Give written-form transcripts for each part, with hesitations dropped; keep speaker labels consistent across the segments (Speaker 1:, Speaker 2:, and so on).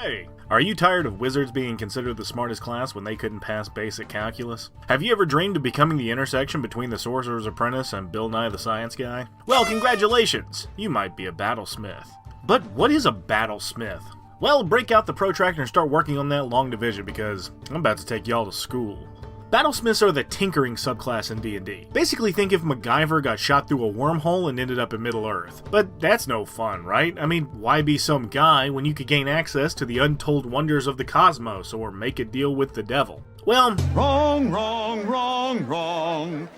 Speaker 1: Hey! Are you tired of wizards being considered the smartest class when they couldn't pass basic calculus? Have you ever dreamed of becoming the intersection between the Sorcerer's Apprentice and Bill Nye the Science Guy? Well, congratulations! You might be a battlesmith. But what is a battlesmith? Well, break out the protractor and start working on that long division because I'm about to take y'all to school. Battlesmiths are the tinkering subclass in D&D. Basically think if MacGyver got shot through a wormhole and ended up in Middle-earth. But that's no fun, right? I mean, why be some guy when you could gain access to the untold wonders of the cosmos or make a deal with the devil? Well,
Speaker 2: wrong, wrong, wrong, wrong.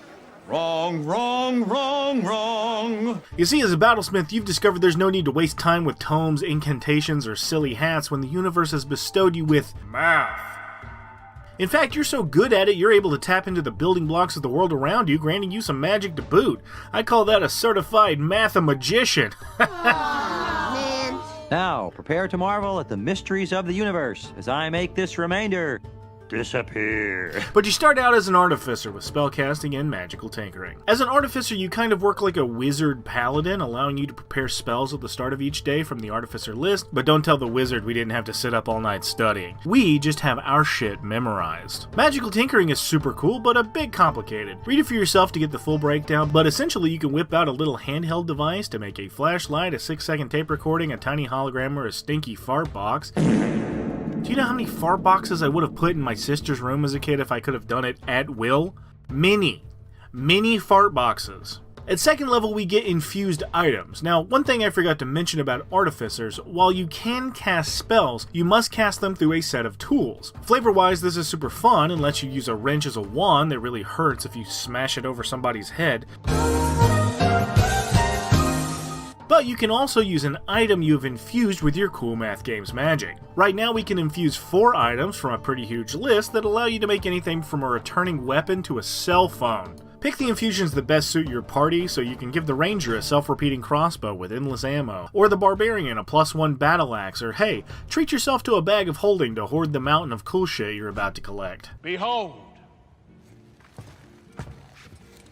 Speaker 2: Wrong, wrong, wrong, wrong.
Speaker 1: You see, as a battlesmith, you've discovered there's no need to waste time with tomes, incantations, or silly hats when the universe has bestowed you with math. In fact, you're so good at it, you're able to tap into the building blocks of the world around you, granting you some magic to boot. I call that a certified math-magician.
Speaker 3: Man.
Speaker 4: Now, prepare to marvel at the mysteries of the universe as I make this remainder disappear.
Speaker 1: But you start out as an artificer with spellcasting and magical tinkering. As an artificer, you kind of work like a wizard paladin, allowing you to prepare spells at the start of each day from the artificer list, but don't tell the wizard we didn't have to sit up all night studying. We just have our shit memorized. Magical tinkering is super cool, but a bit complicated. Read it for yourself to get the full breakdown, but essentially you can whip out a little handheld device to make a flashlight, a 6-second tape recording, a tiny hologram, or a stinky fart box. Do you know how many fart boxes I would have put in my sister's room as a kid if I could have done it at will? Many fart boxes. At second level, we get infused items. Now, one thing I forgot to mention about artificers, while you can cast spells, you must cast them through a set of tools. Flavor-wise, this is super fun and lets you use a wrench as a wand that really hurts if you smash it over somebody's head. But you can also use an item you've infused with your cool math games magic. Right now we can infuse 4 items from a pretty huge list that allow you to make anything from a returning weapon to a cell phone. Pick the infusions that best suit your party, so you can give the ranger a self-repeating crossbow with endless ammo, or the barbarian a +1 battle axe, or hey, treat yourself to a bag of holding to hoard the mountain of cool shit you're about to collect.
Speaker 2: Behold,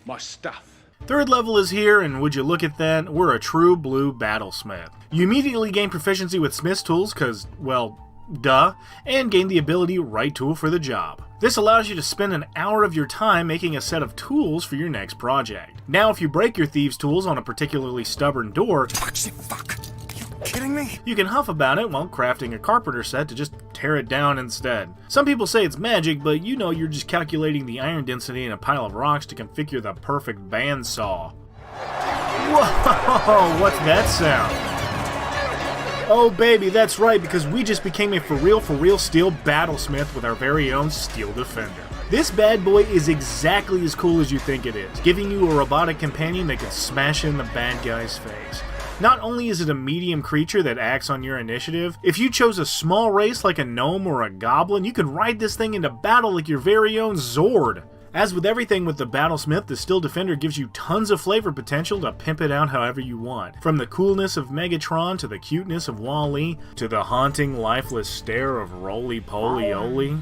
Speaker 2: my stuff.
Speaker 1: Third level is here, and would you look at that, we're a true blue battlesmith. You immediately gain proficiency with smith's tools, cause, well, duh, and gain the ability right tool for the job. This allows you to spend an hour of your time making a set of tools for your next project. Now if you break your thieves' tools on a particularly stubborn door,
Speaker 2: Fuck. Kidding me?
Speaker 1: you can huff about it while crafting a carpenter set to just tear it down instead. Some people say it's magic, but you know you're just calculating the iron density in a pile of rocks to configure the perfect bandsaw. Whoa, what's that sound? Oh baby, that's right, because we just became a for real steel battlesmith with our very own steel defender. This bad boy is exactly as cool as you think it is, giving you a robotic companion that can smash in the bad guy's face. Not only is it a medium creature that acts on your initiative, if you chose a small race like a gnome or a goblin, you could ride this thing into battle like your very own Zord. As with everything with the Battlesmith, the Steel Defender gives you tons of flavor potential to pimp it out however you want. From the coolness of Megatron, to the cuteness of Wall-E, to the haunting, lifeless stare of Roly-Poly-Oly.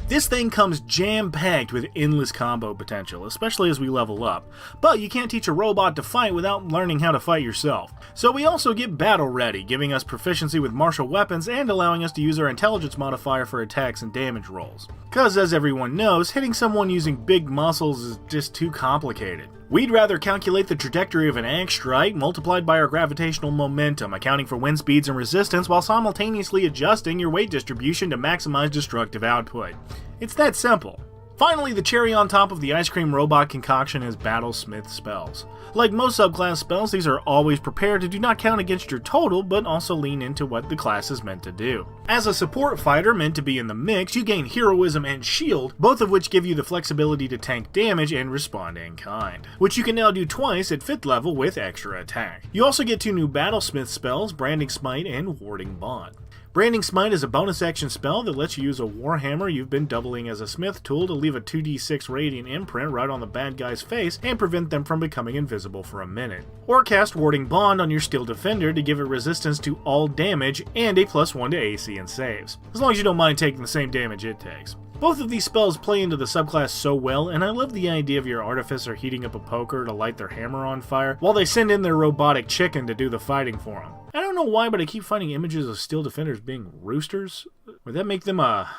Speaker 1: This thing comes jam-packed with endless combo potential, especially as we level up. But you can't teach a robot to fight without learning how to fight yourself. So we also get battle ready, giving us proficiency with martial weapons and allowing us to use our intelligence modifier for attacks and damage rolls. Cause as everyone knows, hitting someone using big muscles is just too complicated. We'd rather calculate the trajectory of an axe strike multiplied by our gravitational momentum, accounting for wind speeds and resistance while simultaneously adjusting your weight distribution to maximize destructive output. It's that simple. Finally, the cherry on top of the ice cream robot concoction is Battlesmith spells. Like most subclass spells, these are always prepared and do not count against your total, but also lean into what the class is meant to do. As a support fighter meant to be in the mix, you gain heroism and shield, both of which give you the flexibility to tank damage and respond in kind, which you can now do twice at 5th level with extra attack. You also get 2 new Battlesmith spells, Branding Smite and Warding Bond. Branding Smite is a bonus action spell that lets you use a warhammer you've been doubling as a smith tool to leave a 2d6 radiant imprint right on the bad guy's face and prevent them from becoming invisible for a minute. Or cast Warding Bond on your steel defender to give it resistance to all damage and a +1 to AC and saves, as long as you don't mind taking the same damage it takes. Both of these spells play into the subclass so well, and I love the idea of your artificer heating up a poker to light their hammer on fire, while they send in their robotic chicken to do the fighting for them. I don't know why, but I keep finding images of steel defenders being roosters. Would that make them a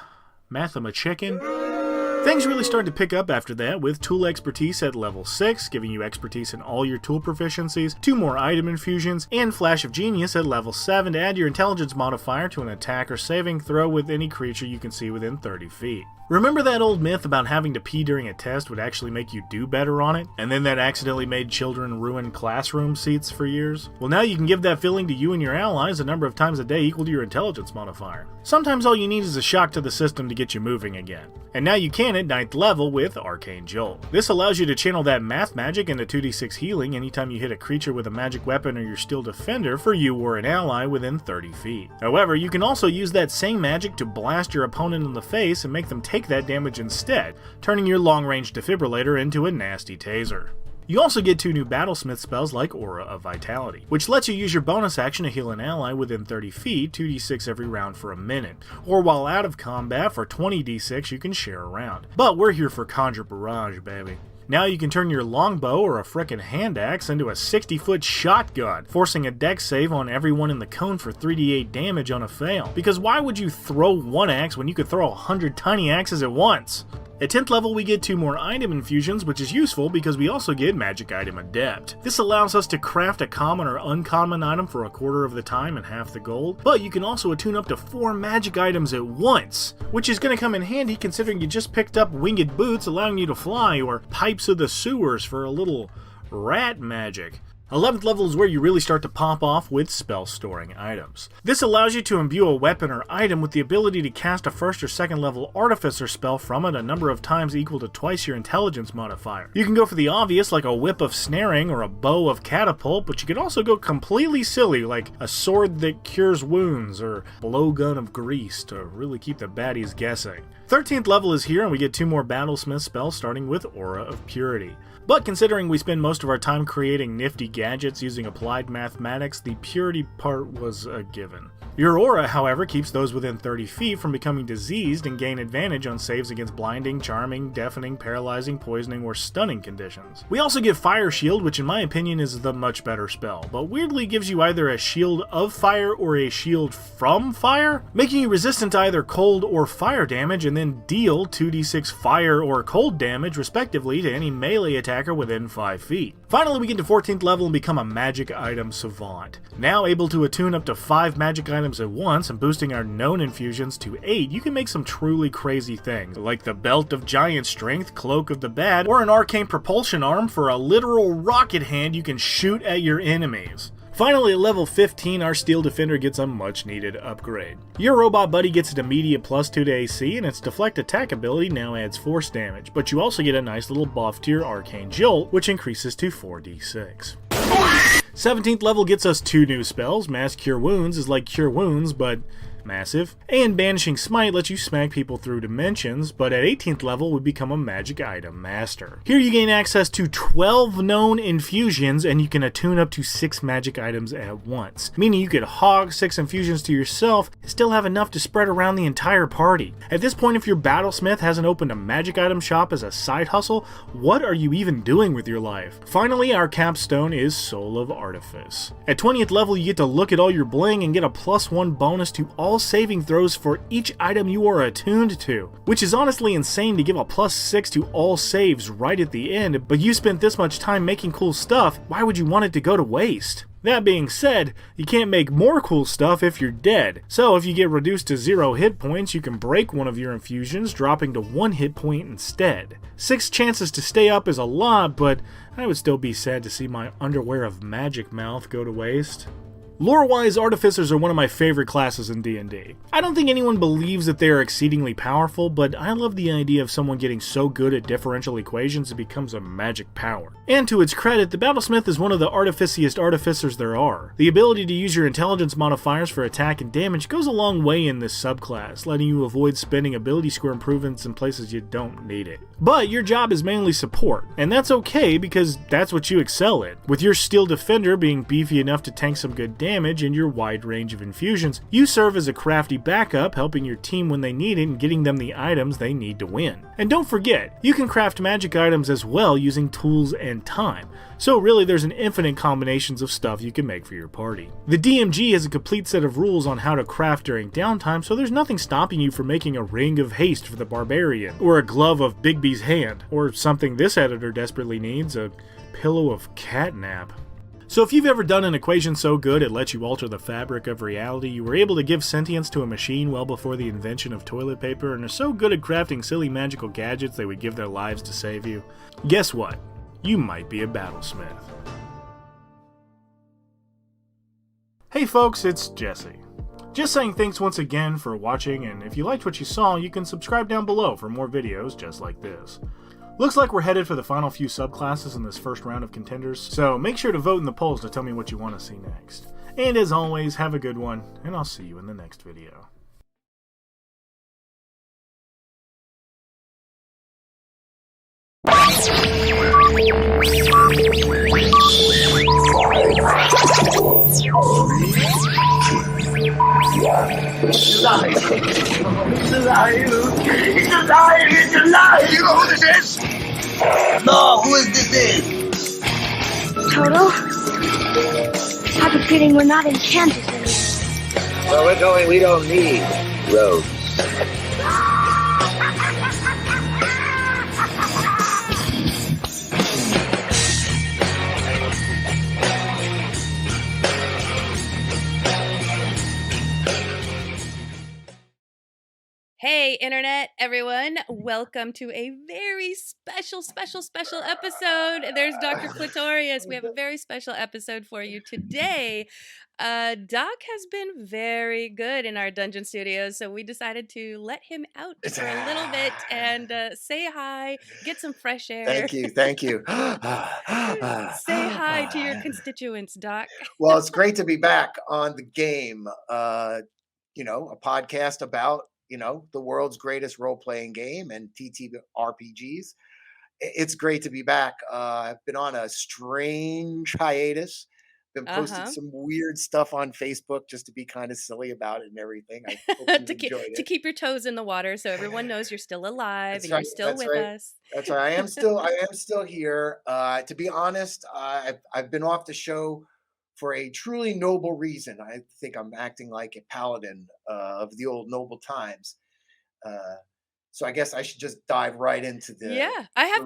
Speaker 1: chicken? Things really started to pick up after that, with tool expertise at level 6, giving you expertise in all your tool proficiencies, 2 more item infusions, and Flash of Genius at level 7 to add your intelligence modifier to an attack or saving throw with any creature you can see within 30 feet. Remember that old myth about having to pee during a test would actually make you do better on it? And then that accidentally made children ruin classroom seats for years? Well, now you can give that feeling to you and your allies a number of times a day equal to your intelligence modifier. Sometimes all you need is a shock to the system to get you moving again. And now you can at 9th level with Arcane Jolt. This allows you to channel that math magic into 2d6 healing anytime you hit a creature with a magic weapon or your steel defender for you or an ally within 30 feet. However, you can also use that same magic to blast your opponent in the face and make them take that damage instead, turning your long-range defibrillator into a nasty taser. You also get 2 new Battlesmith spells like Aura of Vitality, which lets you use your bonus action to heal an ally within 30 feet, 2d6 every round for a minute, or while out of combat for 20d6 you can share around. But we're here for Conjure Barrage, baby. Now you can turn your longbow or a frickin' hand axe into a 60-foot shotgun, forcing a dex save on everyone in the cone for 3d8 damage on a fail. Because why would you throw one axe when you could throw 100 tiny axes at once? At 10th level we get 2 more item infusions, which is useful because we also get Magic Item Adept. This allows us to craft a common or uncommon item for a quarter of the time and half the gold, but you can also attune up to 4 magic items at once, which is going to come in handy considering you just picked up Winged Boots allowing you to fly, or Pipes of the Sewers for a little rat magic. 11th level is where you really start to pop off with spell storing items. This allows you to imbue a weapon or item with the ability to cast a 1st or 2nd level artificer spell from it a number of times equal to twice your intelligence modifier. You can go for the obvious like a whip of snaring or a bow of catapult, but you can also go completely silly like a sword that cures wounds or blowgun of grease to really keep the baddies guessing. 13th level is here and we get 2 more Battlesmith spells starting with Aura of Purity. But considering we spend most of our time creating nifty gadgets using applied mathematics, the purity part was a given. Your aura, however, keeps those within 30 feet from becoming diseased and gain advantage on saves against blinding, charming, deafening, paralyzing, poisoning, or stunning conditions. We also get Fire Shield, which in my opinion is the much better spell, but weirdly gives you either a shield of fire or a shield from fire, making you resistant to either cold or fire damage and then deal 2d6 fire or cold damage respectively to any melee attacker within 5 feet. Finally, we get to 14th level and become a Magic Item Savant. Now able to attune up to 5 magic items at once and boosting our known infusions to 8, you can make some truly crazy things, like the Belt of Giant Strength, Cloak of the Bad, or an Arcane Propulsion Arm for a literal rocket hand you can shoot at your enemies. Finally, at level 15, our Steel Defender gets a much-needed upgrade. Your robot buddy gets an immediate +2 to AC, and its Deflect attack ability now adds force damage, but you also get a nice little buff to your Arcane Jolt, which increases to 4d6. 17th level gets us 2 new spells. Mass Cure Wounds is like Cure Wounds, but massive. And Banishing Smite lets you smack people through dimensions, but at 18th level we become a Magic Item Master. Here you gain access to 12 known infusions, and you can attune up to 6 magic items at once, meaning you could hog 6 infusions to yourself and still have enough to spread around the entire party. At this point, if your Battlesmith hasn't opened a magic item shop as a side hustle, what are you even doing with your life? Finally, our capstone is Soul of Artifice. At 20th level you get to look at all your bling and get a +1 bonus to all saving throws for each item you are attuned to, which is honestly insane to give a +6 to all saves right at the end, but you spent this much time making cool stuff, why would you want it to go to waste? That being said, you can't make more cool stuff if you're dead, so if you get reduced to 0 hit points, you can break one of your infusions, dropping to 1 hit point instead. 6 chances to stay up is a lot, but I would still be sad to see my Underwear of Magic Mouth go to waste. Lore-wise, Artificers are one of my favorite classes in D&D. I don't think anyone believes that they are exceedingly powerful, but I love the idea of someone getting so good at differential equations it becomes a magic power. And to its credit, the Battlesmith is one of the artificiest artificers there are. The ability to use your intelligence modifiers for attack and damage goes a long way in this subclass, letting you avoid spending ability score improvements in places you don't need it. But your job is mainly support, and that's okay because that's what you excel in, with your Steel Defender being beefy enough to tank some good damage damage and your wide range of infusions, you serve as a crafty backup, helping your team when they need it and getting them the items they need to win. And don't forget, you can craft magic items as well using tools and time. So really there's an infinite combinations of stuff you can make for your party. The DMG has a complete set of rules on how to craft during downtime, so there's nothing stopping you from making a ring of haste for the barbarian, or a glove of Bigby's hand, or something this editor desperately needs, a pillow of catnap. So if you've ever done an equation so good it lets you alter the fabric of reality, you were able to give sentience to a machine well before the invention of toilet paper, and are so good at crafting silly magical gadgets they would give their lives to save you, guess what? You might be a battlesmith. Hey folks, it's Jesse. Just saying thanks once again for watching, and if you liked what you saw, you can subscribe down below for more videos just like this. Looks like we're headed for the final few subclasses in this first round of contenders, so make sure to vote in the polls to tell me what you want to see next. And as always, have a good one, and I'll see you in the next video.
Speaker 5: It's alive! It's alive! It's alive! It's alive! You know who this is? No, who is this?
Speaker 3: Toto? I have a feeling we're not in Kansas anymore.
Speaker 5: Where we're going, we don't need roads.
Speaker 6: Hey, Internet, everyone. Welcome to a very special episode. There's Dr. Pletorius. We have a very special episode for you today. Doc has been very good in our dungeon studios, so we decided to let him out for a little bit and say hi, get some fresh air.
Speaker 7: Thank you.
Speaker 6: Say hi to your constituents, Doc.
Speaker 7: Well, it's great to be back on the game. A podcast about, the world's greatest role-playing game and TTRPGs. It's great to be back. I've been on a strange hiatus. Been posting some weird stuff on Facebook just to be kind of silly about it and everything. I hope you enjoyed it.
Speaker 6: To keep your toes in the water so everyone knows you're still alive and you're still with us.
Speaker 7: That's right. I am still here. To be honest, I've been off the show for a truly noble reason. I think I'm acting like a paladin of the old noble times. So I guess I should just dive right into the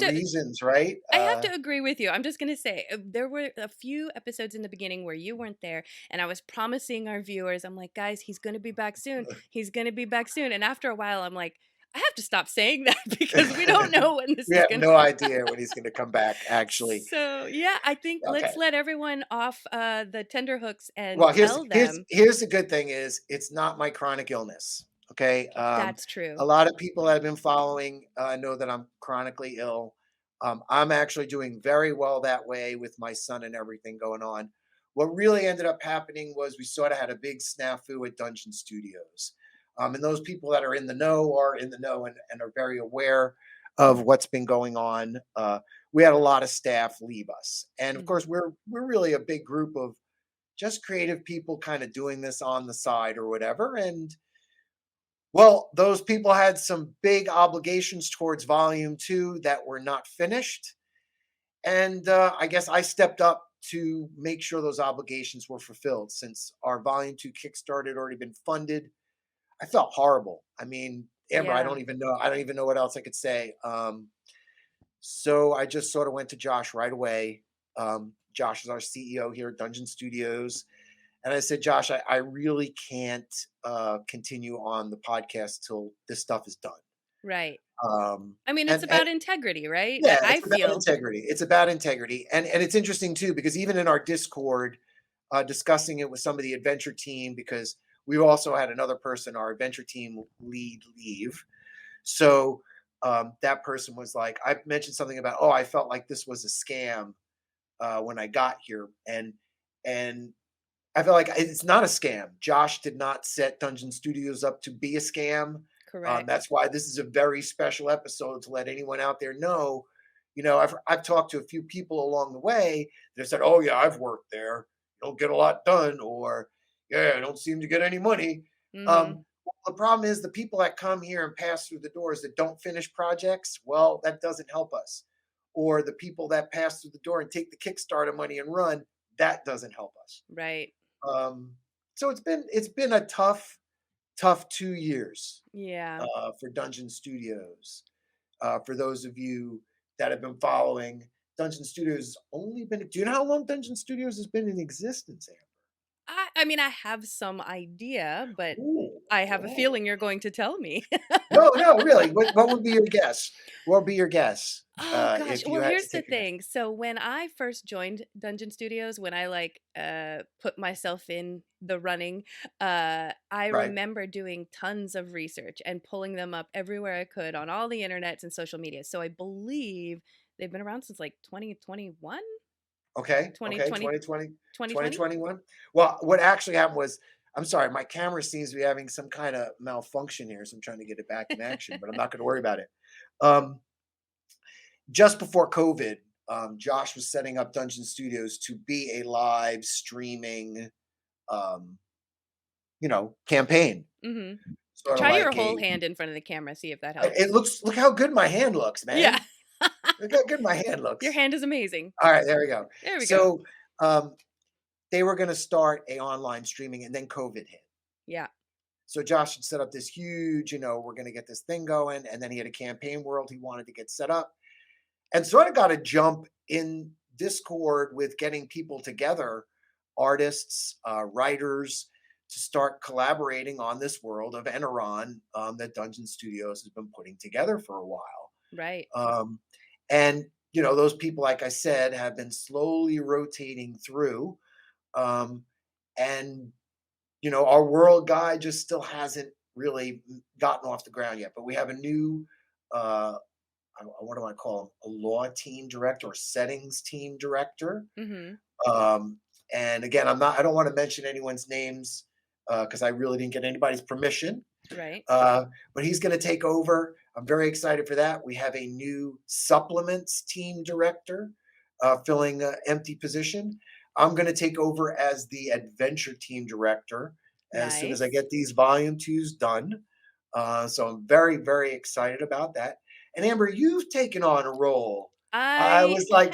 Speaker 7: reasons, right?
Speaker 6: I have to agree with you. I'm just going to say, there were a few episodes in the beginning where you weren't there, and I was promising our viewers, I'm like, guys, he's going to be back soon. He's going to be back soon. And after a while, I'm like, I have to stop saying that because we don't know when this is going to
Speaker 7: We have no idea when he's going to come back, actually.
Speaker 6: So, yeah, I think let's let everyone off the tenterhooks and
Speaker 7: tell
Speaker 6: them.
Speaker 7: Here's the good thing is it's not my chronic illness, okay?
Speaker 6: That's true.
Speaker 7: A lot of people that have been following know that I'm chronically ill. I'm actually doing very well that way with my son and everything going on. What really ended up happening was we sort of had a big snafu at Dungeon Studios. And those people that are in the know are in the know and are very aware of what's been going on. We had a lot of staff leave us. And of course, we're really a big group of just creative people kind of doing this on the side or whatever. And well, those people had some big obligations towards Volume 2 that were not finished. And I guess I stepped up to make sure those obligations were fulfilled. Since our Volume 2 Kickstarter had already been funded, I felt horrible. I mean, Amber, I don't even know what else I could say. So I just sort of went to Josh right away. Josh is our CEO here at Dungeon Studios. And I said, Josh, I really can't continue on the podcast till this stuff is done.
Speaker 6: Right. I mean, it's about integrity, right?
Speaker 7: Yeah, It's about integrity. And it's interesting, too, because even in our Discord, discussing it with some of the adventure team, because we also had another person, our adventure team leave. So that person was like, I mentioned something about, I felt like this was a scam when I got here. And I feel like it's not a scam. Josh did not set Dungeon Studios up to be a scam.
Speaker 6: Correct.
Speaker 7: That's why this is a very special episode to let anyone out there know. I've talked to a few people along the way that said, "Oh yeah, I've worked there." don't get a lot done, or yeah, I don't seem to get any money.
Speaker 6: Mm-hmm.
Speaker 7: Well, the problem is the people that come here and pass through the doors that don't finish projects, well, that doesn't help us. Or the people that pass through the door and take the Kickstarter money and run, that doesn't help us.
Speaker 6: Right.
Speaker 7: Um, so it's been a tough 2 years
Speaker 6: Yeah.
Speaker 7: for Dungeon Studios. For those of you that have been following, Dungeon Studios has only been. Do you know how long Dungeon Studios has been in existence,
Speaker 6: I mean, I have some idea, but
Speaker 7: Amber? Ooh,
Speaker 6: I have a
Speaker 7: oh.
Speaker 6: feeling you're going to tell me.
Speaker 7: No, really. What would be your guess? What would be your guess
Speaker 6: Oh gosh.
Speaker 7: if you
Speaker 6: Well,
Speaker 7: had to
Speaker 6: here's the
Speaker 7: take a guess?
Speaker 6: thing. So when I first joined Dungeon Studios, when I like put myself in the running, I
Speaker 7: Right.
Speaker 6: remember doing tons of research and pulling them up everywhere I could on all the internets and social media. So I believe they've been around since like 2021,
Speaker 7: Okay. Okay.
Speaker 6: 2020,
Speaker 7: 2020,
Speaker 6: 2020.
Speaker 7: 2021. Well, what actually happened was, I'm sorry, my camera seems to be having some kind of malfunction here, so I'm trying to get it back in action, but I'm not going to worry about it. Um, just before COVID, Josh was setting up Dungeon Studios to be a live streaming, um, campaign,
Speaker 6: Mm-hmm.
Speaker 7: sort of
Speaker 6: Try your
Speaker 7: like
Speaker 6: whole
Speaker 7: a.
Speaker 6: hand in front of the camera, see if that
Speaker 7: It
Speaker 6: helps.
Speaker 7: looks. Look how good my hand looks,
Speaker 6: Yeah.
Speaker 7: man. Look how good my hand
Speaker 6: Your
Speaker 7: looks.
Speaker 6: hand is amazing.
Speaker 7: All right, there we go.
Speaker 6: There we go.
Speaker 7: So um, they were going to start a online streaming, and then COVID hit.
Speaker 6: Yeah.
Speaker 7: So Josh had set up this huge, we're going to get this thing going, and then he had a campaign world he wanted to get set up, and sort of got a jump in Discord with getting people together, artists, writers, to start collaborating on this world of Eneron that Dungeon Studios has been putting together for a while.
Speaker 6: Right.
Speaker 7: And those people, like I said, have been slowly rotating through, um, and our world guy just still hasn't really gotten off the ground yet. But we have a new, what do I call him? A law team director or settings team director.
Speaker 6: Mm-hmm.
Speaker 7: And again, I don't want to mention anyone's names because I really didn't get anybody's permission.
Speaker 6: Right.
Speaker 7: But he's going to take over. I'm very excited for that. We have a new supplements team director filling an empty position. I'm going to take over as the adventure team director as soon as I
Speaker 6: Nice.
Speaker 7: get these volume 2s done. So I'm very, very excited about that. And Amber, you've taken on a role. I
Speaker 6: I
Speaker 7: was like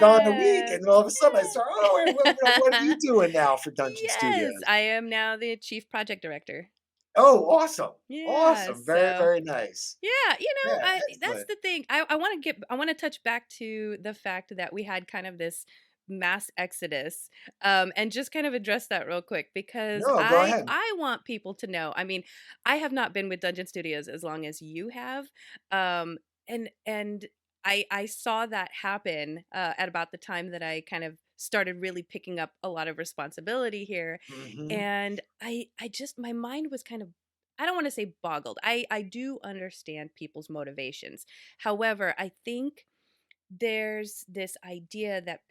Speaker 7: gone a week,
Speaker 6: have.
Speaker 7: and all of a sudden I
Speaker 6: Yes.
Speaker 7: saw, oh, what are you doing now for Dungeon
Speaker 6: Yes,
Speaker 7: Studios?
Speaker 6: I am now the chief project director.
Speaker 7: Oh, awesome.
Speaker 6: Yeah,
Speaker 7: Awesome. Very,
Speaker 6: so
Speaker 7: very nice.
Speaker 6: yeah,
Speaker 7: Yeah,
Speaker 6: that's
Speaker 7: excellent.
Speaker 6: the thing. I want to touch back to the fact that we had kind of this mass exodus, and just kind of address that real quick because
Speaker 7: No, go ahead.
Speaker 6: I want people to know. I mean, I have not been with Dungeon Studios as long as you have, and I saw that happen at about the time that I kind of started really picking up a lot of responsibility here,
Speaker 7: Mhm.
Speaker 6: and I just my mind was kind of, I don't want to say boggled. I do understand people's motivations. However, I think there's this idea that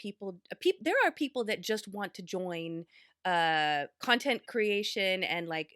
Speaker 6: there are people that just want to join content creation and like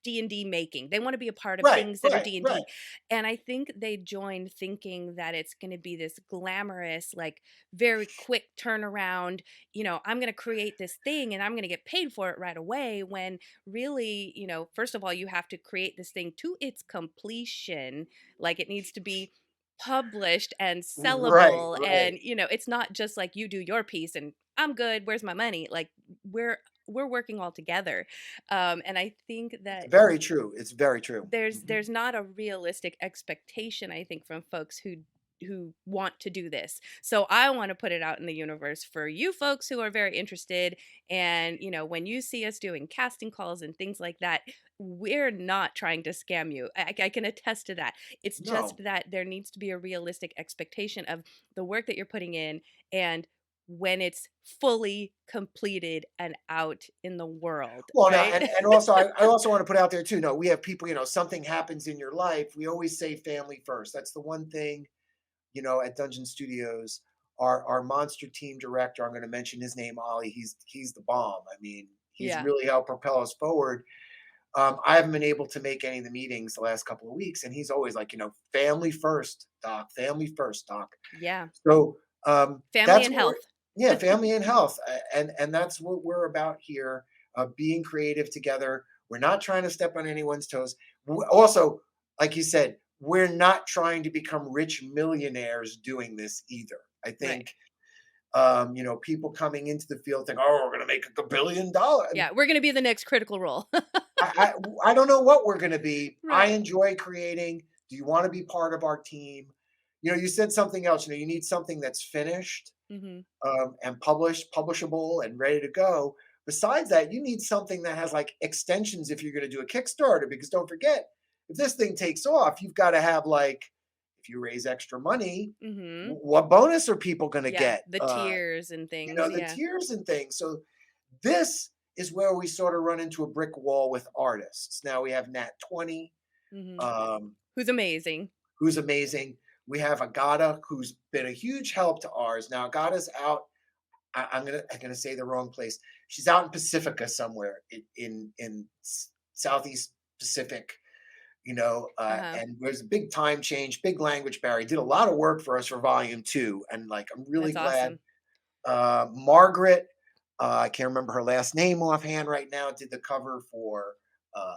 Speaker 6: D&D making. They want to be a part of
Speaker 7: Right,
Speaker 6: things that are
Speaker 7: right, right.
Speaker 6: D&D. And I think they join thinking that it's going to be this glamorous, like very quick turnaround, I'm going to create this thing and I'm going to get paid for it right away, when really, first of all, you have to create this thing to its completion. Like it needs to be published and
Speaker 7: Right,
Speaker 6: sellable,
Speaker 7: right.
Speaker 6: and it's not just like you do your piece and I'm good, where's my money? Like we're working all together, and I think
Speaker 7: It's
Speaker 6: that
Speaker 7: very true. It's very true.
Speaker 6: there's not a realistic expectation, I think, from folks who want to do this. So I want to put it out in the universe for you folks who are very interested, and when you see us doing casting calls and things like that, we're not trying to scam you. I can attest to that. It's just
Speaker 7: No.
Speaker 6: that there needs to be a realistic expectation of the work that you're putting in, and when it's fully completed and out in the world,
Speaker 7: Well, no,
Speaker 6: right?
Speaker 7: and also I also want to put out there too. No, we have people, something happens in your life. We always say family first. That's the one thing, at Dungeon Studios. Our monster team director, I'm going to mention his name, Ollie. He's the bomb. I mean, he's
Speaker 6: Yeah.
Speaker 7: really helped propel us forward. I haven't been able to make any of the meetings the last couple of weeks, and he's always like, family first, doc. Family first, doc.
Speaker 6: Yeah.
Speaker 7: So
Speaker 6: Family
Speaker 7: that's
Speaker 6: and
Speaker 7: what
Speaker 6: health.
Speaker 7: Yeah, family and health, and that's what we're about here, being creative together. We're not trying to step on anyone's toes. Also, like you said, we're not trying to become rich millionaires doing this either. I
Speaker 6: Right.
Speaker 7: think, people coming into the field think, "Oh, we're gonna make a billion dollar."
Speaker 6: Yeah, we're gonna be the next Critical Role.
Speaker 7: I don't know what we're gonna be. I
Speaker 6: Right.
Speaker 7: enjoy creating. Do you want to be part of our team? You said something else. You need something that's finished,
Speaker 6: Mhm.
Speaker 7: and publishable and ready to go. Besides that, you need something that has like extensions if you're going to do a Kickstarter, because don't forget, if this thing takes off, you've got to have like, if you raise extra money,
Speaker 6: Mhm.
Speaker 7: what bonus are people going to
Speaker 6: Yeah,
Speaker 7: get?
Speaker 6: the tiers and things,
Speaker 7: The
Speaker 6: yeah.
Speaker 7: tiers and things. So this is where we sort of run into a brick wall with artists. Now we have Nat 20,
Speaker 6: Mhm.
Speaker 7: um,
Speaker 6: Who's amazing.
Speaker 7: who's amazing. We have Agata, who's been a huge help to ours. Now Agata's out. I'm gonna say the wrong place. She's out in Pacifica somewhere in Southeast Pacific,
Speaker 6: Uh-huh.
Speaker 7: and there's a big time change, big language barrier. Did a lot of work for us for volume 2, and like I'm really
Speaker 6: That's
Speaker 7: glad.
Speaker 6: awesome.
Speaker 7: Margaret, I can't remember her last name offhand right now. Did the cover for uh,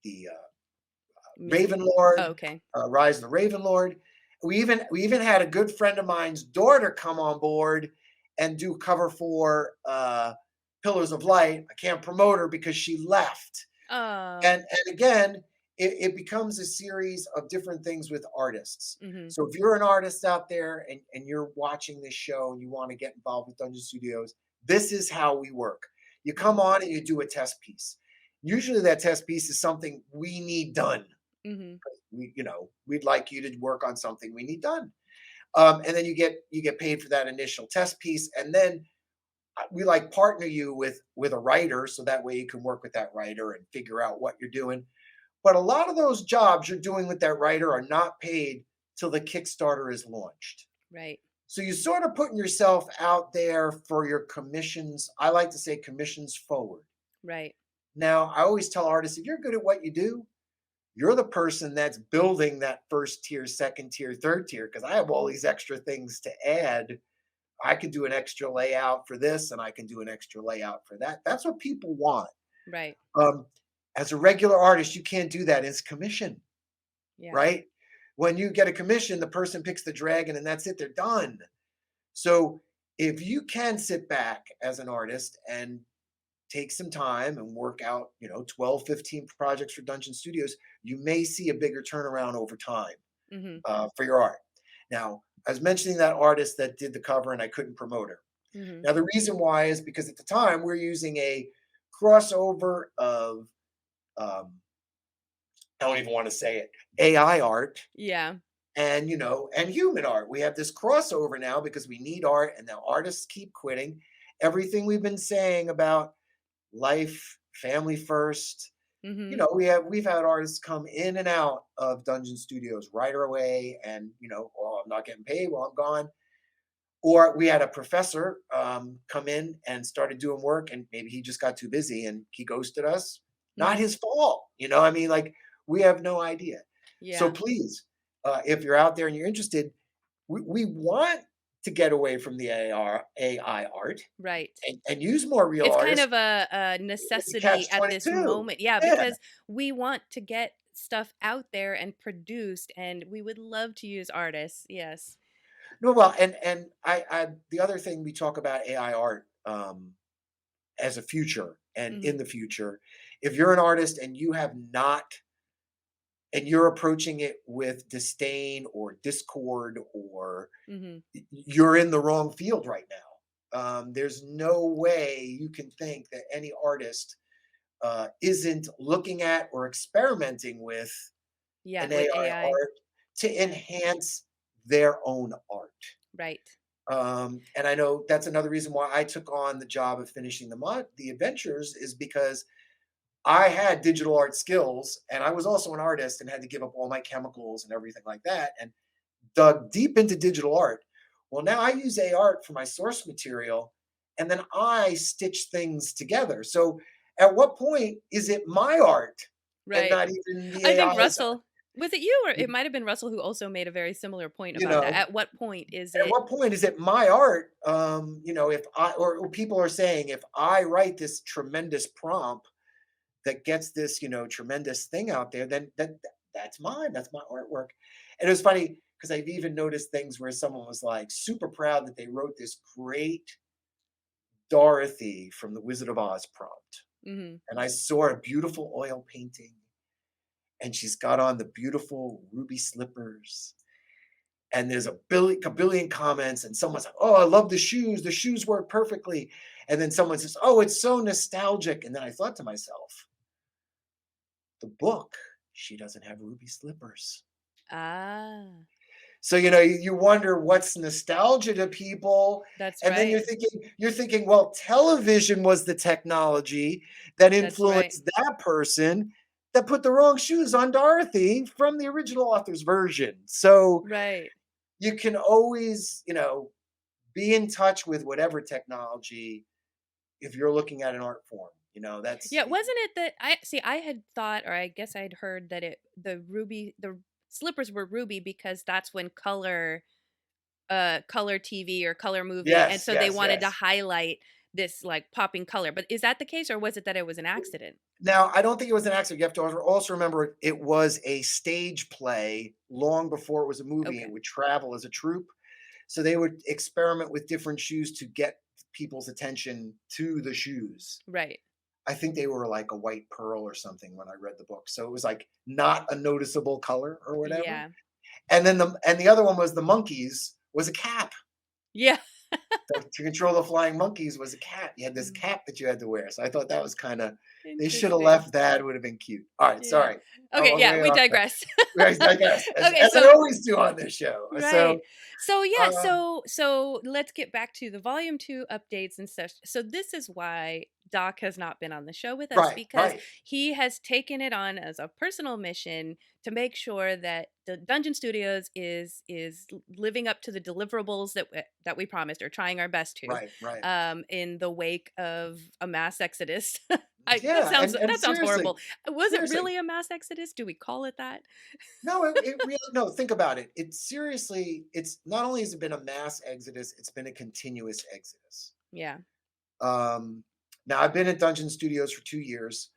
Speaker 7: the Raven
Speaker 6: Mystic. Oh,
Speaker 7: Lord,
Speaker 6: okay.
Speaker 7: Rise of the Raven Lord. We even had a good friend of mine's daughter come on board and do cover for Pillars of Light. I can't promote her because she left.
Speaker 6: Oh.
Speaker 7: And again, it becomes a series of different things with artists.
Speaker 6: Mhm.
Speaker 7: So if you're an artist out there and you're watching this show and you want to get involved with Dungeon Studios, this is how we work. You come
Speaker 6: Mhm.
Speaker 7: on and you do a test piece. Usually that test piece is something we need done.
Speaker 6: Mhm.
Speaker 7: We'd like you to work on something we need done. And then you get paid for that initial test piece, and then we like partner you with a writer, so that way you can work with that writer and figure out what you're doing. But a lot of those jobs you're doing with that writer are not paid till the Kickstarter is launched.
Speaker 6: Right.
Speaker 7: So you're sort of putting yourself out there for your commissions. I like to say commissions forward.
Speaker 6: Right.
Speaker 7: Now, I always tell artists, if you're good at what you do, you're the person that's building that first tier, second tier, third tier, because I have all these extra things to add. I could do an extra layout for this and I can do an extra layout for that. That's what people want.
Speaker 6: Right.
Speaker 7: Um, as a regular artist, you can't do that. It's commission,
Speaker 6: Yeah.
Speaker 7: right? When you get a commission, the person picks the dragon and that's it, they're done. So if you can sit back as an artist and take some time and work out, 12, 15 projects for Dungeon Studios, you may see a bigger turnaround over time
Speaker 6: Mhm.
Speaker 7: for your art. Now, I was mentioning that artist that did the cover and I couldn't promote her.
Speaker 6: Mhm.
Speaker 7: Now, the reason why is because at the time we're using a crossover of, I don't even want to say it, AI art
Speaker 6: Yeah.
Speaker 7: and human art. We have this crossover now because we need art, and now artists keep quitting. Everything we've been saying about life, family first.
Speaker 6: Mhm.
Speaker 7: We've had artists come in and out of Dungeon Studios right away, and oh, I'm not getting paid while I'm gone. Or we had a professor come in and started doing work, and maybe he just got too busy and he ghosted us. Not
Speaker 6: Mhm.
Speaker 7: his fault, I mean, like we have no idea. So
Speaker 6: Yeah.
Speaker 7: please, if you're out there and you're interested, we want to get away from the AI art
Speaker 6: Right.
Speaker 7: and use more real
Speaker 6: It's kind
Speaker 7: artists.
Speaker 6: of a
Speaker 7: It's a
Speaker 6: necessity
Speaker 7: catch
Speaker 6: at this
Speaker 7: 22.
Speaker 6: moment. Yeah,
Speaker 7: Yeah.
Speaker 6: because we want to get stuff out there and produced, and we would love to use artists. Yes.
Speaker 7: No, well, and I the other thing we talk about AI art as a future and in
Speaker 6: Mhm.
Speaker 7: the future, if you're an artist and you have not and you're approaching it with disdain or discord or
Speaker 6: Mhm.
Speaker 7: you're in the wrong field right now. There's no way you can think that any artist isn't looking at or experimenting with
Speaker 6: Yeah,
Speaker 7: an
Speaker 6: with
Speaker 7: AI
Speaker 6: AI.
Speaker 7: art to enhance their own art.
Speaker 6: Right.
Speaker 7: And I know that's another reason why I took on the job of finishing the adventures is because I had digital art skills and I was also an artist and had to give up all my chemicals and everything like that and dug deep into digital art. Well, now I use A art for my source material and then I stitch things together. So at what point is it my art and
Speaker 6: Right.
Speaker 7: not even the
Speaker 6: I think
Speaker 7: AI's?
Speaker 6: Russell Was it you, or
Speaker 7: You,
Speaker 6: it might have been Russell who also made a very similar point
Speaker 7: you
Speaker 6: about that?
Speaker 7: know,
Speaker 6: At what point is
Speaker 7: at
Speaker 6: it?
Speaker 7: what point is it my art? If or people are saying, if I write this tremendous prompt that gets this, tremendous thing out there, then that's mine. That's my artwork. And it was funny because I've even noticed things where someone was like super proud that they wrote this great Dorothy from the Wizard of Oz prompt.
Speaker 6: Hmm.
Speaker 7: And I saw a beautiful oil painting, and she's got on the beautiful ruby slippers. And there's a billion comments, and someone's like, "Oh, I love the shoes. The shoes work perfectly." And then someone says, "Oh, it's so nostalgic." And then I thought to myself, the book, she doesn't have ruby slippers.
Speaker 6: Ah,
Speaker 7: So you wonder what's nostalgia to people,
Speaker 6: that's
Speaker 7: and then
Speaker 6: right.
Speaker 7: you're thinking, well, television was the technology that
Speaker 6: That's right.
Speaker 7: influenced that person that put the wrong shoes on Dorothy from the original author's version. So
Speaker 6: Right.
Speaker 7: you can always, be in touch with whatever technology if you're looking at an art form. That's
Speaker 6: Yeah, wasn't it that I see? I had thought, or I guess I'd heard that the slippers were ruby because that's when color TV or color movie, and
Speaker 7: yes,
Speaker 6: so they
Speaker 7: yes,
Speaker 6: wanted to
Speaker 7: yes.
Speaker 6: highlight this like popping color. But is that the case, or was it that it was an accident?
Speaker 7: Now, I don't think it was an accident. You have to also remember it was a stage play long before it was a movie. It
Speaker 6: Okay.
Speaker 7: would travel as a troupe. So they would experiment with different shoes to get people's attention to the shoes.
Speaker 6: Right.
Speaker 7: I think they were like a white pearl or something when I read the book. So it was like not a noticeable color or whatever.
Speaker 6: Yeah.
Speaker 7: And then the other one was the monkeys was a cap.
Speaker 6: Yeah.
Speaker 7: To control the flying monkeys was a cap. You had this cap that you had to wear. So I thought that was kind of, they should have
Speaker 6: Interesting.
Speaker 7: left that. It would have been cute. All right,
Speaker 6: Yeah.
Speaker 7: sorry.
Speaker 6: Okay.
Speaker 7: I'm
Speaker 6: Yeah,
Speaker 7: way
Speaker 6: we
Speaker 7: off track.
Speaker 6: digress.
Speaker 7: We always digress,
Speaker 6: Okay.
Speaker 7: as I
Speaker 6: So
Speaker 7: always do on this show.
Speaker 6: right. So yeah,
Speaker 7: Uh,
Speaker 6: so let's get back to the volume 2 updates and such. So this is why Doc has not been on the show with us,
Speaker 7: right,
Speaker 6: because
Speaker 7: right,
Speaker 6: he has taken it on as a personal mission to make sure that the Dungeon Studios is living up to the deliverables that we promised, or trying our best to,
Speaker 7: right, right.
Speaker 6: in the wake of a mass exodus.
Speaker 7: Yeah, and
Speaker 6: That sounds
Speaker 7: seriously,
Speaker 6: horrible. Was it
Speaker 7: seriously,
Speaker 6: really a mass exodus? Do we call it that?
Speaker 7: no, it really, no. Think about it. It's not only has it been a mass exodus, it's been a continuous exodus.
Speaker 6: Yeah.
Speaker 7: Um, Now I've been at Dungeon Studios for 2 years.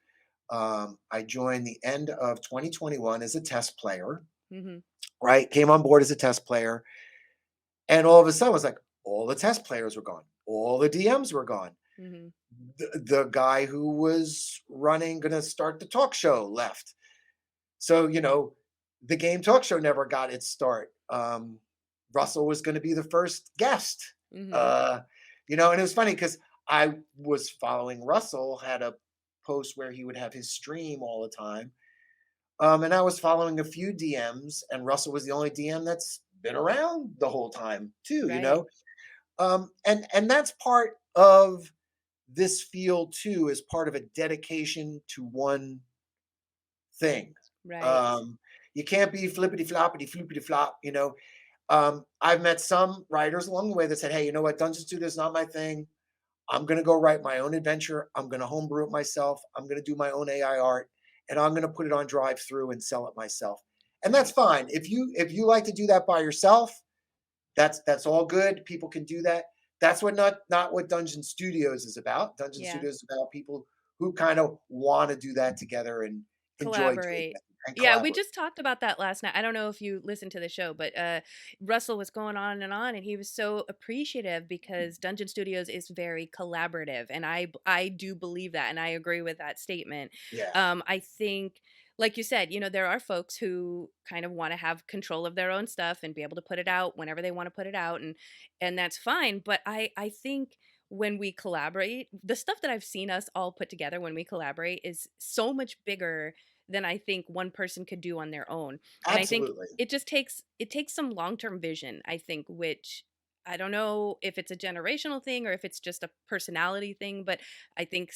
Speaker 7: I joined the end of 2021 as a test player.
Speaker 6: Hmm.
Speaker 7: Right, came on board as a test player, and all of a sudden, it was like all the test players were gone, all the DMs were gone.
Speaker 6: Hmm.
Speaker 7: The guy who was going to start the talk show left. So, the game talk show never got its start. Russell was going to be the first guest.
Speaker 6: Hmm.
Speaker 7: Uh, and it was funny because I was following Russell, had a post where he would have his stream all the time. And I was following a few DMs, and Russell was the only DM that's been around the whole time, too,
Speaker 6: Right.
Speaker 7: And that's part of this field too, is part of a dedication to one thing.
Speaker 6: Right.
Speaker 7: Um, you can't be flippity floppity floopity flop. I've met some writers along the way that said, "Hey, you know what? Dungeon Studio is not my thing. I'm going to go write my own adventure. I'm going to homebrew it myself. I'm going to do my own AI art, and I'm going to put it on drive through and sell it myself." And that's
Speaker 6: Right.
Speaker 7: fine. If you like to do that by yourself, that's all good. People can do that. That's not what Dungeon Studios is about. Dungeon
Speaker 6: Yeah.
Speaker 7: Studios is about people who kind of want to do that together and enjoy doing
Speaker 6: Collaborate.
Speaker 7: it and
Speaker 6: Yeah, we
Speaker 7: collaborate.
Speaker 6: just talked about that last night. I don't know if you listened to the show, but Russell was going on, and he was so appreciative because Dungeon Studios is very collaborative, and I do believe that, and I agree with that statement.
Speaker 7: Yeah.
Speaker 6: I think, like you said, there are folks who kind of want to have control of their own stuff and be able to put it out whenever they want to put it out, and that's fine. But I think when we collaborate, the stuff that I've seen us all put together when we collaborate is so much bigger than I think one person could do on their own. And I think
Speaker 7: Absolutely.
Speaker 6: it takes some long-term vision, I think, which I don't know if it's a generational thing or if it's just a personality thing, but I think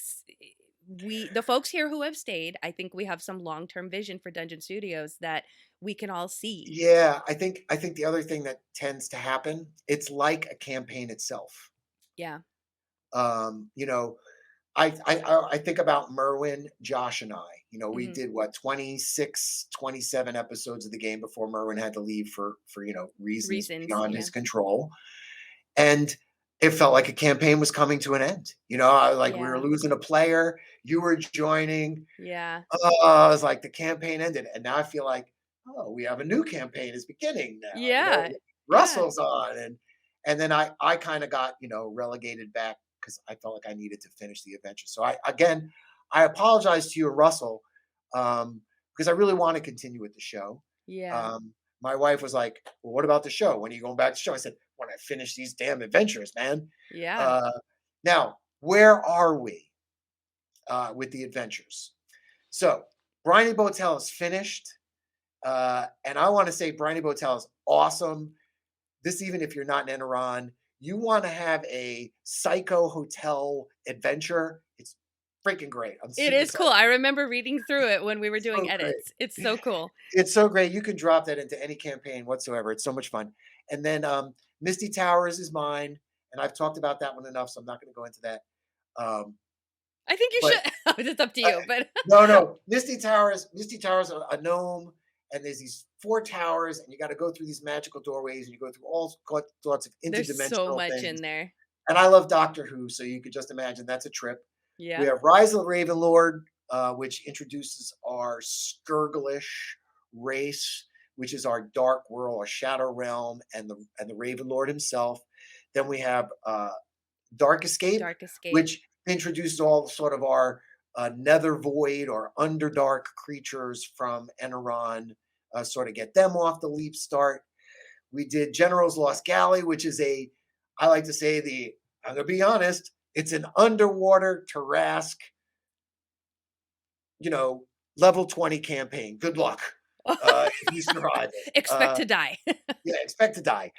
Speaker 6: the folks here who have stayed, I think we have some long-term vision for Dungeon Studios that we can all see.
Speaker 7: Yeah, I think the other thing that tends to happen, it's like a campaign itself.
Speaker 6: Yeah.
Speaker 7: Um, you know, I think about Merwin, Josh, and I. We
Speaker 6: Hmm.
Speaker 7: did what, 26, 27 episodes of the game before Merwin had to leave for reasons
Speaker 6: Reasons,
Speaker 7: beyond
Speaker 6: yeah.
Speaker 7: his control. And it felt like a campaign was coming to an end. Like we were
Speaker 6: Yeah.
Speaker 7: losing a player, you were joining.
Speaker 6: Yeah.
Speaker 7: I was like, the campaign ended, and now I feel like, oh, we have a new campaign is beginning now.
Speaker 6: Yeah. Yeah.
Speaker 7: Russell's on, and then I kind of got relegated back because I felt like I needed to finish the adventure. So I apologize to you, Russell, because I really want to continue with the show.
Speaker 6: Yeah.
Speaker 7: My wife was like, "Well, what about the show? When are you going back to the show?" I said, "When I finish these damn adventures, man."
Speaker 6: Yeah.
Speaker 7: Uh, Now, where are we with the adventures? So, Briny Botel is finished. And I want to say Briny Botel is awesome. This, even if you're not in Enron, you want to have a psycho hotel adventure. It's freaking great. I'm
Speaker 6: It
Speaker 7: super
Speaker 6: is cool.
Speaker 7: excited.
Speaker 6: I remember reading through it when we were doing
Speaker 7: So great.
Speaker 6: edits. It's so cool.
Speaker 7: It's so great. You can drop that into any campaign whatsoever. It's so much fun. And then Misty Towers is mine. And I've talked about that one enough, so I'm not going to go into that. Um,
Speaker 6: I think you
Speaker 7: but
Speaker 6: should. It's up to you, but
Speaker 7: No. Misty Towers, a gnome, and there's these 4 towers, and you got to go through these magical doorways, and you go through all sorts of
Speaker 6: there's so
Speaker 7: interdimensional
Speaker 6: much
Speaker 7: things.
Speaker 6: in there.
Speaker 7: And I love Doctor Who, so you could just imagine that's a trip. We
Speaker 6: Yeah.
Speaker 7: have Rise of the Ravenlord, which introduces our Skirglish race, which is our dark world, our shadow realm, and the Ravenlord himself. Then we have Dark Escape,
Speaker 6: Dark Escape.
Speaker 7: which introduced all sort of our nether void or underdark creatures from Eneron, sort of get them off the leap start. We did General's Lost Galley, which is I like to say I'm going to be honest, it's an underwater Tarrasque, level 20 campaign. Good luck if you survive it.
Speaker 6: Expect to die.
Speaker 7: Yeah, expect to die.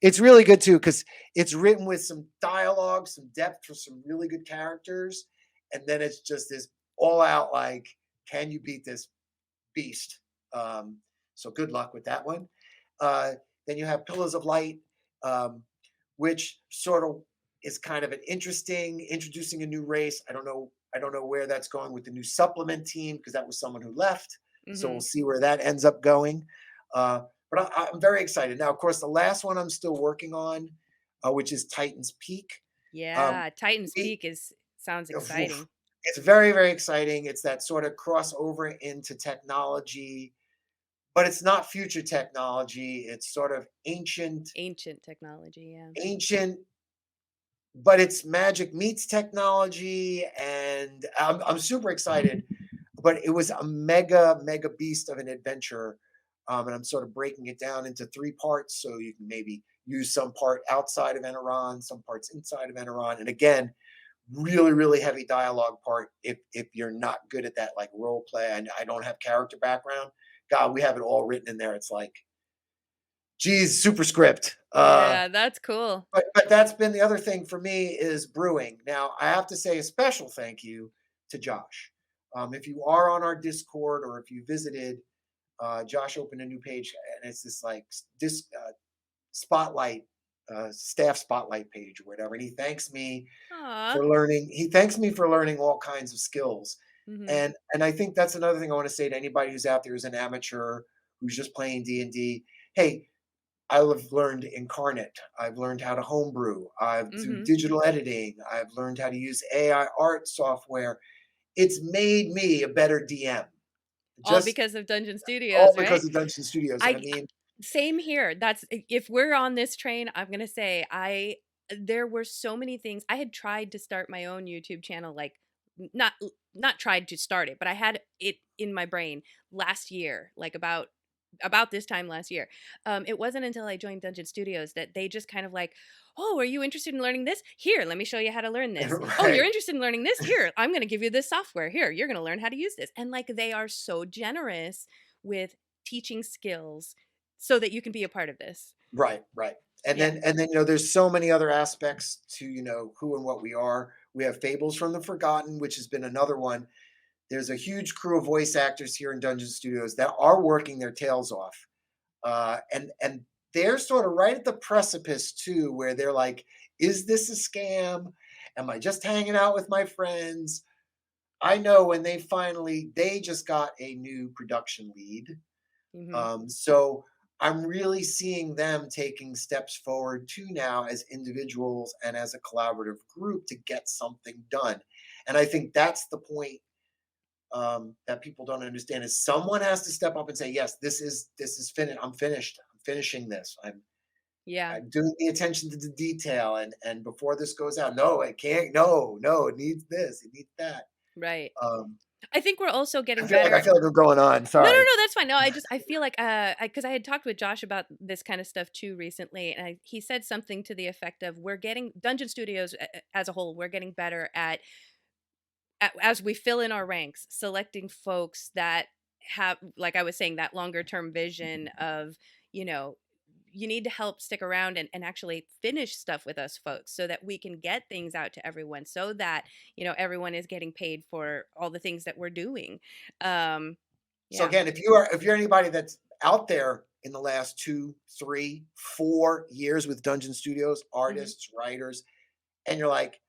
Speaker 7: It's really good too because it's written with some dialogue, some depth for some really good characters, and then it's just this all out like, can you beat this beast? So good luck with that one. Then you have Pillars of Light, which sort of is kind of an introducing a new race. I don't know where that's going with the new supplement team because that was someone who left. So we'll see where that ends up going. But I'm very excited. Now, of course, the last one I'm still working on, which is Titan's Peak.
Speaker 6: Yeah, Titan's
Speaker 7: we-
Speaker 6: Peak sounds exciting.
Speaker 7: It's very, very exciting. It's that sort of crossover into technology, but it's not future technology. It's sort of ancient,
Speaker 6: Technology, yeah.
Speaker 7: but it's magic meets technology, and I'm super excited. But it was a mega beast of an adventure, and I'm sort of breaking it down into 3 parts, so you can maybe use some part outside of Eneron, some parts inside of Eneron, and again, really heavy dialogue part. If you're not good at that, like role play, and I don't have character background, God, we have it all written in there. It's like, geez, superscript.
Speaker 6: Yeah, that's cool.
Speaker 7: But that's been the other thing for me is brewing. Now I have to say a special thank you to Josh. If you are on our Discord or if you visited, Josh opened a new page and it's this like spotlight, staff spotlight page or whatever. And he thanks me for learning. He thanks me for learning all kinds of skills.
Speaker 6: Mm-hmm.
Speaker 7: And I think that's another thing I want to say to anybody who's out there who's an amateur, who's just playing D&D. Hey, I've learned Incarnate. I've learned how to homebrew. I've do digital editing. I've learned how to use AI art software. It's made me a better DM.
Speaker 6: All because of Dungeon Studios,
Speaker 7: all
Speaker 6: right?
Speaker 7: because of Dungeon Studios. I mean,
Speaker 6: same here. That's if we're on this train, I'm gonna say there were so many things. I had tried to start my own YouTube channel, like not tried to start it, but I had it in my brain last year, like about this time last year. It wasn't until I joined Dungeon Studios that they just kind of like, oh, are you interested in learning this? Here, let me show you how to learn this.
Speaker 7: Right.
Speaker 6: Oh, you're interested in learning this? Here, I'm going to give you this software. Here, you're going to learn how to use this. And like they are so generous with teaching skills so that you can be a part of this.
Speaker 7: Right. And then there's so many other aspects to who and what we are. We have Fables from the Forgotten, which has been another one. There's a huge crew of voice actors here in Dungeon Studios that are working their tails off. And they're sort of right at the precipice too, where they're like, is this a scam? Am I just hanging out with my friends? I know when they just got a new production lead.
Speaker 6: Hmm.
Speaker 7: So I'm really seeing them taking steps forward too now as individuals and as a collaborative group to get something done. And I think that's the point that people don't understand is someone has to step up and say, yes, this is finished. I'm finished. I'm finishing this.
Speaker 6: Yeah.
Speaker 7: I'm doing the attention to the detail. And before this goes out, no, it can't. No, it needs this. It needs that.
Speaker 6: Right.
Speaker 7: Um,
Speaker 6: I think we're also
Speaker 7: I
Speaker 6: getting
Speaker 7: feel like
Speaker 6: better.
Speaker 7: we're going on.
Speaker 6: No, no,
Speaker 7: Sorry.
Speaker 6: no, that's fine. No, I feel like because I had talked with Josh about this kind of stuff too recently, and he said something to the effect of we're getting Dungeon Studios as a whole, we're getting better at as we fill in our ranks, selecting folks that have, like I was saying, that longer term vision of, you know, you need to help stick around and actually finish stuff with us folks so that we can get things out to everyone so that, you know, everyone is getting paid for all the things that we're doing. Um,
Speaker 7: So
Speaker 6: yeah.
Speaker 7: again, if you're anybody that's out there in the last 2, 3, 4 years with Dungeon Studios,
Speaker 6: Hmm.
Speaker 7: artists, writers, and you're like,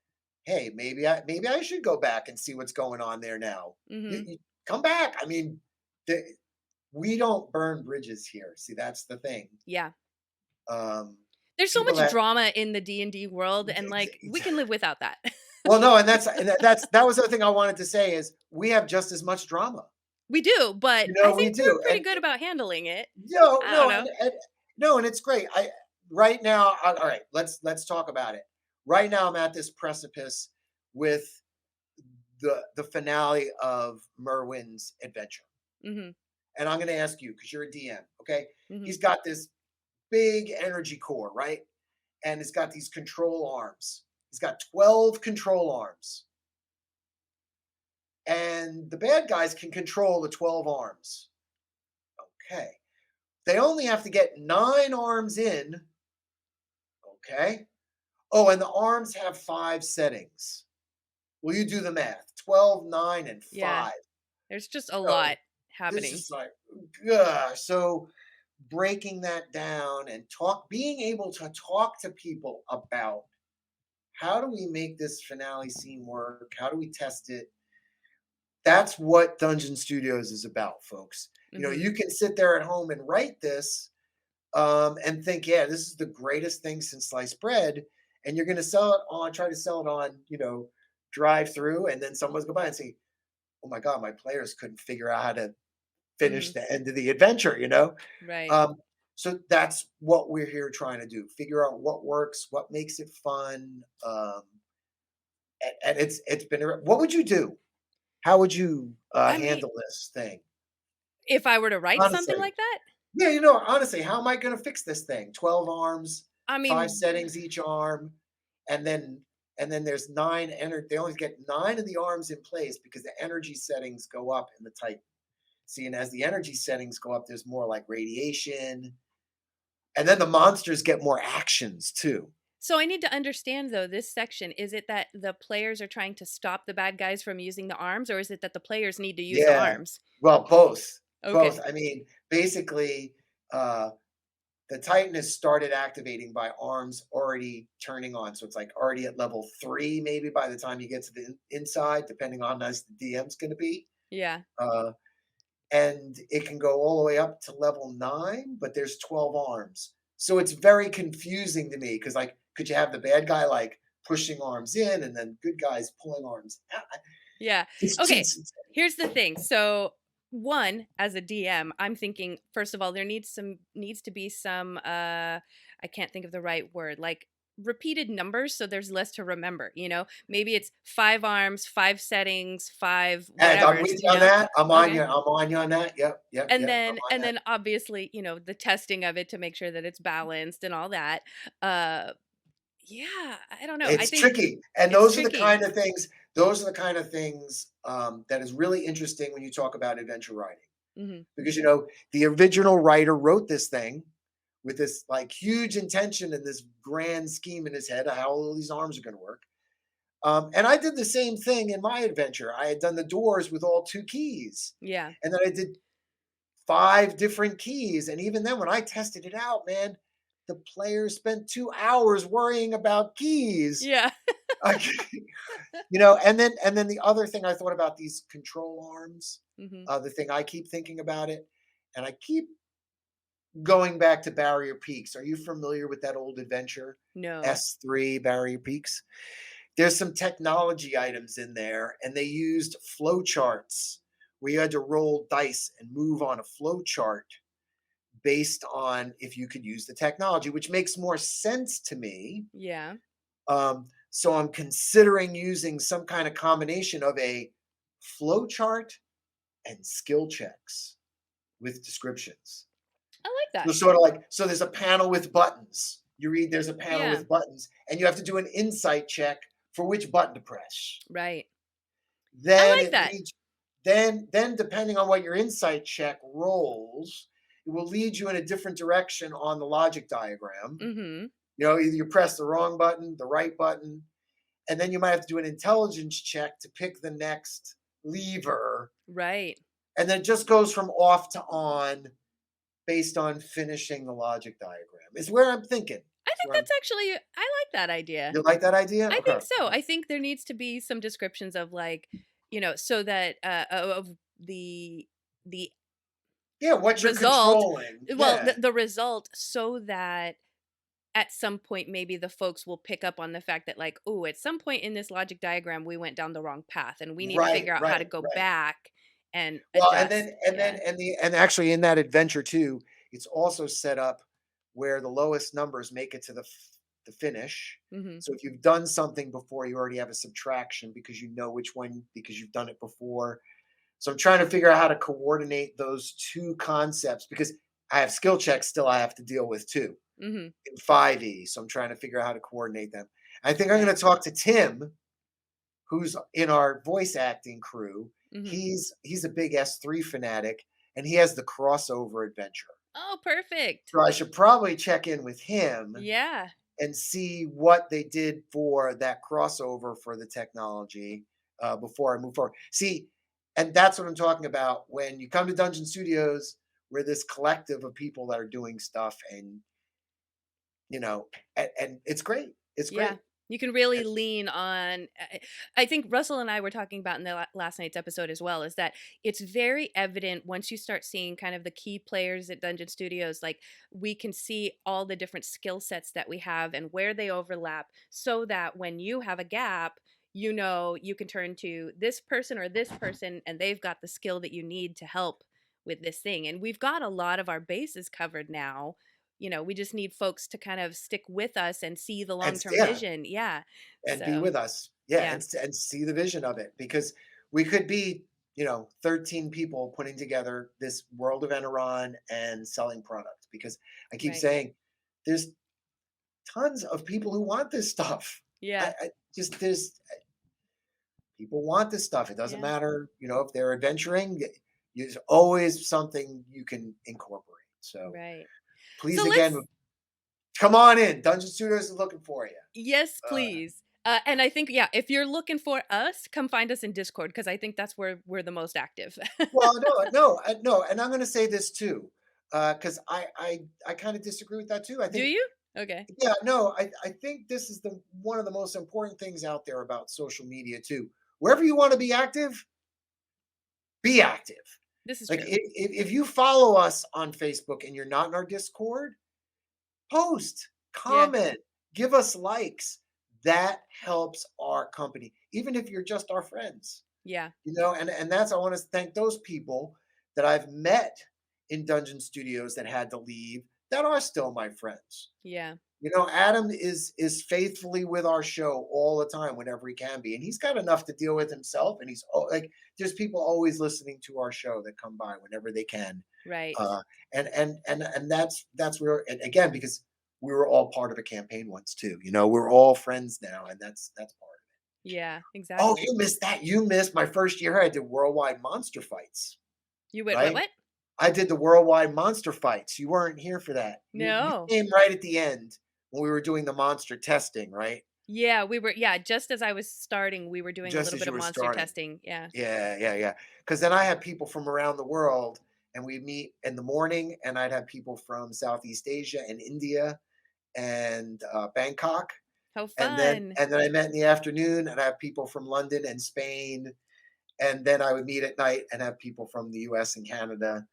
Speaker 7: hey, maybe I should go back and see what's going on there now.
Speaker 6: Hmm.
Speaker 7: You come back. I mean, the, we don't burn bridges here. See, that's the thing.
Speaker 6: Yeah.
Speaker 7: Um,
Speaker 6: There's so
Speaker 7: people
Speaker 6: much
Speaker 7: that
Speaker 6: drama in the D&D world, and like we can live without that.
Speaker 7: well, no, and that was the other thing I wanted to say is we have just as much drama.
Speaker 6: We do, but
Speaker 7: You
Speaker 6: I
Speaker 7: know, we
Speaker 6: think we're
Speaker 7: do,
Speaker 6: pretty good about handling it.
Speaker 7: no,
Speaker 6: I don't
Speaker 7: no,
Speaker 6: know.
Speaker 7: and no, and it's great. I right now, all right, let's talk about it. Right now, I'm at this precipice with the finale of Merwin's adventure,
Speaker 6: Mhm.
Speaker 7: and I'm going to ask you because you're a DM. Okay,
Speaker 6: Mhm.
Speaker 7: he's got this big energy core, right, and it's got these control arms. He's got 12 control arms, and the bad guys can control the 12 arms. Okay, they only have to get 9 arms in. Okay. Oh, and the arms have 5 settings. Well, you do the math. 12, 9, and
Speaker 6: Yeah.
Speaker 7: 5.
Speaker 6: There's just a
Speaker 7: So
Speaker 6: lot
Speaker 7: this
Speaker 6: happening.
Speaker 7: is like, ugh. So breaking that down and being able to talk to people about how do we make this finale scene work? How do we test it? That's what Dungeon Studios is about, folks. You know,
Speaker 6: Mhm.
Speaker 7: you can sit there at home and write this and think, yeah, this is the greatest thing since sliced bread. And you're going to try to sell it on, drive through. And then someone's go by and say, oh my God, my players couldn't figure out how to finish
Speaker 6: Mhm.
Speaker 7: the end of the adventure.
Speaker 6: Right.
Speaker 7: Um, so that's what we're here trying to do. Figure out what works, what makes it fun. And it's been, what would you do? How would you
Speaker 6: I mean,
Speaker 7: handle this thing?
Speaker 6: if I were to write something
Speaker 7: Honestly.
Speaker 6: like that,
Speaker 7: Yeah, honestly, how am I gonna fix this thing? 12 arms,
Speaker 6: I
Speaker 7: 5
Speaker 6: mean,
Speaker 7: settings each arm, and then there's 9 they only get 9 of the arms in place because the energy settings go up in the Titan. See, and as the energy settings go up, there's more like radiation, and then the monsters get more actions too.
Speaker 6: so I need to understand though this section, is it that the players are trying to stop the bad guys from using the arms, or is it that the players need to use the
Speaker 7: Yeah.
Speaker 6: arms?
Speaker 7: Well, both.
Speaker 6: Okay.
Speaker 7: Both. I mean, basically, uh the Titan is started activating by arms already turning on. So it's like already at level 3, maybe by the time you get to the inside, depending on how nice the DM's going to be.
Speaker 6: Yeah.
Speaker 7: Uh, and it can go all the way up to level 9, but there's 12 arms. So it's very confusing to me because, like, could you have the bad guy like pushing arms in and then good guys pulling arms out?
Speaker 6: Yeah. Okay. Here's the thing. So, one, as a DM, I'm thinking first of all there needs to be some I can't think of the right word, like repeated numbers so there's less to remember, you know? Maybe it's 5 arms, 5 settings, 5
Speaker 7: And I'm
Speaker 6: whatevers,
Speaker 7: with
Speaker 6: you
Speaker 7: you on
Speaker 6: know?
Speaker 7: that. I'm on you.
Speaker 6: Okay.
Speaker 7: I'm on you on that. Yep. Yep.
Speaker 6: And
Speaker 7: Yep. I'm
Speaker 6: then
Speaker 7: on
Speaker 6: and
Speaker 7: that.
Speaker 6: then obviously, you know, the testing of it to make sure that it's balanced and all that. Uh yeah, I don't know. I
Speaker 7: It's
Speaker 6: think
Speaker 7: tricky, and
Speaker 6: it's
Speaker 7: those are the
Speaker 6: tricky.
Speaker 7: kind of things. Those are the kind of things that is really interesting when you talk about adventure writing,
Speaker 6: Mhm.
Speaker 7: because the original writer wrote this thing with this like huge intention and this grand scheme in his head of how all these arms are going to work. And I did the same thing in my adventure. I had done the doors with all 2 keys,
Speaker 6: Yeah.
Speaker 7: and then I did 5 different keys. And even then, when I tested it out, man, the players spent 2 hours worrying about keys.
Speaker 6: Yeah.
Speaker 7: And then the other thing I thought about these control arms,
Speaker 6: Hmm.
Speaker 7: the thing I keep thinking about it, and I keep going back to Barrier Peaks. Are you familiar with that old adventure?
Speaker 6: No.
Speaker 7: S3 Barrier Peaks. There's some technology items in there, and they used flow charts where you had to roll dice and move on a flow chart based on if you could use the technology, which makes more sense to me.
Speaker 6: Yeah.
Speaker 7: So I'm considering using some kind of combination of a flow chart and skill checks with descriptions.
Speaker 6: I like
Speaker 7: So
Speaker 6: that.
Speaker 7: sort of like, so there's a panel with buttons. You read there's a panel
Speaker 6: Yeah.
Speaker 7: with buttons, and you have to do an insight check for which button to press.
Speaker 6: Right. I
Speaker 7: Then
Speaker 6: like
Speaker 7: it
Speaker 6: that.
Speaker 7: leads then depending on what your insight check rolls, it will lead you in a different direction on the logic diagram.
Speaker 6: Hmm.
Speaker 7: Either you press the wrong button, the right button, and then you might have to do an intelligence check to pick the next lever.
Speaker 6: Right.
Speaker 7: And then it just goes from off to on based on finishing the logic diagram. Is where I'm thinking.
Speaker 6: I think that's actually, I like that idea.
Speaker 7: You like that idea?
Speaker 6: I
Speaker 7: Okay.
Speaker 6: think so. I think there needs to be some descriptions of like, so that of the
Speaker 7: Yeah, what you're
Speaker 6: result.
Speaker 7: controlling.
Speaker 6: Well,
Speaker 7: Yeah.
Speaker 6: the result, so that at some point maybe the folks will pick up on the fact that like, oh, at some point in this logic diagram we went down the wrong path and we need to
Speaker 7: Right,
Speaker 6: figure out how to
Speaker 7: right,
Speaker 6: go
Speaker 7: right.
Speaker 6: back and
Speaker 7: Well,
Speaker 6: adjust. Yeah.
Speaker 7: and actually in that adventure too, it's also set up where the lowest numbers make it to the finish.
Speaker 6: Hmm.
Speaker 7: So if you've done something before, you already have a subtraction because you know which one because you've done it before. So I'm trying to figure out how to coordinate those two concepts because I have skill checks still I have to deal with too
Speaker 6: Hmm.
Speaker 7: in 5e. So I'm trying to figure out how to coordinate them. I think I'm
Speaker 6: Right.
Speaker 7: going to talk to Tim, who's in our voice acting crew.
Speaker 6: Hmm.
Speaker 7: He's a big S3 fanatic, and he has the crossover adventure.
Speaker 6: Oh, perfect.
Speaker 7: So I should probably check in with him
Speaker 6: Yeah.
Speaker 7: and see what they did for that crossover for the technology before I move forward. See, and that's what I'm talking about. When you come to Dungeon Studios, we're this collective of people that are doing stuff, and and it's great. It's
Speaker 6: Yeah.
Speaker 7: great.
Speaker 6: You can really lean on. I think Russell and I were talking about in the last night's episode as well, is that it's very evident once you start seeing kind of the key players at Dungeon Studios, like we can see all the different skill sets that we have and where they overlap, so that when you have a gap, you can turn to this person or this person and they've got the skill that you need to help with this thing. And we've got a lot of our bases covered now. We just need folks to kind of stick with us and see the
Speaker 7: And
Speaker 6: long-term
Speaker 7: yeah,
Speaker 6: vision. Yeah.
Speaker 7: and be
Speaker 6: So,
Speaker 7: with us. Yeah,
Speaker 6: yeah.
Speaker 7: and see the vision of it because we could be 13 people putting together this world of Enron and selling product because I keep
Speaker 6: Right.
Speaker 7: saying there's tons of people who want this stuff.
Speaker 6: Yeah.
Speaker 7: I just there's people want this stuff. It doesn't
Speaker 6: Yeah.
Speaker 7: matter, if they're adventuring. There's always something you can incorporate. So
Speaker 6: Right.
Speaker 7: please
Speaker 6: So
Speaker 7: again,
Speaker 6: let's
Speaker 7: come on in. Dungeon Studios is looking for you.
Speaker 6: yes, please. And I think, yeah, if you're looking for us, come find us in Discord because I think that's where we're the most active.
Speaker 7: Well, no, and I'm going to say this too, because I kind of disagree with that too. I
Speaker 6: Do
Speaker 7: think,
Speaker 6: you? Okay.
Speaker 7: yeah, no, I think this is the one of the most important things out there about social media too. Wherever you want to be active, be active.
Speaker 6: This is
Speaker 7: Like
Speaker 6: true.
Speaker 7: if you follow us on Facebook and you're not in our Discord, post,
Speaker 6: Yeah.
Speaker 7: comment, give us likes. That helps our company, even if you're just our friends.
Speaker 6: Yeah.
Speaker 7: And that's I want to thank those people that I've met in Dungeon Studios that had to leave that are still my friends.
Speaker 6: Yeah.
Speaker 7: Adam is faithfully with our show all the time whenever he can be, and he's got enough to deal with himself. And he's like, there's people always listening to our show that come by whenever they can.
Speaker 6: Right.
Speaker 7: And that's where, and again, because we were all part of a campaign once too. We're all friends now, and that's part of it.
Speaker 6: Yeah,
Speaker 7: Oh,
Speaker 6: exactly.
Speaker 7: you missed that. You missed my first year. I did worldwide monster fights.
Speaker 6: You went
Speaker 7: Right?
Speaker 6: what?
Speaker 7: I did the worldwide monster fights. You weren't here for that.
Speaker 6: No.
Speaker 7: You came right at the end when we were doing the monster testing, right?
Speaker 6: Yeah, we were. Yeah, just as I was starting, we were doing a
Speaker 7: Just
Speaker 6: little
Speaker 7: as
Speaker 6: bit
Speaker 7: you
Speaker 6: of
Speaker 7: were
Speaker 6: monster
Speaker 7: starting.
Speaker 6: testing. Yeah.
Speaker 7: Yeah. Because then I had people from around the world, and we'd meet in the morning, and I'd have people from Southeast Asia and India and Bangkok.
Speaker 6: How
Speaker 7: and then
Speaker 6: fun.
Speaker 7: and then I met in the afternoon, and I have people from London and Spain, and then I would meet at night and have people from the US and Canada.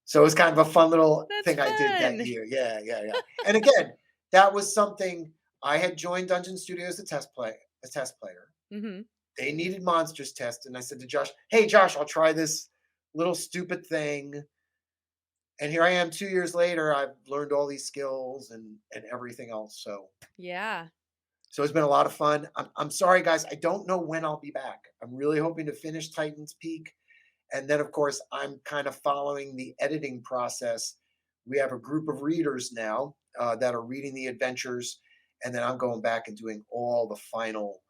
Speaker 7: So it was kind of a fun little
Speaker 6: That's
Speaker 7: thing I did that
Speaker 6: fun.
Speaker 7: year. Yeah, yeah, yeah. And again, that was something I had joined Dungeon Studio as a test player.
Speaker 6: Mhm.
Speaker 7: They needed monsters test, and I said to Josh, "Hey, Josh, I'll try this little stupid thing." And here I am 2 years later. I've learned all these skills and everything else.
Speaker 6: Yeah.
Speaker 7: So it's been a lot of fun. I'm sorry, guys. I don't know when I'll be back. I'm really hoping to finish Titan's Peak. And then, of course, I'm kind of following the editing process. We have a group of readers now that are reading the adventures. And then I'm going back and doing all the final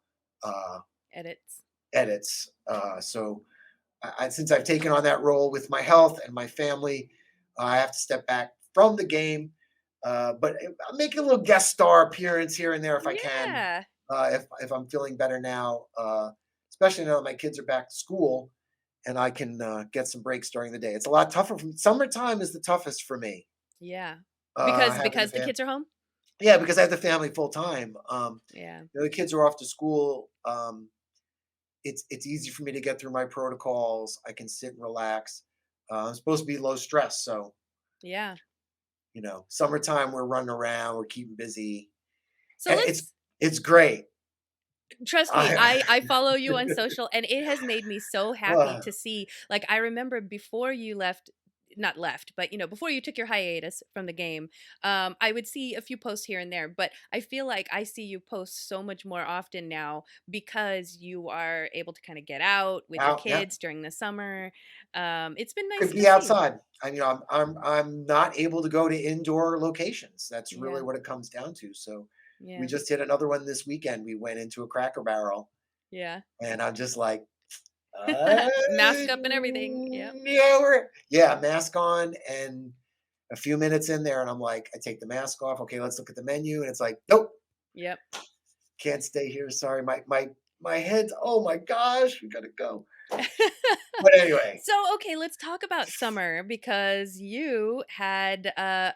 Speaker 7: uh,
Speaker 6: Edits.
Speaker 7: edits. Since I've taken on that role with my health and my family, I have to step back from the game. But I'm making a little guest star appearance here and there if I can,
Speaker 6: Yeah.
Speaker 7: if I'm feeling better now, especially now that my kids are back to school and I can get some breaks during the day. It's a lot tougher. Summertime is the toughest for me.
Speaker 6: Yeah.
Speaker 7: Having the
Speaker 6: Because the kids are home?
Speaker 7: yeah, because I have the family full time.
Speaker 6: Yeah.
Speaker 7: The kids are off to school. It's easy for me to get through my protocols. I can sit and relax. I'm supposed to be low stress, so
Speaker 6: Yeah.
Speaker 7: summertime we're running around, we're keeping busy,
Speaker 6: So
Speaker 7: and
Speaker 6: let's
Speaker 7: it's great.
Speaker 6: trust me, I follow you on social, and it has made me so happy
Speaker 7: uh,
Speaker 6: to see. Like, I remember before you left, not left, but before you took your hiatus from the game, I would see a few posts here and there, but I feel like I see you post so much more often now because you are able to kind of get out with your
Speaker 7: out, yeah,
Speaker 6: kids during the summer. It's been nice
Speaker 7: could
Speaker 6: to
Speaker 7: be
Speaker 6: see.
Speaker 7: outside. I'm not able to go to indoor locations. That's really
Speaker 6: Yeah.
Speaker 7: what it comes down to. So we
Speaker 6: Yeah.
Speaker 7: just hit another one this weekend. We went into a Cracker Barrel,
Speaker 6: Yeah.
Speaker 7: and I'm just like, uh,
Speaker 6: Mask up and everything. Yep.
Speaker 7: yeah, mask on and a few minutes in there, and I'm like, I take the mask off. Okay, let's look at the menu, and it's like, nope,
Speaker 6: Yep.
Speaker 7: can't stay here. Sorry, my head's. Oh my gosh, we gotta go. But anyway,
Speaker 6: So, okay, let's talk about summer because you had a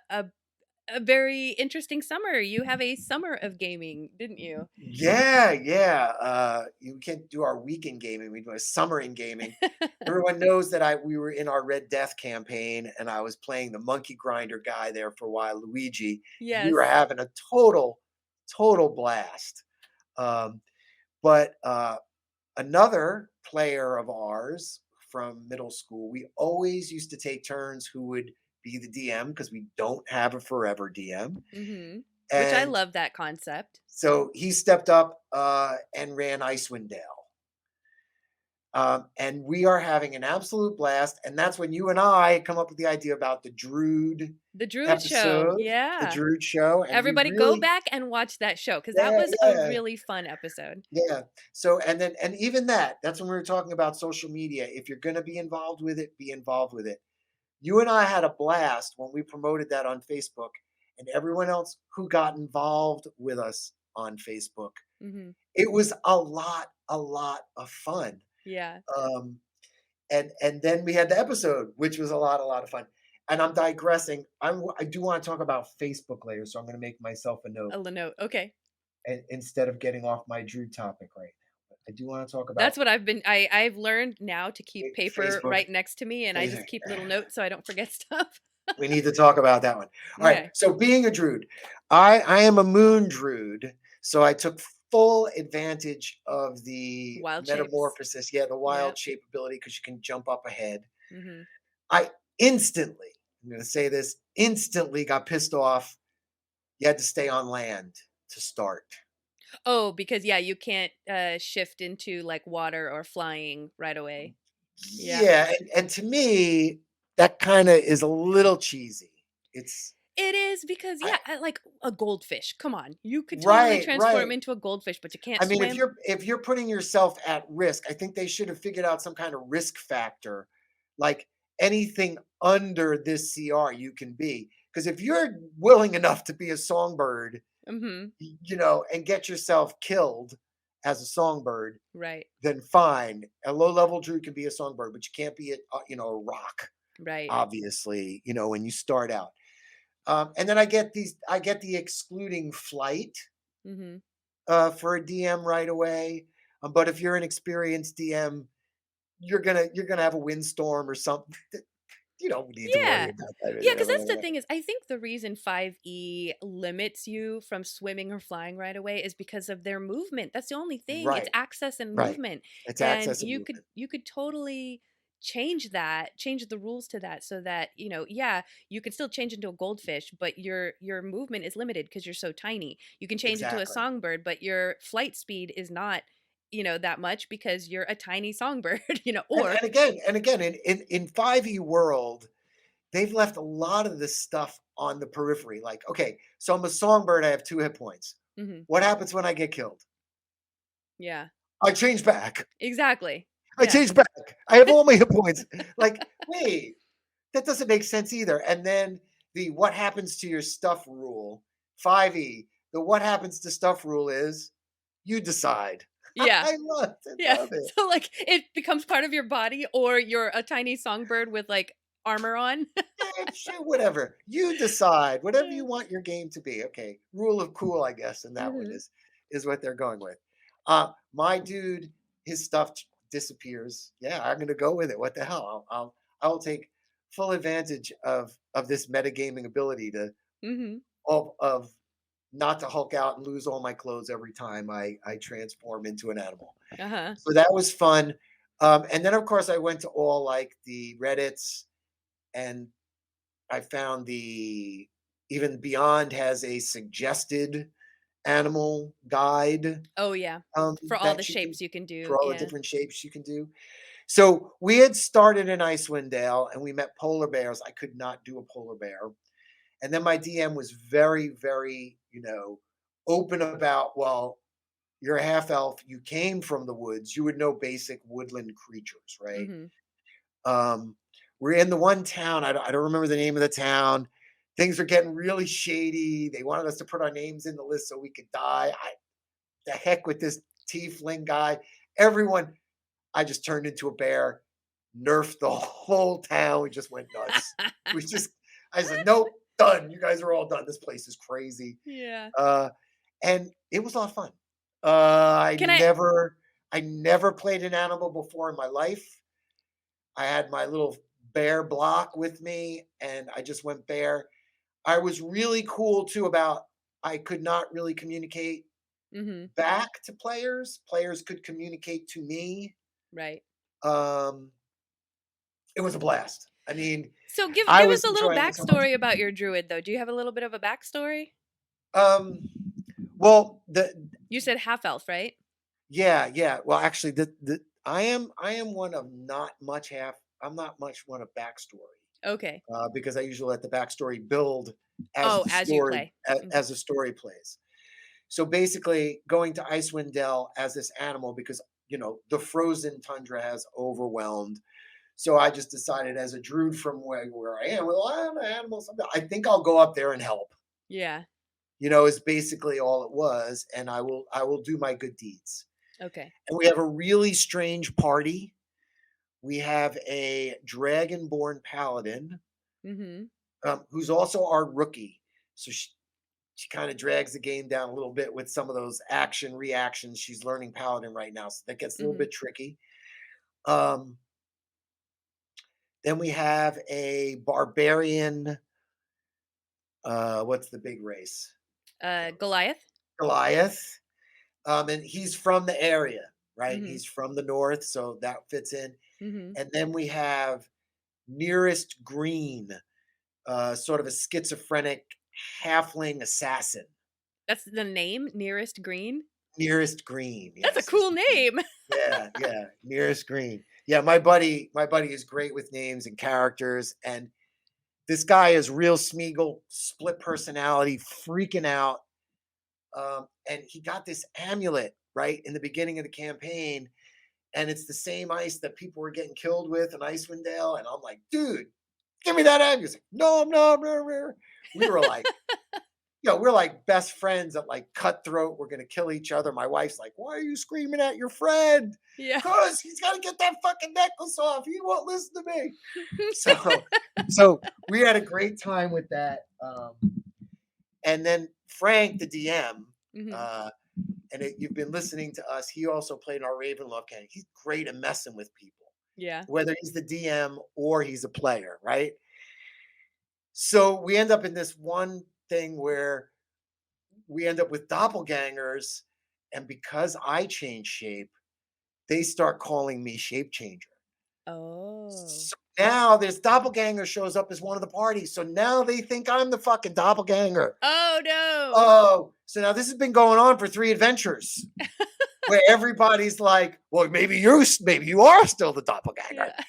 Speaker 6: very interesting summer. You have a summer of gaming, didn't you?
Speaker 7: yeah, yeah. You can't do our weekend gaming. We do a summer in gaming. Everyone knows that we were in our Red Death campaign, and I was playing the monkey grinder guy there for a while, Luigi. And we
Speaker 6: Yes.
Speaker 7: were having a total blast. Um, but another player of ours from middle school, we always used to take turns who would be the DM because we don't have a forever DM.
Speaker 6: Which I
Speaker 7: And
Speaker 6: love that concept.
Speaker 7: so he stepped up and ran Icewind Dale. And we are having an absolute blast. And that's when you and I come up with the idea about the Druid
Speaker 6: The Druid Show.
Speaker 7: episode, the
Speaker 6: Yeah.
Speaker 7: Druid show. And we
Speaker 6: Everybody go
Speaker 7: really,
Speaker 6: back and watch that show because that
Speaker 7: yeah,
Speaker 6: was a
Speaker 7: yeah,
Speaker 6: really fun episode.
Speaker 7: yeah. So, and even that's when we were talking about social media. If you're going to be involved with it, be involved with it. You and I had a blast when we promoted that on Facebook, and everyone else who got involved with us on Facebook.
Speaker 6: hmm
Speaker 7: It was a lot of fun.
Speaker 6: Yeah.
Speaker 7: Um, and then we had the episode, which was a lot of fun. And I'm digressing. I do want to talk about Facebook later, so I'm going to make myself a note
Speaker 6: A note. Okay.
Speaker 7: instead of getting off my Drew topic right now. But I do want to talk about
Speaker 6: That's what I've learned now to keep paper
Speaker 7: Facebook.
Speaker 6: right next to me, and I just keep little notes so I don't forget stuff.
Speaker 7: We need to talk about that one. All right.
Speaker 6: Okay.
Speaker 7: So being a druid, I am a moon druid, so I took full advantage of the
Speaker 6: Wild shapes.
Speaker 7: metamorphosis. Yeah, the wild
Speaker 6: Yep.
Speaker 7: shape ability because you can jump up ahead.
Speaker 6: hmm
Speaker 7: I instantly, I'm going to say this, instantly got pissed off. You had to stay on land to start.
Speaker 6: Oh, because yeah, you can't shift into like water or flying right away. Yeah.
Speaker 7: Yeah, and to me, that kind of is a little cheesy. It's
Speaker 6: It is because
Speaker 7: I,
Speaker 6: like a goldfish. Come on, you could totally
Speaker 7: right,
Speaker 6: transform
Speaker 7: right.
Speaker 6: into a goldfish, but you can't
Speaker 7: I mean,
Speaker 6: swim.
Speaker 7: if you're putting yourself at risk, I think they should have figured out some kind of risk factor, like anything under this CR you can be. Because if you're willing enough to be a songbird,
Speaker 6: hmm
Speaker 7: and get yourself killed as a songbird,
Speaker 6: Right.
Speaker 7: then fine. A low level druid can be a songbird, but you can't be a rock,
Speaker 6: Right.
Speaker 7: obviously. When you start out. And then I get the excluding flight.
Speaker 6: Mm-hmm.
Speaker 7: For a DM right away. But if you're an experienced DM, you're gonna have a windstorm or something. You don't need to worry
Speaker 6: Yeah.
Speaker 7: about that.
Speaker 6: Yeah, because that's the thing is I think the reason 5e limits you from swimming or flying right away is because of their movement. That's the only thing. It's
Speaker 7: Right,
Speaker 6: access and
Speaker 7: right.
Speaker 6: movement.
Speaker 7: It's
Speaker 6: And
Speaker 7: access and movement.
Speaker 6: you could totally change that, change the rules to that so that, yeah, you can still change into a goldfish, but your movement is limited because you're so tiny. You can change into a
Speaker 7: Exactly.
Speaker 6: songbird, but your flight speed is not, that much because you're a tiny songbird,
Speaker 7: And,
Speaker 6: or
Speaker 7: and again, in 5e world, they've left a lot of this stuff on the periphery. Like, okay, so I'm a songbird, I have 2 hit points.
Speaker 6: Mhm.
Speaker 7: What happens when I get killed?
Speaker 6: Yeah.
Speaker 7: I change back.
Speaker 6: Exactly.
Speaker 7: I
Speaker 6: Yeah.
Speaker 7: change back. I have all my hit points. Like, wait, that doesn't make sense either. And then the what happens to your stuff rule, 5e, the what happens to stuff rule is you decide.
Speaker 6: Yeah.
Speaker 7: I
Speaker 6: Yeah.
Speaker 7: love it.
Speaker 6: So like it becomes part of your body or you're a tiny songbird with like armor on.
Speaker 7: Yeah, sure, whatever. You decide whatever
Speaker 6: Yeah.
Speaker 7: you want your game to be. Okay. Rule of cool, I guess, and that one
Speaker 6: Mhm.
Speaker 7: is what they're going with. My dude, his stuff disappears. Yeah, I'm gonna go with it. What the hell? I'll take full advantage of this metagaming ability to
Speaker 6: Mhm.
Speaker 7: of not to Hulk out and lose all my clothes every time I transform into an animal.
Speaker 6: Uh-huh.
Speaker 7: So that was fun. And then of course I went to all like the Reddits, and I found the even Beyond has a suggested animal guide
Speaker 6: Oh yeah. For all the
Speaker 7: that you can
Speaker 6: shapes you can do.
Speaker 7: for all the
Speaker 6: Yeah.
Speaker 7: different shapes you can do. So we had started in Icewind Dale and we met polar bears. I could not do a polar bear. And then my DM was very, very, open about, well, you're a half elf, you came from the woods, you would know basic woodland creatures, right?
Speaker 6: Mhm.
Speaker 7: Um, we're in the one town. I don't remember the name of the town. Things are getting really shady. They wanted us to put our names in the list so we could die. The heck with this tiefling guy. Everyone, I just turned into a bear, nerfed the whole town. We just went nuts. I said, nope, done. You guys are all done. This place is crazy.
Speaker 6: Yeah.
Speaker 7: Uh, and it was a lot of fun.
Speaker 6: Can I
Speaker 7: I never played an animal before in my life. I had my little bear block with me and I just went bear. I was really cool too about I could not really communicate
Speaker 6: Mhm.
Speaker 7: back to players. Players could communicate to me.
Speaker 6: Right.
Speaker 7: Um, it was a blast. I mean,
Speaker 6: So give
Speaker 7: I
Speaker 6: give
Speaker 7: was
Speaker 6: us a little
Speaker 7: enjoying it so much.
Speaker 6: backstory about your druid though. Do you have a little bit of a backstory?
Speaker 7: Um, well,
Speaker 6: You said half elf, right?
Speaker 7: yeah. Well, actually, the I am one of not much half. I'm not much one of backstory.
Speaker 6: Okay.
Speaker 7: Because I usually let the backstory build as
Speaker 6: Oh,
Speaker 7: the
Speaker 6: as you
Speaker 7: story
Speaker 6: play. Mhm.
Speaker 7: as the story plays. So basically, going to Icewind Dale as this animal because the frozen tundra has overwhelmed. So I just decided, as a druid from where I am, well, I'm an animal. I think I'll go up there and help.
Speaker 6: Yeah.
Speaker 7: Is basically all it was, and I will do my good deeds.
Speaker 6: Okay.
Speaker 7: And we have a really strange party. We have a dragonborn paladin
Speaker 6: Mhm.
Speaker 7: who's also our rookie. So she kind of drags the game down a little bit with some of those action reactions. She's learning paladin right now, so that gets a little
Speaker 6: Mhm.
Speaker 7: bit tricky. Um, then we have a barbarian. What's the big race?
Speaker 6: Goliath?
Speaker 7: Goliath. And he's from the area, right?
Speaker 6: Mhm.
Speaker 7: He's from the north, so that fits in.
Speaker 6: Mhm.
Speaker 7: And then we have Nearest Green, sort of a schizophrenic halfling assassin.
Speaker 6: That's the name, Nearest Green?
Speaker 7: Nearest Green,
Speaker 6: That's a
Speaker 7: yes.
Speaker 6: cool name.
Speaker 7: Yeah. Nearest Green. Yeah, my buddy is great with names and characters, and this guy is real Smeagol, split personality, freaking out. And he got this amulet right in the beginning of the campaign, and it's the same ice that people were getting killed with in Icewind Dale. And I'm like, dude, give me that amulet. He's like, no, I'm not. We were like, we're like best friends at like cutthroat. We're gonna kill each other. My wife's like, why are you screaming at your friend?
Speaker 6: Yeah.
Speaker 7: Because he's got to get that fucking necklace off. He won't listen to me. So we had a great time with that. And then Frank, the DM,
Speaker 6: Mhm.
Speaker 7: You've been listening to us. He also played in our Ravenloft gang. He's great at messing with people,
Speaker 6: Yeah.
Speaker 7: whether he's the DM or he's a player, right? So we end up in this one thing where we end up with doppelgangers, and because I change shape, they start calling me shape changer.
Speaker 6: Oh.
Speaker 7: So now this doppelganger shows up as one of the parties. So now they think I'm the fucking doppelganger.
Speaker 6: Oh, no.
Speaker 7: Oh, so now this has been going on for 3 adventures where everybody's like, well, maybe you are still the doppelganger.
Speaker 6: Yeah.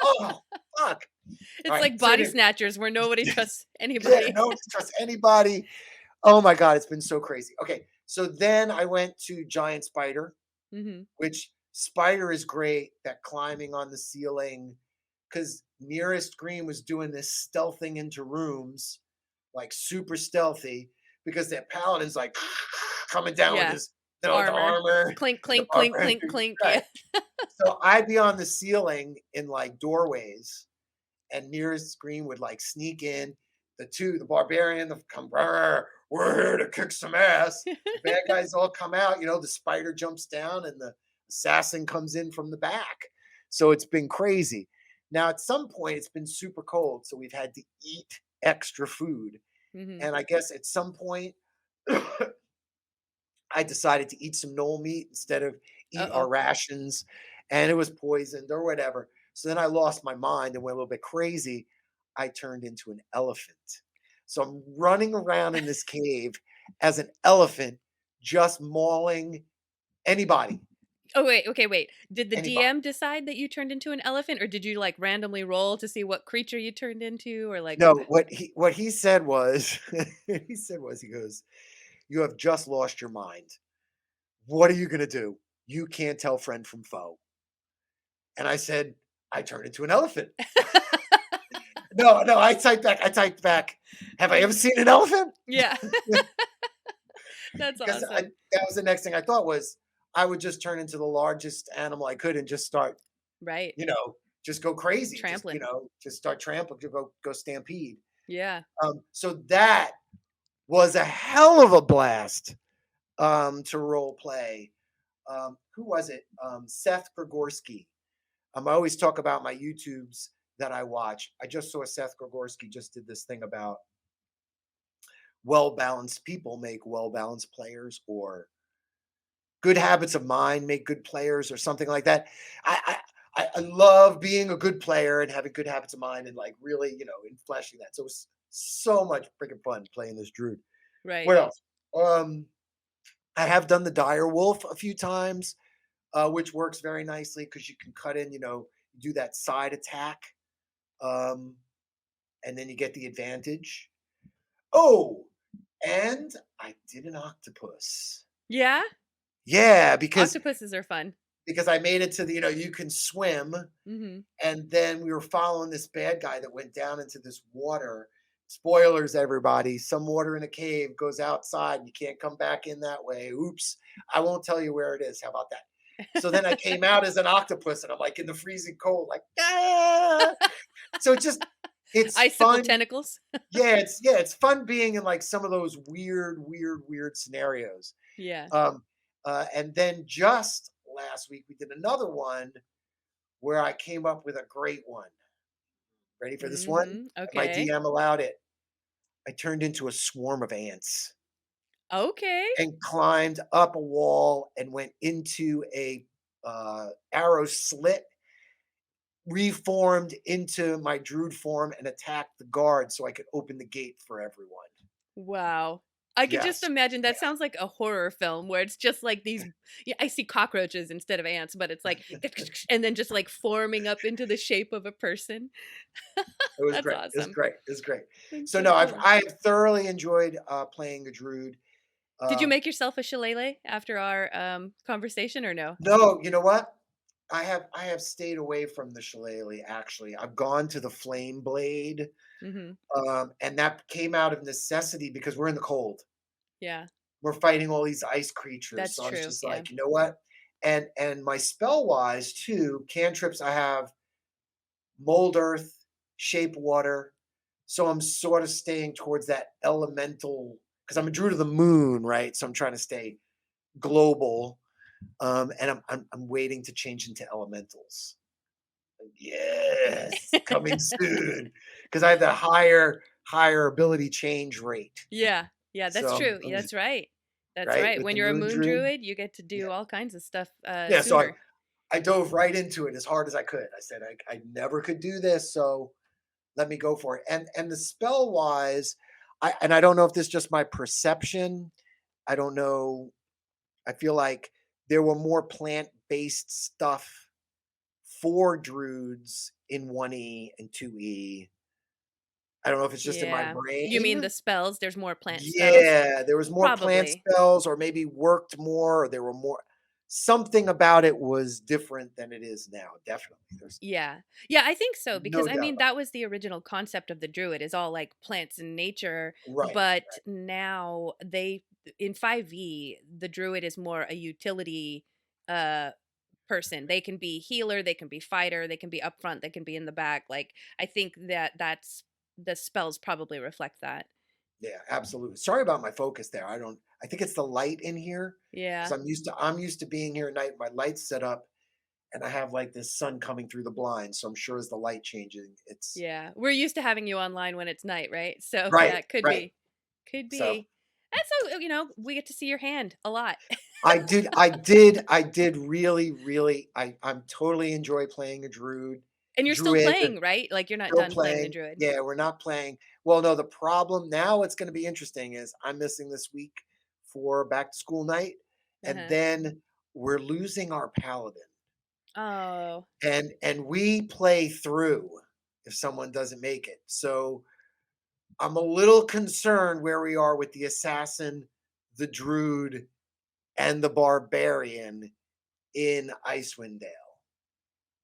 Speaker 7: Oh, fuck.
Speaker 6: It's
Speaker 7: All right,
Speaker 6: like
Speaker 7: so
Speaker 6: Body
Speaker 7: then-
Speaker 6: Snatchers where nobody trusts
Speaker 7: yeah,
Speaker 6: anybody.
Speaker 7: no one trusts anybody. Oh my God, it's been so crazy. Okay, so then I went to Giant Spider,
Speaker 6: Mhm.
Speaker 7: which Spider is great, that climbing on the ceiling, because Nearest Green was doing this stealthing into rooms, like super stealthy, because that paladin's like coming down with
Speaker 6: Yeah.
Speaker 7: his the armor.
Speaker 6: Clink,
Speaker 7: the
Speaker 6: clink, clink,
Speaker 7: armor.
Speaker 6: clink, clink.
Speaker 7: Right.
Speaker 6: Yeah.
Speaker 7: So I'd be on the ceiling in like doorways, and Nearest Green would like sneak in. The barbarian, come, we're here to kick some ass. The bad guys all come out, the spider jumps down and the assassin comes in from the back. So it's been crazy. Now, at some point, it's been super cold, so we've had to eat extra food.
Speaker 6: Mhm.
Speaker 7: And I guess at some point, I decided to eat some knoll meat instead of eat our
Speaker 6: Uh-oh.
Speaker 7: rations, and it was poisoned or whatever. So then I lost my mind and went a little bit crazy. I turned into an elephant. So I'm running around in this cave as an elephant, just mauling anybody.
Speaker 6: Oh, wait. Okay, wait. Did the
Speaker 7: Anybody.
Speaker 6: DM decide that you turned into an elephant, or did you like randomly roll to see what creature you turned into, or like?
Speaker 7: No, what he said was he goes, "You have just lost your mind. What are you gonna do? You can't tell friend from foe." And I said, "I turned into an elephant." No, I typed back. Have I ever seen an elephant?
Speaker 6: Yeah. That's
Speaker 7: Because
Speaker 6: awesome.
Speaker 7: that was the next thing I thought was I would just turn into the largest animal I could and just start,
Speaker 6: Right.
Speaker 7: just go crazy,
Speaker 6: Trampling.
Speaker 7: just start trampling, to go stampede.
Speaker 6: Yeah.
Speaker 7: So that was a hell of a blast to role play. Who was it? Seth Grigorski. I always talk about my YouTubes that I watch. I just saw Seth Grigorski just did this thing about well-balanced people make well-balanced players, or good habits of mind make good players, or something like that. I love being a good player and having good habits of mind and like really, in fleshing that. So it was so much freaking fun playing this druid.
Speaker 6: Right.
Speaker 7: What else? I have done the dire wolf a few times, which works very nicely because you can cut in, do that side attack, and then you get the advantage. Oh, and I did an octopus.
Speaker 6: Yeah.
Speaker 7: Yeah, because
Speaker 6: Octopuses are fun.
Speaker 7: I made it to the, you can swim,
Speaker 6: Mm-hmm.
Speaker 7: and then we were following this bad guy that went down into this water. Spoilers, everybody. Some water in a cave goes outside. You can't come back in that way. Oops. I won't tell you where it is. How about that? So then I came out as an octopus, and I'm like in the freezing cold, like, ah! So it's
Speaker 6: Icicle
Speaker 7: fun.
Speaker 6: tentacles.
Speaker 7: It's fun being in like some of those weird scenarios.
Speaker 6: Yeah.
Speaker 7: And then just last week we did another one where I came up with a great one. Ready for this one?
Speaker 6: Okay.
Speaker 7: My DM allowed it. I turned into a swarm of ants
Speaker 6: Okay.
Speaker 7: and climbed up a wall and went into a arrow slit, reformed into my druid form, and attacked the guard so I could open the gate for everyone.
Speaker 6: Wow. I could just
Speaker 7: Yes.
Speaker 6: imagine that sounds like a horror film where it's just like these. Yeah, I see cockroaches instead of ants, but it's like, and then just like forming up into the shape of a person.
Speaker 7: It was
Speaker 6: That's
Speaker 7: great.
Speaker 6: awesome.
Speaker 7: It was great.
Speaker 6: That's
Speaker 7: So
Speaker 6: so
Speaker 7: no,
Speaker 6: cool.
Speaker 7: I've thoroughly enjoyed playing a druid.
Speaker 6: Did you make yourself a shillelagh after our conversation or no?
Speaker 7: No, you know what? I have stayed away from the shillelagh. Actually, I've gone to the flame blade,
Speaker 6: Mm-hmm.
Speaker 7: and that came out of necessity because we're in the cold.
Speaker 6: Yeah,
Speaker 7: We're fighting all these ice creatures,
Speaker 6: that's
Speaker 7: so I was
Speaker 6: true.
Speaker 7: just
Speaker 6: Yeah.
Speaker 7: like, you know what? And my spell wise too, cantrips. I have mold earth, shape water, so I'm sort of staying towards that elemental because I'm a druid of the moon, right? So I'm trying to stay global. And I'm waiting to change into elementals. Yes, coming soon. Because I have the higher ability change rate.
Speaker 6: Yeah. Yeah, that's
Speaker 7: So
Speaker 6: true. Yeah, that's right. That's
Speaker 7: right
Speaker 6: right.
Speaker 7: with
Speaker 6: When
Speaker 7: the
Speaker 6: you're a
Speaker 7: moon
Speaker 6: moon
Speaker 7: druid.
Speaker 6: druid, you get to
Speaker 7: Yeah.
Speaker 6: do all kinds of stuff
Speaker 7: Yeah, so
Speaker 6: sooner.
Speaker 7: I dove right into it as hard as I could. I said I never could do this, so let me go for it. And the spell wise, I don't know if this is just my perception. I don't know. I feel like there were more plant-based stuff for druids in 1E and 2E. I don't know if it's just in my
Speaker 6: Yeah. You mean
Speaker 7: brain.
Speaker 6: the spells? There's more plant spells?
Speaker 7: Yeah, there was more plant
Speaker 6: Probably.
Speaker 7: spells or maybe worked more or there were more something about it was different than it is now, definitely. There's
Speaker 6: Yeah. Yeah, I think so because
Speaker 7: no
Speaker 6: I
Speaker 7: doubt
Speaker 6: mean
Speaker 7: about
Speaker 6: that was the original concept of the druid is all like plants and nature,
Speaker 7: it. Right,
Speaker 6: but
Speaker 7: right.
Speaker 6: now they in 5e the druid is more a utility uh person. They can be healer, they can be fighter, they can be up front, they can be in the back. Like I think that that's the spells probably reflect that.
Speaker 7: Yeah, absolutely. Sorry about my focus there. I think it's the light in here because
Speaker 6: Yeah.
Speaker 7: I'm used to being here at night. My light's set up and I have like this sun coming through the blinds. So I'm sure as the light changing, it's
Speaker 6: Yeah. We're used to having you online when it's night, right? So yeah,
Speaker 7: right,
Speaker 6: it could
Speaker 7: right.
Speaker 6: be. Could
Speaker 7: So
Speaker 6: be. And so, we get to see your hand a lot.
Speaker 7: I did really I'm totally enjoy playing a
Speaker 6: And you're still
Speaker 7: druid,
Speaker 6: playing, right? Like you're not
Speaker 7: still
Speaker 6: done playing the
Speaker 7: playing.
Speaker 6: druid.
Speaker 7: Yeah, we're not playing. Well, no, the problem now it's gonna be interesting is I'm missing this week for back to school night, and
Speaker 6: Uh-huh.
Speaker 7: then we're losing our paladin.
Speaker 6: Oh,
Speaker 7: And we play through if someone doesn't make it. So I'm a little concerned where we are with the assassin, the druid, and the barbarian in Icewind Dale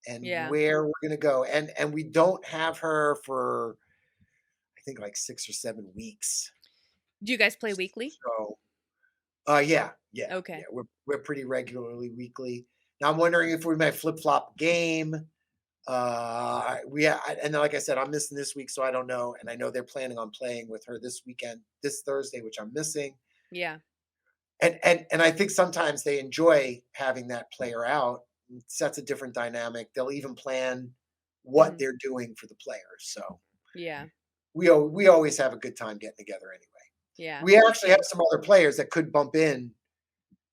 Speaker 7: and
Speaker 6: yeah.
Speaker 7: where we're gonna go. And we don't have her for I think like 6 or 7 weeks.
Speaker 6: Do you guys play weekly?
Speaker 7: So yeah, yeah, yeah.
Speaker 6: Okay.
Speaker 7: We're pretty regularly weekly. Now I'm wondering if we might flip flop game. And then like I said, I'm missing this week, so I don't know. And I know they're planning on playing with her this weekend, this Thursday, which I'm missing.
Speaker 6: Yeah.
Speaker 7: And I think sometimes they enjoy having that player out. It sets a different dynamic. They'll even plan what
Speaker 6: Mhm.
Speaker 7: they're doing for the players. So
Speaker 6: Yeah.
Speaker 7: we always have a good time getting together anyway.
Speaker 6: Yeah.
Speaker 7: We
Speaker 6: That's
Speaker 7: actually have
Speaker 6: good.
Speaker 7: some other players that could bump in.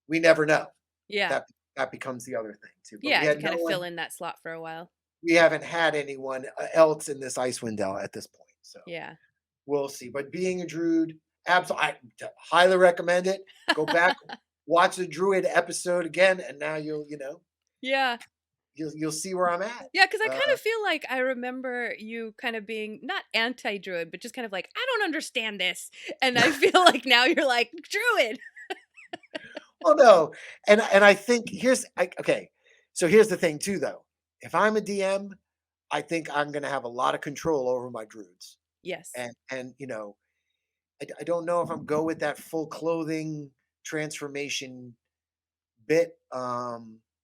Speaker 7: We never know.
Speaker 6: Yeah.
Speaker 7: That becomes the other thing too. But we
Speaker 6: Yeah, to
Speaker 7: had no
Speaker 6: kind of fill
Speaker 7: one.
Speaker 6: in that slot for a while.
Speaker 7: We haven't had anyone else in this Icewind Dale at this point. So
Speaker 6: Yeah.
Speaker 7: we'll see. But being a druid, absolutely, I highly recommend it. Go back, watch the druid episode again, and now
Speaker 6: Yeah.
Speaker 7: you'll see where I'm at.
Speaker 6: Yeah, because I kind of feel like I remember you kind of being not anti-druid, but just kind of like, I don't understand this. And I feel like now you're like, druid.
Speaker 7: Oh no, and I think okay. So here's the thing too, though. If I'm a DM, I think I'm going to have a lot of control over my druids,
Speaker 6: Yes.
Speaker 7: and I don't know if I'm go with that full clothing transformation bit.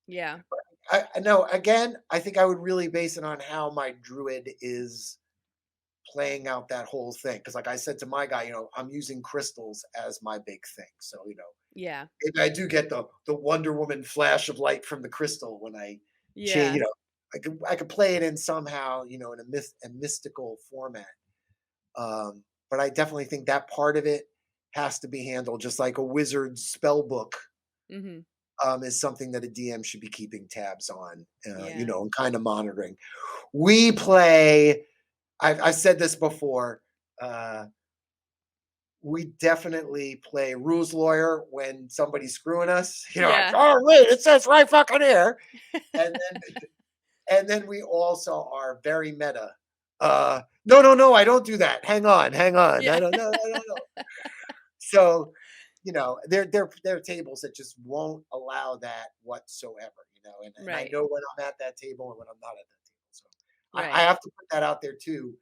Speaker 6: Yeah.
Speaker 7: I know. Again, I think I would really base it on how my druid is playing out that whole thing. Because, like I said to my guy, I'm using crystals as my big thing. So,
Speaker 6: Yeah.
Speaker 7: maybe I do get the Wonder Woman flash of light from the crystal when I change.
Speaker 6: Yeah.
Speaker 7: I could play it in somehow, in a mystical format. But I definitely think that part of it has to be handled just like a wizard's spell book
Speaker 6: Mm-hmm.
Speaker 7: is something that a DM should be keeping tabs on,
Speaker 6: Yeah.
Speaker 7: and kind of monitoring. We play, I've said this before, uh, we definitely play rules lawyer when somebody's screwing us. Like,
Speaker 6: Yeah.
Speaker 7: oh, wait, it says right fucking here. And then, and then we also are very meta. No, no, no, I don't do that. Hang on, hang on. I
Speaker 6: Yeah.
Speaker 7: don't know, no. So, there are tables that just won't allow that whatsoever, and I
Speaker 6: Right.
Speaker 7: know when I'm at that table and when I'm not at that table. So I
Speaker 6: Right.
Speaker 7: have to put that out there too,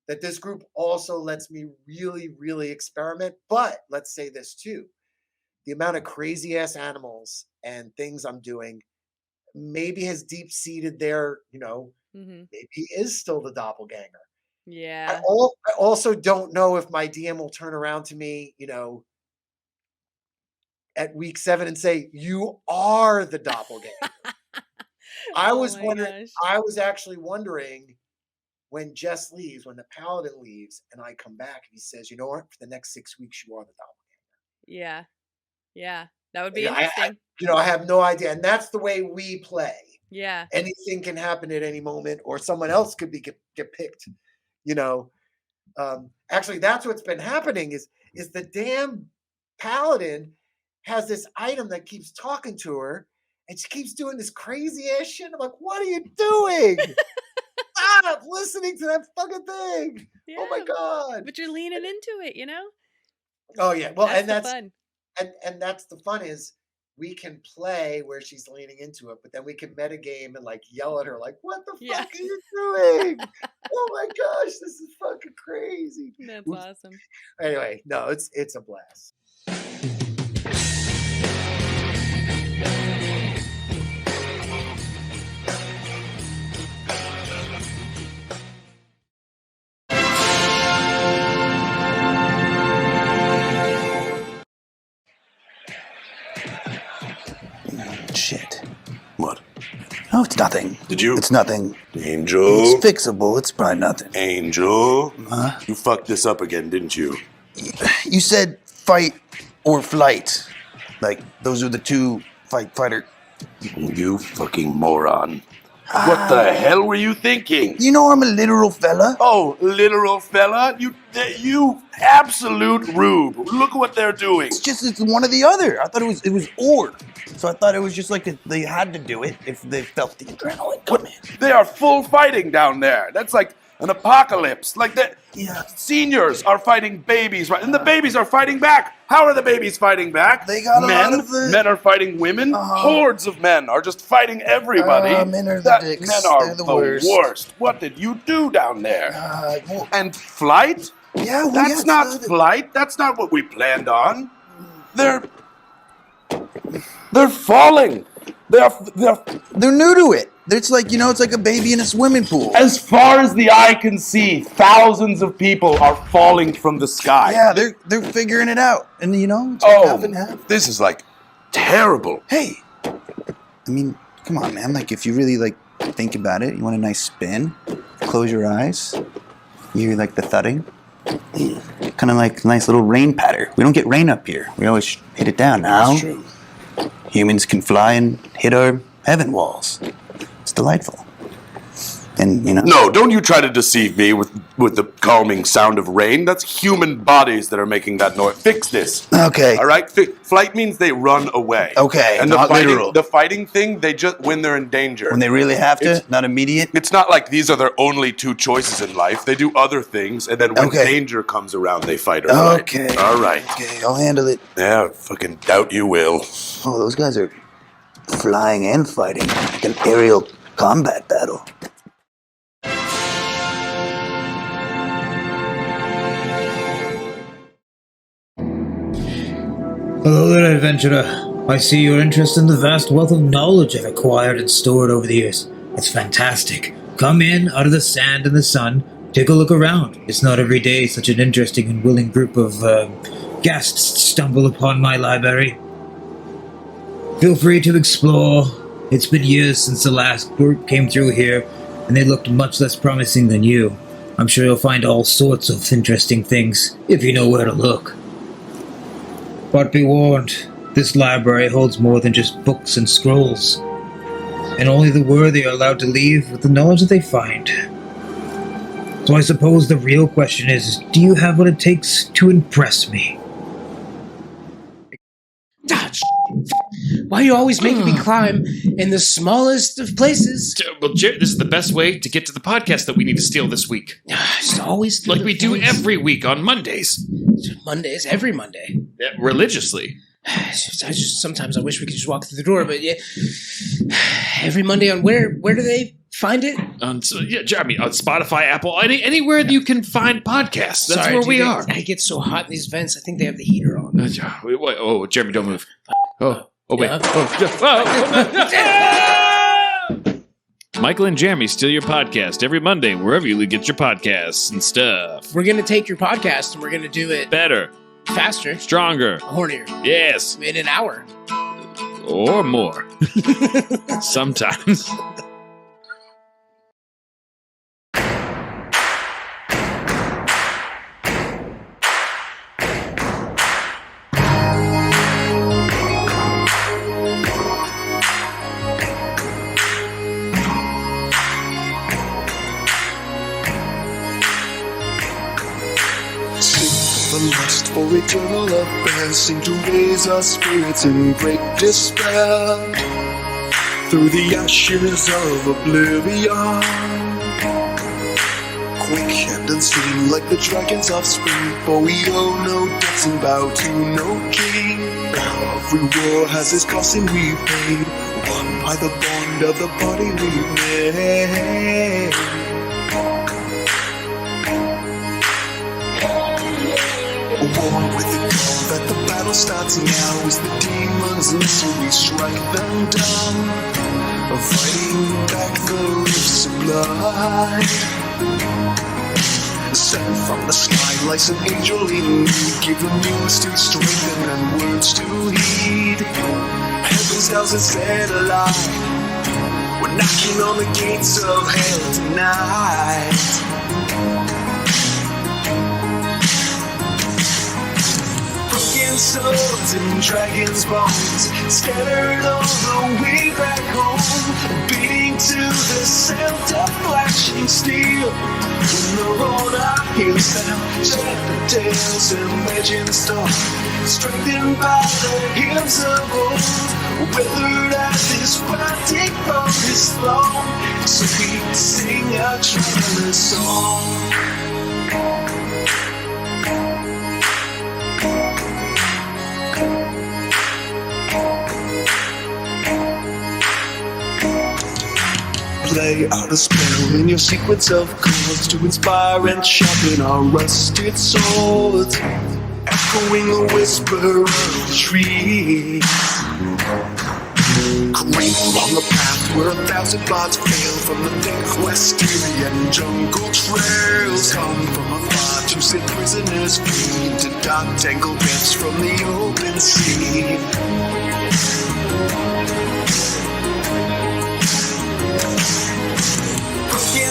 Speaker 7: that this group also lets me really, really experiment. But let's say this too. The amount of crazy ass animals and things I'm doing maybe has deep seated there,
Speaker 6: Mm-hmm.
Speaker 7: maybe he is still the doppelganger.
Speaker 6: Yeah.
Speaker 7: I also don't know if my DM will turn around to me, at week 7 and say, "You are the doppelganger." I
Speaker 6: Oh
Speaker 7: was
Speaker 6: my
Speaker 7: wondering.
Speaker 6: gosh.
Speaker 7: I was actually wondering when Jess leaves, when the paladin leaves, and I come back, and he says, "You know what? For the next 6 weeks, you are the doppelganger."
Speaker 6: Yeah. Yeah. That would be
Speaker 7: You know,
Speaker 6: interesting.
Speaker 7: I have no idea, and that's the way we play.
Speaker 6: Yeah.
Speaker 7: Anything can happen at any moment, or someone else could get picked. You know, actually, that's what's been happening is the damn paladin has this item that keeps talking to her, and she keeps doing this crazy ass shit. I'm like, what are you doing? Stop listening to that fucking thing. Oh my
Speaker 6: Yeah.
Speaker 7: god.
Speaker 6: But you're leaning into it,
Speaker 7: Oh yeah. Well,
Speaker 6: That's
Speaker 7: and
Speaker 6: the
Speaker 7: that's
Speaker 6: fun.
Speaker 7: and that's the fun is we can play where she's leaning into it, but then we can metagame and like yell at her like, "What the
Speaker 6: Yeah.
Speaker 7: fuck are you doing? Oh my gosh, this is fucking crazy."
Speaker 6: That's
Speaker 7: Oops.
Speaker 6: awesome.
Speaker 7: Anyway, no, it's a blast.
Speaker 8: Shit.
Speaker 9: What?
Speaker 8: Oh, it's nothing.
Speaker 9: Did you?
Speaker 8: It's nothing.
Speaker 9: Angel?
Speaker 8: It's fixable. It's probably nothing.
Speaker 9: Angel?
Speaker 8: Huh?
Speaker 9: You fucked this up again, didn't you?
Speaker 8: You said fight or flight. Like, those are the two fighter.
Speaker 9: You fucking moron. What the hell were you thinking?
Speaker 8: You know I'm a literal fella.
Speaker 9: Oh, literal fella? You absolute rube. Look what they're doing.
Speaker 8: It's one or the other. I thought it was or. So I thought it was just like they had to do it if they felt the adrenaline come in.
Speaker 9: They are full fighting down there. That's like an apocalypse. Like the seniors are fighting babies, right? And the babies are fighting back. How are the babies fighting back?
Speaker 8: They got
Speaker 9: men.
Speaker 8: a lot of the...
Speaker 9: Men are fighting women. Hordes of men are just fighting everybody.
Speaker 8: Men are the dicks.
Speaker 9: Men are
Speaker 8: They're
Speaker 9: the
Speaker 8: worst.
Speaker 9: worst. What did you do down there? And flight?
Speaker 8: Yeah, well,
Speaker 9: That's not flight. That's not what we planned on. They're falling.
Speaker 8: They're new to it. It's like, it's like a baby in a swimming pool.
Speaker 9: As far as the eye can see, thousands of people are falling from the sky.
Speaker 8: Yeah, they're figuring it out. And it's like half and half.
Speaker 9: This is like terrible.
Speaker 8: Hey, I mean, come on, man. Like, if you really like think about it, you want a nice spin, close your eyes, you hear like the thudding. Kind of like a nice little rain patter. We don't get rain up here. We always hit it down. Now,
Speaker 9: That's true.
Speaker 8: Humans can fly and hit our heaven walls. It's delightful. And,
Speaker 9: No, don't you try to deceive me with the calming sound of rain. That's human bodies that are making that noise. Fix this.
Speaker 8: Okay.
Speaker 9: All right? Flight means they run away.
Speaker 8: Okay,
Speaker 9: And
Speaker 8: not literal.
Speaker 9: The fighting thing, they just when they're in danger.
Speaker 8: When they really have to, not immediate.
Speaker 9: It's not like these are their only two choices in life. They do other things, and then when danger comes around, they fight or flight.
Speaker 8: Okay.
Speaker 9: All right.
Speaker 8: Okay, I'll handle it.
Speaker 9: Yeah, fucking doubt you will.
Speaker 8: Oh, those guys are flying and fighting. Like an aerial combat battle.
Speaker 10: Hello there, adventurer. I see your interest in the vast wealth of knowledge I've acquired and stored over the years. It's fantastic. Come in, out of the sand and the sun. Take a look around. It's not every day such an interesting and willing group of guests stumble upon my library. Feel free to explore. It's been years since the last group came through here, and they looked much less promising than you. I'm sure you'll find all sorts of interesting things, if you know where to look. But be warned, this library holds more than just books and scrolls, and only the worthy are allowed to leave with the knowledge that they find. So I suppose the real question is, do you have what it takes to impress me?
Speaker 11: Why are you always making me climb in the smallest of places?
Speaker 12: Well, Jared, this is the best way to get to the podcast that we need to steal this week.
Speaker 11: It's always
Speaker 12: like we do every week on Mondays.
Speaker 11: Mondays, every Monday.
Speaker 12: Yeah, religiously.
Speaker 11: Sometimes I wish we could just walk through the door, but yeah, every Monday on where do they find it?
Speaker 12: On Spotify, Apple, anywhere that you can find podcasts. That's where we are.
Speaker 11: I get so hot in these vents. I think they have the heater on.
Speaker 12: Oh, Jeremy, don't move. Oh, wait.
Speaker 11: Yeah.
Speaker 12: Michael and Jeremy Steal Your Podcast every Monday, wherever you get your podcasts and stuff.
Speaker 11: We're going to take your podcast and we're going to do it
Speaker 12: better,
Speaker 11: faster,
Speaker 12: stronger,
Speaker 11: hornier.
Speaker 12: Yes.
Speaker 11: In an hour.
Speaker 12: Or more. Sometimes.
Speaker 13: The lust for eternal affairs seem to raise our spirits in great despair through the ashes of oblivion. Quick and unseen like the dragon's offspring, for we owe no debts and bow to no king. Every war has its cost and we've paid, won by the bond of the body we've made. A war with the goal that the battle starts now. As the demons listen, we strike them down, fighting back the rifts of blood. Sent from the sky like some angel in need, give them news to strengthen and words to heed. Heaven's thousand set alight, we're knocking on the gates of hell tonight. Swords and dragons' bones scattered all the way back home, beating to the sound of flashing steel. In the road our heels down, shattered tales and legends told, strengthened by the hymns of old, weathered as this frantic from his throne, so we sing a tremendous song. Play out a spell in your sequence of chords to inspire and sharpen our rusted swords, echoing the whisper of the trees. Careening on the path where 1,000 bards fail, from the thick Western jungle trails, come from afar to set prisoners free into dark tangled depths from the open sea.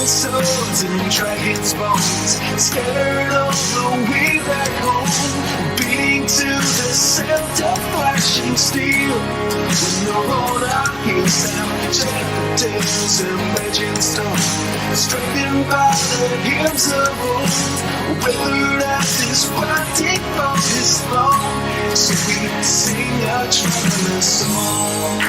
Speaker 13: Swords and dragons' bones scattered all the way back home, beating to the sound of flashing steel. When the road our heels down, shattered tales and legends told, strengthened by the hymns of old, weathered as this frantic from his throne, so we sing a tremendous song.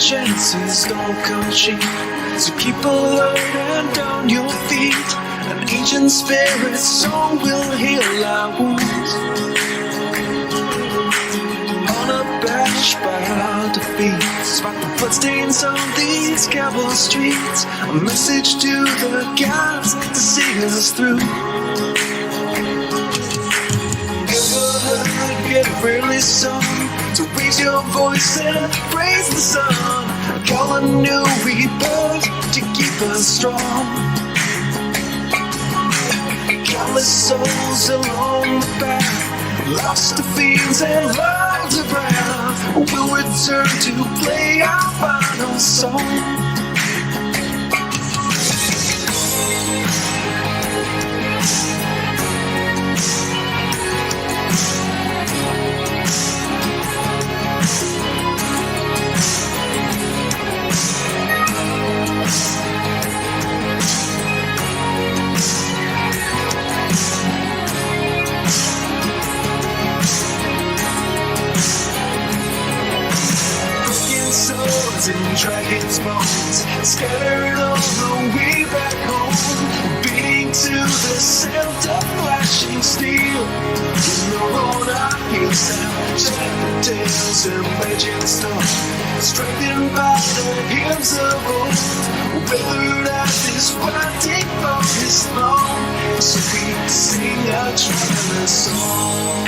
Speaker 13: Chances don't come cheap, so keep alert and on your feet. An ancient spirit song will heal our wounds, unabashed by our defeat. Spot the bloodstains on these cobble streets, a message to the gods to see us through. Ever heard get really sung? So raise your voice and praise the sun, call a new rebirth to keep us strong. Countless souls along the path, lost to fiends and lives around, will return to play our final song. And dragons' bones scattered all the way back home, beating to the sound of flashing steel. In the road I hear sound, shattered tales and legend stuff, strengthened by the hands of old, withered as this writing from his throne. So we sing a traveler's song.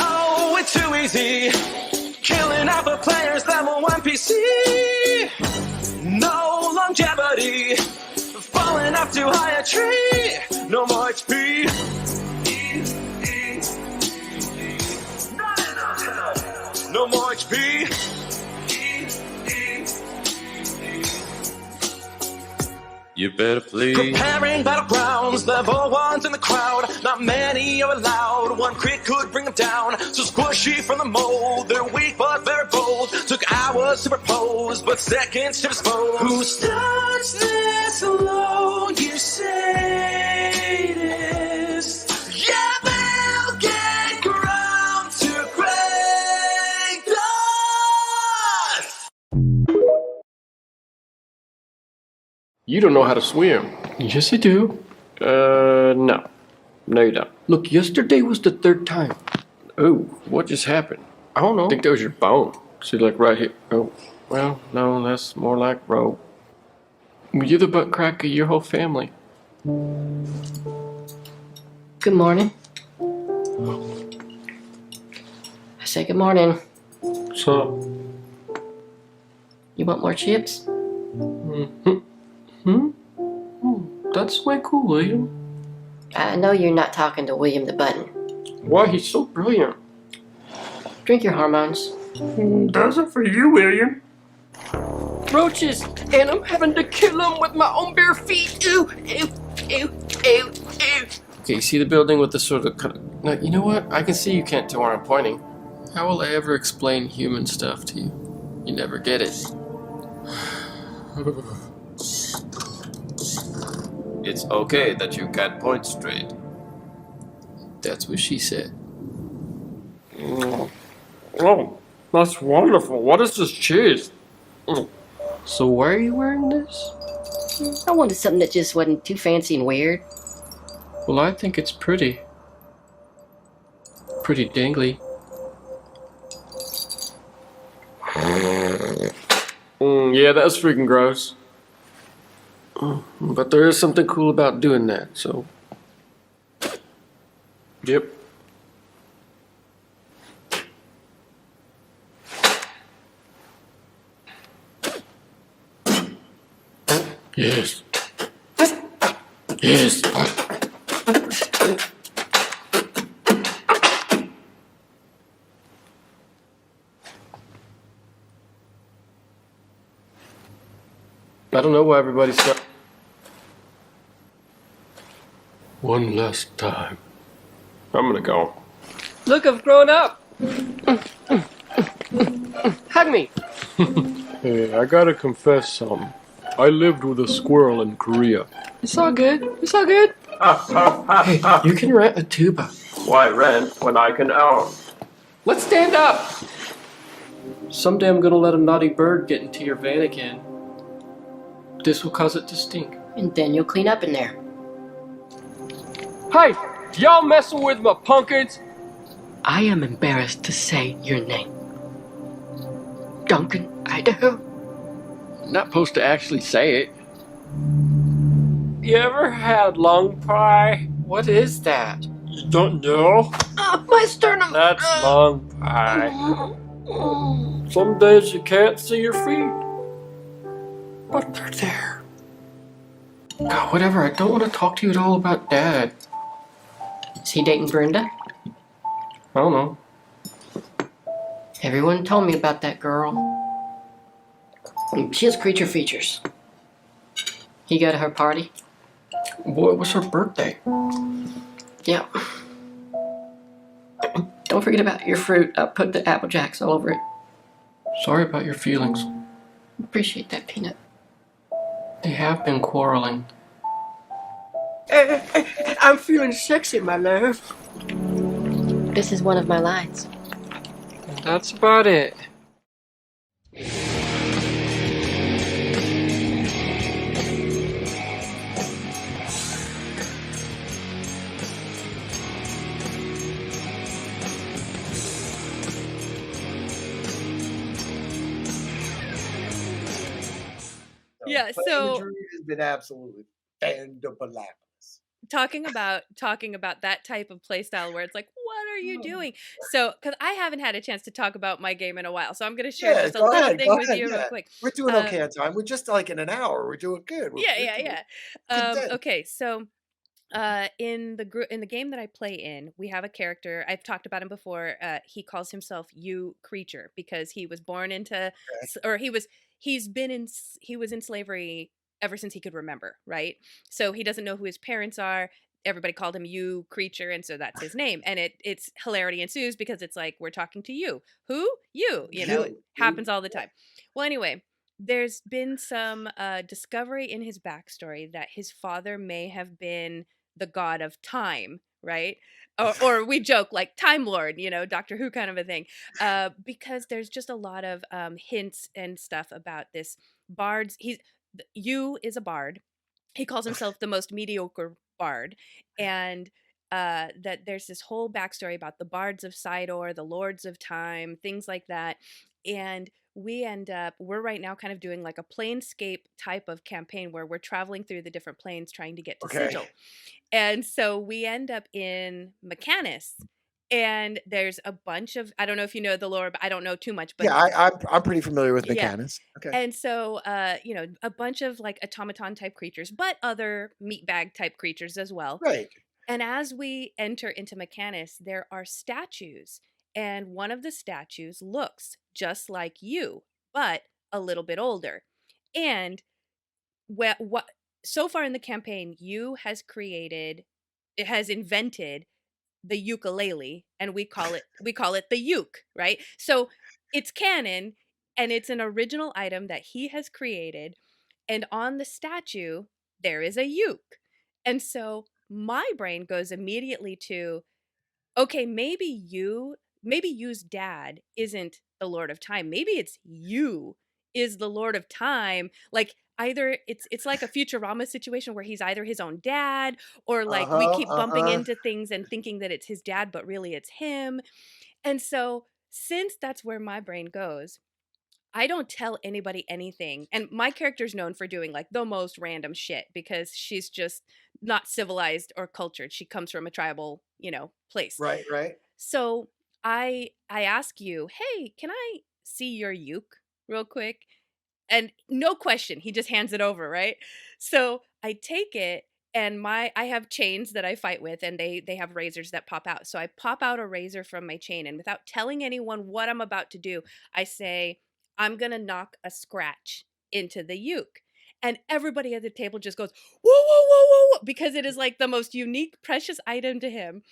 Speaker 13: Oh, it's too easy, killing off the players level 1 PC. No longevity, falling off too high a tree. No more HP. No more HP.
Speaker 14: You better please.
Speaker 13: Preparing battlegrounds, level 1's in the crowd. Not many are allowed, one crit could bring them down. So squishy from the mold, they're weak but very bold. Took hours to propose, but seconds to dispose. Who starts this alone, you say it is? Yeah, they'll get ground to great dust.
Speaker 15: You don't know how to swim.
Speaker 16: Yes, I do.
Speaker 15: No. No, you don't.
Speaker 16: Look, yesterday was the 3rd time.
Speaker 15: Oh, what just happened?
Speaker 16: I don't know.
Speaker 15: I think that was your bone. See, like right here. Oh, well, no, that's more like rope.
Speaker 16: You're the butt crack of your whole family.
Speaker 17: Good morning. I say good morning.
Speaker 15: What's up?
Speaker 17: You want more chips?
Speaker 16: That's way cool, William.
Speaker 17: I know you're not talking to William the Button.
Speaker 16: Why, he's so brilliant.
Speaker 17: Drink your hormones.
Speaker 16: Does it for you, William. Roaches, and I'm having to kill them with my own bare feet. Ew, ew, ew, ew, ew. Okay, see the building with the sort of... Now, you know what? I can see you can't tell where I'm pointing. How will I ever explain human stuff to you? You never get it.
Speaker 14: It's okay that you can't point straight.
Speaker 16: That's what she said.
Speaker 15: Oh, that's wonderful. What is this cheese?
Speaker 16: So why are you wearing this?
Speaker 17: I wanted something that just wasn't too fancy and weird.
Speaker 16: Well, I think it's pretty. Pretty dangly.
Speaker 15: Yeah, that's freaking gross. But there is something cool about doing that, so... Yep.
Speaker 16: Yes. Yes.
Speaker 15: I don't know why everybody's so... One last time. I'm gonna go.
Speaker 16: Look, I've grown up. Hug me.
Speaker 15: Hey, I gotta confess something. I lived with a squirrel in Korea.
Speaker 16: It's all good. It's all good. Hey, you can rent a tuba.
Speaker 15: Why rent when I can own?
Speaker 16: Let's stand up. Someday I'm gonna let a naughty bird get into your van again. This will cause it to stink.
Speaker 17: And then you'll clean up in there.
Speaker 16: Hey, y'all messing with my pumpkins?
Speaker 17: I am embarrassed to say your name. Duncan, Idaho.
Speaker 16: Not supposed to actually say it. You ever had lung pie? What is that?
Speaker 15: You don't know?
Speaker 17: My sternum.
Speaker 15: That's lung pie. Some days you can't see your feet.
Speaker 16: But they're there. God, whatever. I don't want to talk to you at all about Dad.
Speaker 17: Is he dating Brenda?
Speaker 16: I don't know.
Speaker 17: Everyone told me about that girl. She has creature features. You go to her party?
Speaker 16: Boy, it was her birthday.
Speaker 17: Yeah. Don't forget about your fruit. I put the Apple Jacks all over it.
Speaker 16: Sorry about your feelings.
Speaker 17: Appreciate that, Peanut.
Speaker 16: They have been quarreling.
Speaker 17: I'm feeling sexy, my love. This is one of my lines.
Speaker 16: That's about it.
Speaker 6: Yeah,
Speaker 7: But
Speaker 6: so
Speaker 7: imagery has been absolutely fantabulous.
Speaker 6: talking about that type of play style where it's like, what are you doing? So, because I haven't had a chance to talk about my game in a while, so I'm going to share
Speaker 7: Yeah,
Speaker 6: just a
Speaker 7: go
Speaker 6: little
Speaker 7: ahead,
Speaker 6: thing
Speaker 7: go
Speaker 6: with
Speaker 7: ahead.
Speaker 6: you real
Speaker 7: Yeah,
Speaker 6: quick.
Speaker 7: we're doing okay on time. We're just like in an hour. We're doing good.
Speaker 6: Yeah,
Speaker 7: We're
Speaker 6: yeah,
Speaker 7: doing
Speaker 6: yeah.
Speaker 7: good.
Speaker 6: Okay, so in the game that I play in, we have a character. I've talked about him before. He calls himself You Creature because he was born into, or he was in slavery ever since he could remember, right? So he doesn't know who his parents are. Everybody called him You Creature, and so that's his name. And it's hilarity ensues because it's like, we're talking to you. Who? You. You know, it happens all the time. Well, anyway, there's been some discovery in his backstory that his father may have been the god of time, right? Or we joke like Time Lord, you know, Doctor Who kind of a thing, because there's just a lot of hints and stuff about this bard's. You is a bard. He calls himself the most mediocre bard, and that there's this whole backstory about the bards of Sidor, the lords of time, things like that, and we're right now kind of doing like a planescape type of campaign where we're traveling through the different planes trying to get to
Speaker 7: Okay.
Speaker 6: Sigil. And so we end up in Mechanus, and there's a bunch of, I don't know if you know the lore, but I don't know too much, but
Speaker 7: Yeah, I'm pretty familiar with
Speaker 6: yeah.
Speaker 7: Mechanus. Okay.
Speaker 6: And so, you know, a bunch of like automaton type creatures, but other meatbag type creatures as well.
Speaker 7: Right.
Speaker 6: And as we enter into Mechanus, there are statues, and one of the statues looks just like you, but a little bit older. And what so far in the campaign, you has invented the ukulele, and we call it the uke, right? So it's canon, and it's an original item that he has created, and on the statue there is a uke. And so my brain goes immediately to, okay, maybe you's dad isn't the Lord of Time. Maybe it's you is the Lord of Time. Like either it's like a Futurama situation where he's either his own dad, or like we keep bumping into things and thinking that it's his dad, but really it's him. And so since that's where my brain goes, I don't tell anybody anything. And my character's known for doing like the most random shit because she's just not civilized or cultured. She comes from a tribal, you know, place.
Speaker 7: Right, right.
Speaker 6: So I ask you, hey, can I see your uke real quick? And no question, he just hands it over, right? So I take it, and I have chains that I fight with, and they have razors that pop out. So I pop out a razor from my chain, and without telling anyone what I'm about to do, I say, I'm gonna knock a scratch into the uke. And everybody at the table just goes, whoa, whoa, whoa, whoa, whoa, because it is like the most unique, precious item to him.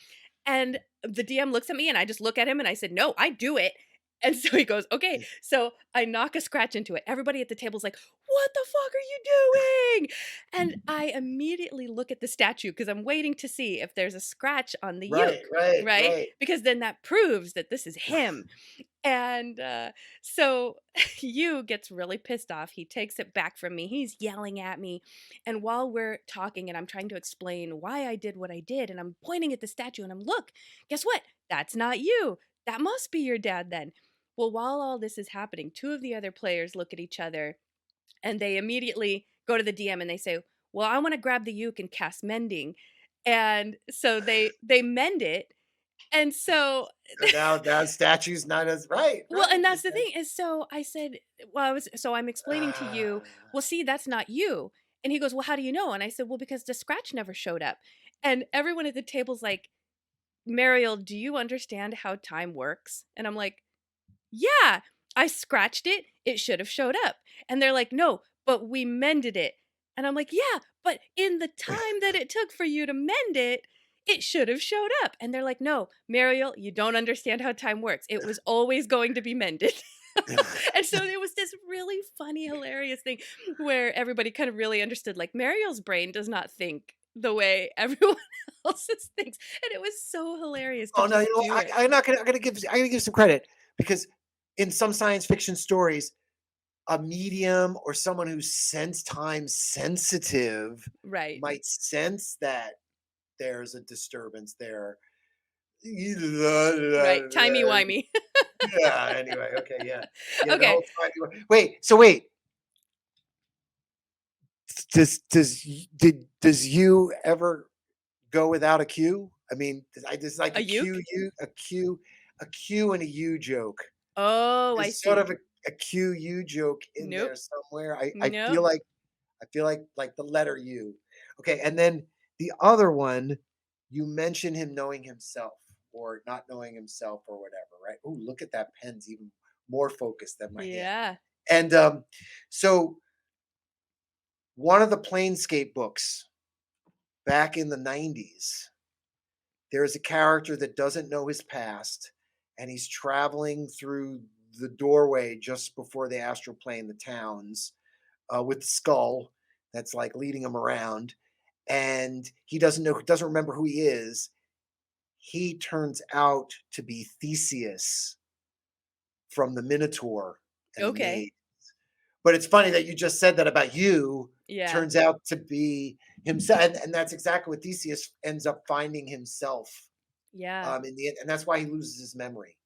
Speaker 6: And the DM looks at me, and I just look at him, and I said, no, I do it. And so he goes, okay. So I knock a scratch into it. Everybody at the table's like, what the fuck are you doing? And I immediately look at the statue because I'm waiting to see if there's a scratch on the uke. Right? Because then that proves that this is him. And so Yu gets really pissed off. He takes it back from me. He's yelling at me. And while we're talking and I'm trying to explain why I did what I did, and I'm pointing at the statue and I'm, look, guess what? That's not you. That must be your dad then. Well, while all this is happening, two of the other players look at each other and they immediately go to the DM and they say, well, I want to grab the uke and cast mending. And so they mend it. And so
Speaker 7: now statue's not as right.
Speaker 6: Well, and that's the thing is, so I said, well, I'm explaining to you, well, see, that's not you. And he goes, well, how do you know? And I said, well, because the scratch never showed up. And everyone at the table's like, Mariel, do you understand how time works? And I'm like, yeah, I scratched it. It should have showed up. And they're like, no, but we mended it. And I'm like, yeah, but in the time that it took for you to mend it, it should have showed up. And they're like, no, Mariel, you don't understand how time works. It was always going to be mended. And so it was this really funny, hilarious thing where everybody kind of really understood, like, Mariel's brain does not think the way everyone else's thinks. And it was so hilarious to
Speaker 7: Oh no,
Speaker 6: just
Speaker 7: you know,
Speaker 6: do it.
Speaker 7: I'm gonna give some credit, because in some science fiction stories, a medium or someone who's time sensitive
Speaker 6: Right.
Speaker 7: might sense that there's a disturbance there.
Speaker 6: Right. Timey-wimey.
Speaker 7: Yeah, anyway, okay, yeah. Yeah, the
Speaker 6: Okay.
Speaker 7: whole wait. Does you ever go without a cue? I mean, I just like
Speaker 6: A
Speaker 7: a cue
Speaker 6: uke?
Speaker 7: you, a cue and a you joke.
Speaker 6: Oh, I
Speaker 7: There's sort
Speaker 6: see.
Speaker 7: of a cue you joke in
Speaker 6: Nope.
Speaker 7: there somewhere. I
Speaker 6: Nope.
Speaker 7: feel like the letter U. Okay, and then the other one, you mention him knowing himself or not knowing himself or whatever, right? Oh, look at that pen's even more focused than my hand.
Speaker 6: Yeah.
Speaker 7: And so one of the Planescape books back in the 90s, there's a character that doesn't know his past, and he's traveling through the doorway just before the astral plane, the towns, with the skull that's like leading him around, and he doesn't remember who he is. He turns out to be Theseus from the Minotaur and the
Speaker 6: Okay.
Speaker 7: Maid. But it's funny that you just said that about you.
Speaker 6: Yeah.
Speaker 7: Turns out to be himself, and that's exactly what Theseus ends up finding himself.
Speaker 6: Yeah.
Speaker 7: In the end, and that's why he loses his memory.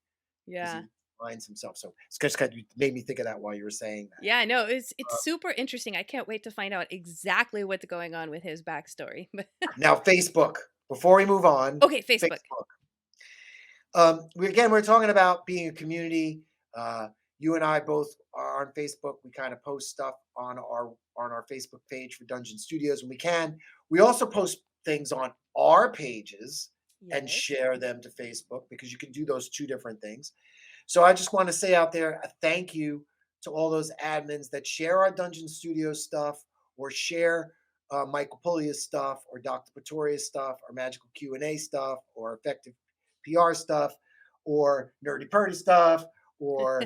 Speaker 6: Yeah.
Speaker 7: He finds himself. So it's just kind of made me think of that while you were saying that.
Speaker 6: Yeah, no, it's super interesting. I can't wait to find out exactly what's going on with his backstory.
Speaker 7: Now, Facebook. Before we move on.
Speaker 6: Okay, Facebook.
Speaker 7: We're talking about being a community. You and I both are on Facebook. We kind of post stuff on our Facebook page for Dungeon Studios when we can. We also post things on our pages and share them to Facebook, because you can do those two different things. So I just want to say out there a thank you to all those admins that share our Dungeon Studios stuff, or share Michael Puglia's stuff, or Dr. Pletorius stuff, or Magical Q&A stuff, or Effective PR stuff, or Nerdy Purdy stuff, or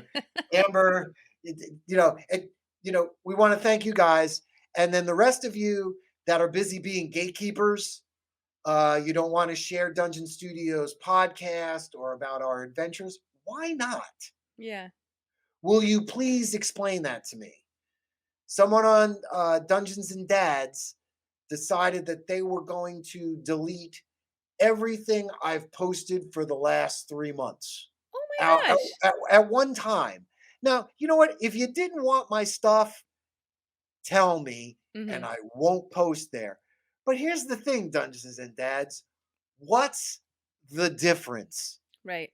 Speaker 7: Amber. We want to thank you guys. And then the rest of you that are busy being gatekeepers, you don't want to share Dungeon Studios podcast or about our adventures. Why not?
Speaker 6: Yeah.
Speaker 7: Will you please explain that to me? Someone on Dungeons and Dads decided that they were going to delete everything I've posted for the last 3 months.
Speaker 6: Oh my gosh.
Speaker 7: At one time. Now, you know what? If you didn't want my stuff, tell me, and I won't post there. But here's the thing, Dungeons and Dads. What's the difference?
Speaker 6: Right.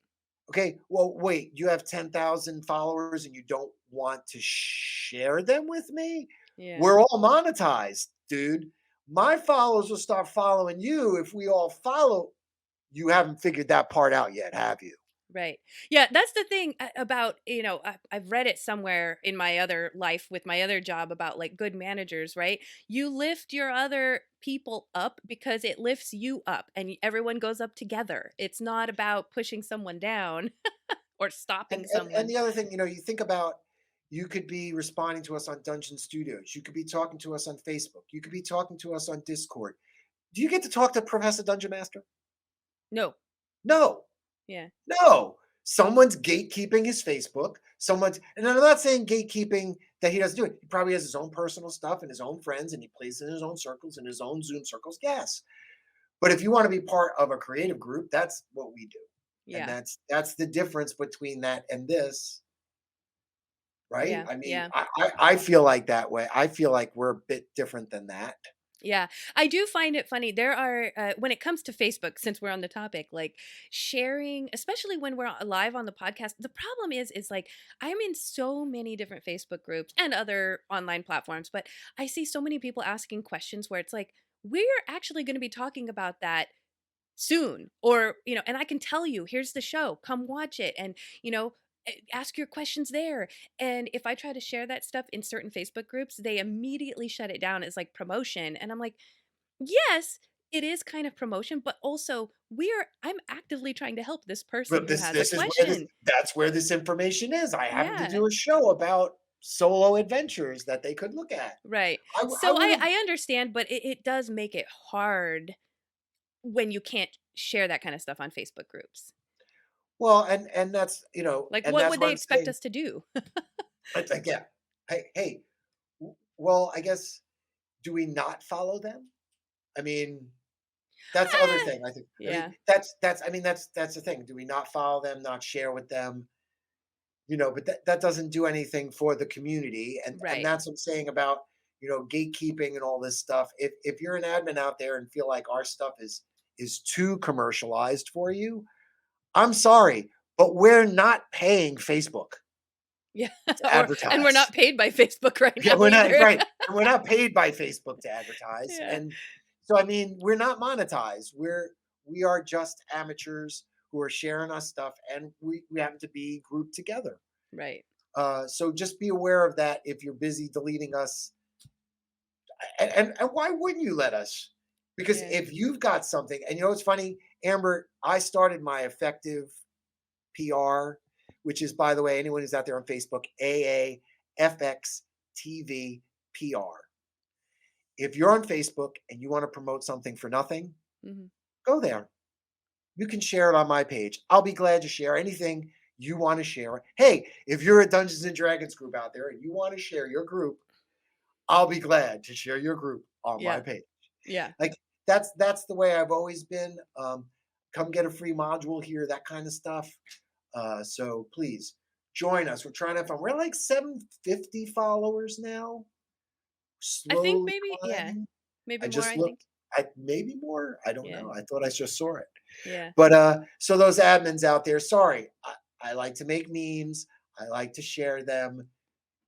Speaker 7: Okay, well, wait, you have 10,000 followers and you don't want to share them with me?
Speaker 6: Yeah.
Speaker 7: We're all monetized, dude. My followers will start following you if we all follow. You haven't figured that part out yet, have you?
Speaker 6: Right. Yeah, that's the thing about, I've read it somewhere in my other life with my other job about like good managers, right? You lift your other people up because it lifts you up, and everyone goes up together. It's not about pushing someone down or stopping someone.
Speaker 7: And the other thing, you think about, you could be responding to us on Dungeon Studios. You could be talking to us on Facebook. You could be talking to us on Discord. Do you get to talk to Professor Dungeon Master?
Speaker 6: No.
Speaker 7: No.
Speaker 6: Yeah.
Speaker 7: No. Someone's gatekeeping his Facebook. And I'm not saying gatekeeping that he doesn't do it. He probably has his own personal stuff and his own friends, and he plays in his own circles and his own Zoom circles. Yes. But if you want to be part of a creative group, that's what we do.
Speaker 6: Yeah.
Speaker 7: And that's the difference between that and this. Right?
Speaker 6: Yeah.
Speaker 7: I mean,
Speaker 6: yeah.
Speaker 7: I feel like that way. I feel like we're a bit different than that.
Speaker 6: Yeah, I do find it funny. There are, when it comes to Facebook, since we're on the topic, like sharing, especially when we're live on the podcast. The problem is like I'm in so many different Facebook groups and other online platforms, but I see so many people asking questions where it's like we're actually going to be talking about that soon, or and I can tell you, here's the show, come watch it, and ask your questions there. And if I try to share that stuff in certain Facebook groups, they immediately shut it down as like promotion, and I'm like, yes, it is kind of promotion, but also I'm actively trying to help this person
Speaker 7: But
Speaker 6: who
Speaker 7: this
Speaker 6: has a
Speaker 7: this is where
Speaker 6: question.
Speaker 7: that's where this information is. I happen to
Speaker 6: Yeah.
Speaker 7: do a show about solo adventures that they could look at.
Speaker 6: Right.
Speaker 7: I
Speaker 6: So
Speaker 7: would have
Speaker 6: I understand, but it does make it hard when you can't share that kind of stuff on Facebook groups.
Speaker 7: well, and that's
Speaker 6: Like,
Speaker 7: and
Speaker 6: what
Speaker 7: that's
Speaker 6: would
Speaker 7: what
Speaker 6: they
Speaker 7: I'm
Speaker 6: expect
Speaker 7: saying.
Speaker 6: us to do?
Speaker 7: It's like, yeah, hey, well, I guess, do we not follow them? I mean, that's the other thing. I mean,
Speaker 6: Yeah.
Speaker 7: that's the thing. Do we not follow them, not share with them? But that doesn't do anything for the community, and
Speaker 6: Right.
Speaker 7: that's what I'm saying about gatekeeping and all this stuff. If you're an admin out there and feel like our stuff is too commercialized for you, I'm sorry, but we're not paying Facebook
Speaker 6: Yeah.
Speaker 7: to
Speaker 6: And we're
Speaker 7: advertise.
Speaker 6: not paid by Facebook right
Speaker 7: Yeah,
Speaker 6: now
Speaker 7: we're not
Speaker 6: either.
Speaker 7: right, and we're not paid by Facebook to advertise,
Speaker 6: Yeah.
Speaker 7: and so I mean, we're not monetized. We are just amateurs who are sharing our stuff, and we happen to be grouped together.
Speaker 6: Right.
Speaker 7: So just be aware of that if you're busy deleting us, and why wouldn't you let us? Because
Speaker 6: Yeah.
Speaker 7: if you've got something, and it's funny, Amber, I started my effective PR, which is, by the way, anyone who's out there on Facebook, AAFX TV PR. If you're on Facebook and you want to promote something for nothing,
Speaker 6: Mhm.
Speaker 7: go there. You can share it on my page. I'll be glad to share anything you want to share. Hey, if you're a Dungeons and Dragons group out there and you want to share your group, I'll be glad to share your group on my
Speaker 6: Yeah.
Speaker 7: page.
Speaker 6: Yeah.
Speaker 7: Like that's the way I've always been. Come get a free module here, that kind of stuff. So please join us. We're trying to find. We're like 750 followers now.
Speaker 6: I think
Speaker 7: Slowly
Speaker 6: maybe, yeah.
Speaker 7: climbing.
Speaker 6: Maybe
Speaker 7: I
Speaker 6: more,
Speaker 7: just
Speaker 6: I think.
Speaker 7: looked. Maybe more. I don't
Speaker 6: Yeah.
Speaker 7: know. I thought I just saw it.
Speaker 6: Yeah.
Speaker 7: But so those admins out there, sorry. I like to make memes. I like to share them.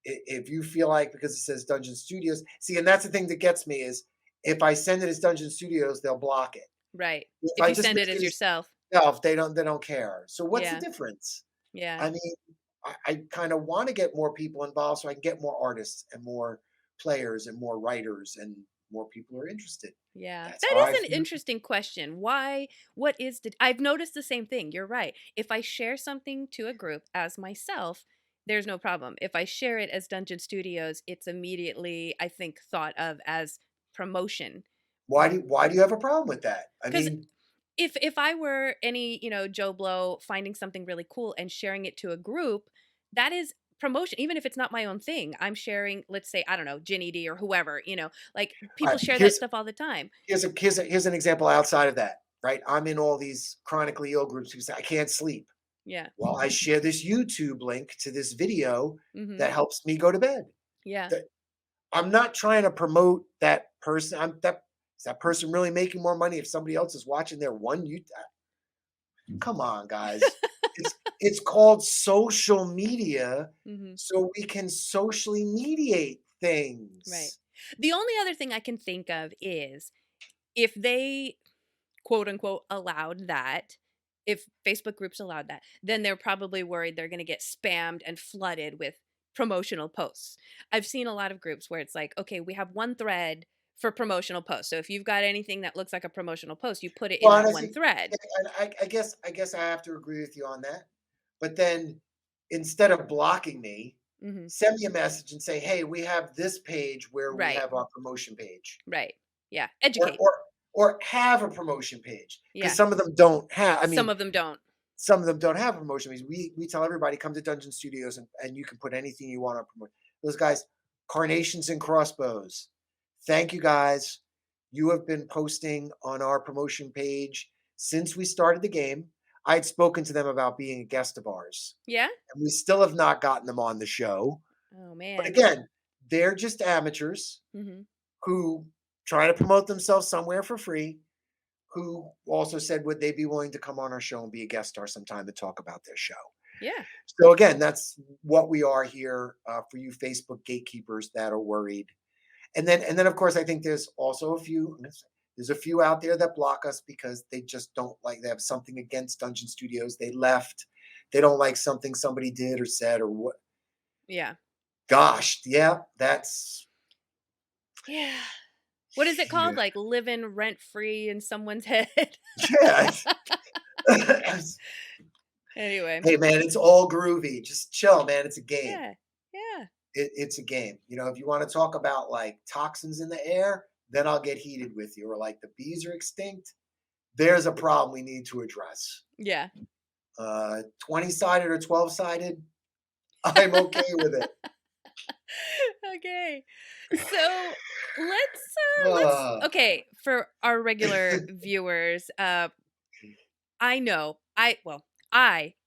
Speaker 7: If you feel like, because it says Dungeon Studios, see, and that's the thing that gets me is if I send it as Dungeon Studios, they'll block it.
Speaker 6: Right.
Speaker 7: If
Speaker 6: If
Speaker 7: I
Speaker 6: you
Speaker 7: just
Speaker 6: send
Speaker 7: make
Speaker 6: it as
Speaker 7: it as
Speaker 6: yourself.
Speaker 7: self, they don't care. So what's the
Speaker 6: Yeah.
Speaker 7: difference?
Speaker 6: Yeah.
Speaker 7: I mean, I kind of want to get more people involved so I can get more artists and more players and more writers and more people are interested.
Speaker 6: Yeah.
Speaker 7: That's
Speaker 6: That
Speaker 7: how I
Speaker 6: is an
Speaker 7: feel.
Speaker 6: interesting question. I've noticed the same thing. You're right. If I share something to a group as myself, there's no problem. If I share it as Dungeon Studios, it's immediately, I think, thought of as promotion.
Speaker 7: Why do you have a problem with that? I
Speaker 6: Because
Speaker 7: mean,
Speaker 6: if I were any, Joe Blow finding something really cool and sharing it to a group, that is promotion. Even if it's not my own thing, I'm sharing, let's say, I don't know, Ginny D or whoever, like
Speaker 7: all
Speaker 6: people
Speaker 7: right,
Speaker 6: share that stuff all the time.
Speaker 7: here's an example outside of that, right? I'm in all these chronically ill groups who say I can't sleep.
Speaker 6: Yeah.
Speaker 7: Well, I share this YouTube link to this video
Speaker 6: Hmm.
Speaker 7: that helps me go to bed.
Speaker 6: Yeah.
Speaker 7: I'm not trying to promote that person. Is that person really making more money if somebody else is watching their one YouTube? Come on, guys. It's called social media,
Speaker 6: Hmm.
Speaker 7: so we can socially mediate things.
Speaker 6: Right. The only other thing I can think of is if they quote unquote allowed that, if Facebook groups allowed that, then they're probably worried they're going to get spammed and flooded with promotional posts. I've seen a lot of groups where it's like, okay, we have one thread for promotional posts. So if you've got anything that looks like a promotional post, you put it in
Speaker 7: Well,
Speaker 6: that one
Speaker 7: honestly,
Speaker 6: thread.
Speaker 7: I guess I have to agree with you on that. But then instead of blocking me,
Speaker 6: Hmm.
Speaker 7: send me a message and say, "Hey, we have this page where we
Speaker 6: Right.
Speaker 7: have our promotion page."
Speaker 6: Right. Yeah.
Speaker 7: Or
Speaker 6: Educate.
Speaker 7: or or have a promotion page. Because
Speaker 6: Yeah.
Speaker 7: some of them don't have, I
Speaker 6: Some
Speaker 7: mean,
Speaker 6: of them don't.
Speaker 7: some of them don't have a promotion page. We tell everybody, come to Dungeon Studios and you can put anything you want on promote. Those guys, Carnations and Crossbows. Thank you guys. You have been posting on our promotion page since we started the game. I had spoken to them about being a guest of ours,
Speaker 6: Yeah.
Speaker 7: and we still have not gotten them on the show.
Speaker 6: Oh
Speaker 7: But
Speaker 6: man.
Speaker 7: again, they're just amateurs
Speaker 6: Hmm.
Speaker 7: who trying to promote themselves somewhere for free, who also said would they be willing to come on our show and be a guest star sometime to talk about their show.
Speaker 6: Yeah.
Speaker 7: So again, that's what we are here for you Facebook gatekeepers that are worried. And then of course I think there's also there's a few out there that block us because they just don't like, they have something against Dungeon Studios. They left. They don't like something somebody did or said or what.
Speaker 6: Yeah.
Speaker 7: Gosh, yeah, that's
Speaker 6: Yeah. What is it called? Like living rent free in someone's head.
Speaker 7: yeah.
Speaker 6: Anyway.
Speaker 7: Hey man, it's all groovy. Just chill, man. It's a game.
Speaker 6: Yeah. Yeah.
Speaker 7: It's a game. You know, if you want to talk about like toxins in the air, then I'll get heated with you. Or like the bees are extinct. There's a problem we need to address.
Speaker 6: Yeah.
Speaker 7: 20-sided or 12-sided, I'm okay with it.
Speaker 6: Okay. So let's okay, for our regular viewers, I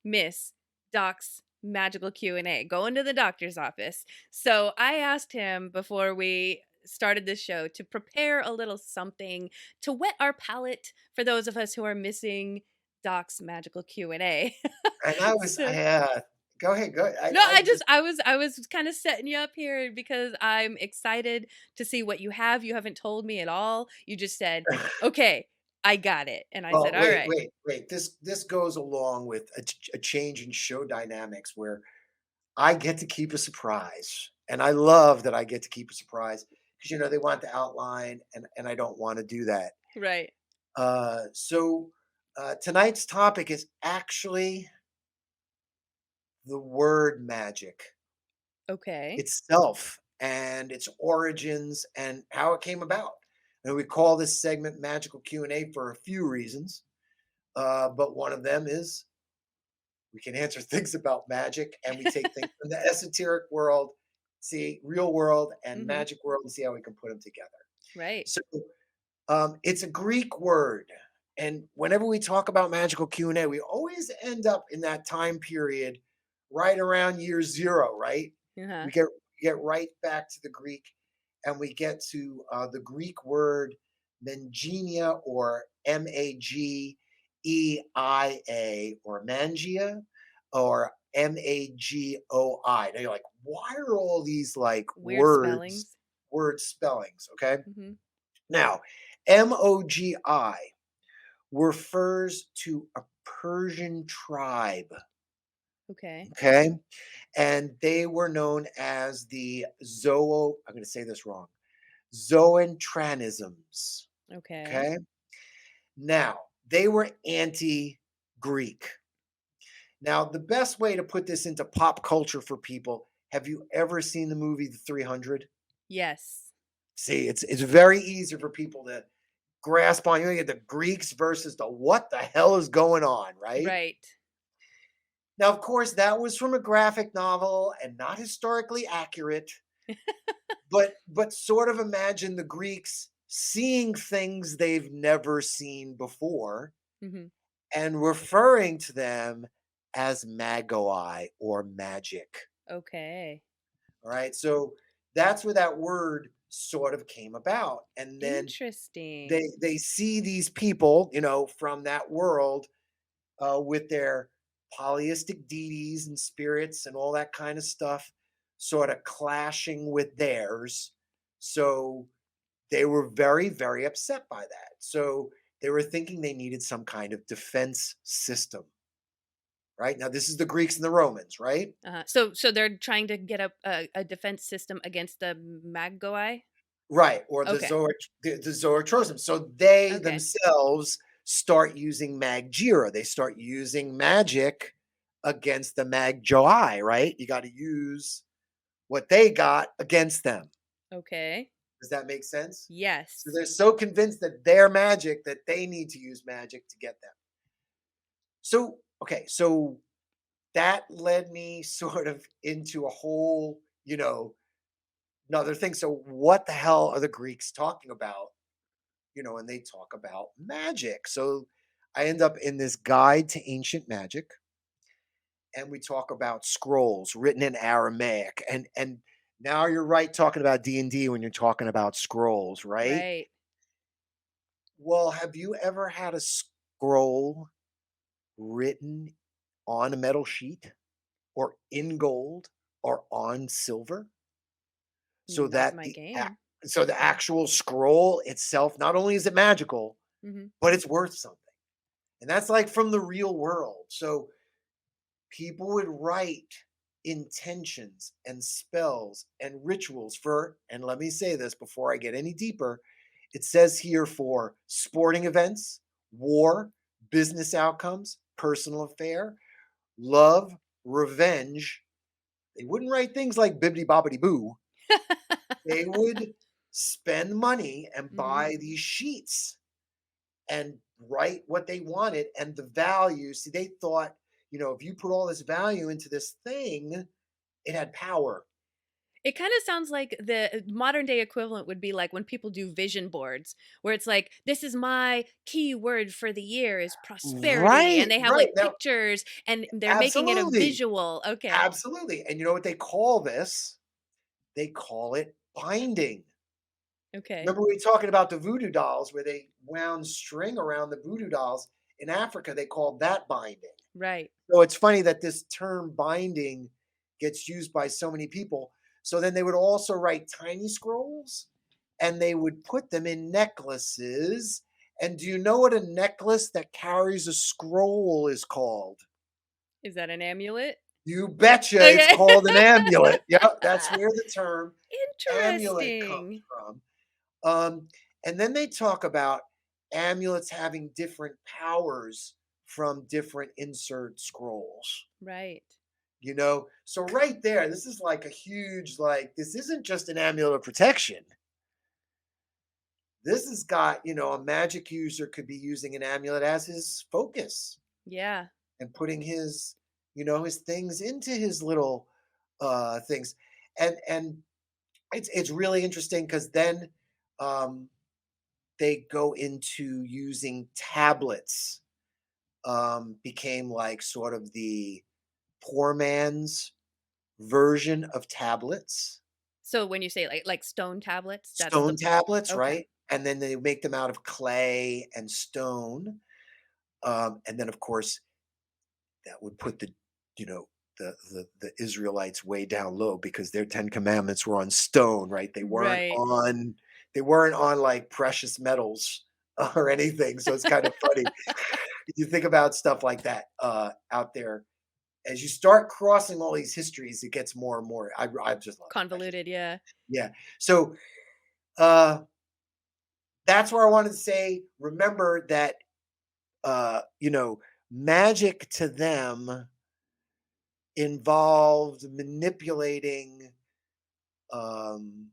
Speaker 6: miss Doc's magical Q&A, going to the doctor's office. So I asked him before we started this show to prepare a little something to whet our palate for those of us who are missing Doc's magical Q&A.
Speaker 7: And I was go ahead.
Speaker 6: I was kind of setting you up here because I'm excited to see what you have. You haven't told me at all. You just said, "Okay, I got it," and I said, "All right."
Speaker 7: Wait. This goes along with a change in show dynamics where I get to keep a surprise, and I love that I get to keep a surprise because they want the outline, and I don't want to do that.
Speaker 6: Right.
Speaker 7: So tonight's topic is actually the word magic
Speaker 6: Okay.
Speaker 7: itself and its origins and how it came about. And we call this segment Magical Q&A for a few reasons. But one of them is we can answer things about magic and we take things from the esoteric world, see real world and magic world and see how we can put them together.
Speaker 6: Right.
Speaker 7: So it's a Greek word. And whenever we talk about magical Q&A, we always end up in that time period right around year 0, right?
Speaker 6: Uh-huh.
Speaker 7: We get right back to the Greek and we get to the Greek word mangenia or Mageia or mangia or magoi. Now you're like, why are all these like word spellings? Okay.
Speaker 6: Mm-hmm.
Speaker 7: Now, mogi refers to a Persian tribe.
Speaker 6: Okay.
Speaker 7: Okay. And they were known as the I'm going to say this wrong, Zoantranisms.
Speaker 6: Okay.
Speaker 7: Okay. Now, they were anti-Greek. Now, the best way to put this into pop culture for people, have you ever seen the movie The 300?
Speaker 6: Yes.
Speaker 7: See, it's very easy for people to grasp on. You get the Greeks versus the what the hell is going on, right?
Speaker 6: Right.
Speaker 7: Now, of course, that was from a graphic novel and not historically accurate, but sort of imagine the Greeks seeing things they've never seen before and referring to them as magoi or magic.
Speaker 6: Okay.
Speaker 7: All right. So that's where that word sort of came about. And then
Speaker 6: interesting.
Speaker 7: They see these people, from that world with their polyistic deities and spirits and all that kind of stuff sort of clashing with theirs. So they were very, very upset by that. So they were thinking they needed some kind of defense system. Right? Now, this is the Greeks and the Romans, right?
Speaker 6: Uh-huh. So they're trying to get a defense system against the magoi?
Speaker 7: Right, or the Zoroastrianism. So they themselves start using Magira. They start using magic against the Magi, right? You got to use what they got against them.
Speaker 6: Okay.
Speaker 7: Does that make sense?
Speaker 6: Yes.
Speaker 7: So they're so convinced that they're magic that they need to use magic to get them. So, okay, so that led me sort of into a whole, another thing. So what the hell are the Greeks talking about? And they talk about magic. So I end up in this guide to ancient magic. And we talk about scrolls written in Aramaic. And Now you're right talking about D&D when you're talking about scrolls, right?
Speaker 6: Right.
Speaker 7: Well, have you ever had a scroll written on a metal sheet or in gold or on silver? So
Speaker 6: Not
Speaker 7: that
Speaker 6: my
Speaker 7: the
Speaker 6: game.
Speaker 7: so the actual scroll itself, not only is it magical,
Speaker 6: Mhm.
Speaker 7: but it's worth something. And that's like from the real world. So people would write intentions and spells and rituals for, and let me say this before I get any deeper, it says here for sporting events, war, business outcomes, personal affair, love, revenge. They wouldn't write things like bibbidi bobbidi boo. They would spend money and
Speaker 6: Mhm.
Speaker 7: buy these sheets and write what they wanted and the value. See, they thought, if you put all this value into this thing, it had power.
Speaker 6: It kind of sounds like the modern day equivalent would be like when people do vision boards, where it's like, this is my key word for the year is prosperity. And
Speaker 7: Right,
Speaker 6: they have
Speaker 7: right.
Speaker 6: like
Speaker 7: Now,
Speaker 6: pictures and they're making it a
Speaker 7: absolutely.
Speaker 6: visual. Okay.
Speaker 7: Absolutely. And you know what they call this? They call it binding.
Speaker 6: Okay.
Speaker 7: Remember we were talking about the voodoo dolls where they wound string around the voodoo dolls in Africa? They called that binding.
Speaker 6: Right.
Speaker 7: So it's funny that this term binding gets used by so many people. So then they would also write tiny scrolls and they would put them in necklaces. And do you know what a necklace that carries a scroll is called?
Speaker 6: Is that an amulet?
Speaker 7: You betcha. It's
Speaker 6: Okay.
Speaker 7: called an amulet. Yep, that's where the term amulet comes
Speaker 6: Interesting.
Speaker 7: from. Um, and then they talk about amulets having different powers from different insert scrolls.
Speaker 6: Right.
Speaker 7: So right there, this is like a huge, like, this isn't just an amulet of protection. This has got, a magic user could be using an amulet as his focus
Speaker 6: Yeah.
Speaker 7: and putting his things into his little things. And it's really interesting because then um they go into using tablets, became like sort of the poor man's version of tablets.
Speaker 6: So when you say like stone tablets, that's
Speaker 7: Stone
Speaker 6: the
Speaker 7: tablets,
Speaker 6: okay.
Speaker 7: right? And then they make them out of clay and stone. And then, of course, that would put you know, the Israelites way down low because their 10 commandments were on stone, right?
Speaker 6: Right.
Speaker 7: They weren't on like precious metals or anything. So it's kind of funny. You think about stuff like that out there. As you start crossing all these histories, it gets more and more. I just love it.
Speaker 6: Convoluted, yeah.
Speaker 7: Yeah. So uh that's where I wanted to say, remember that magic to them involved manipulating um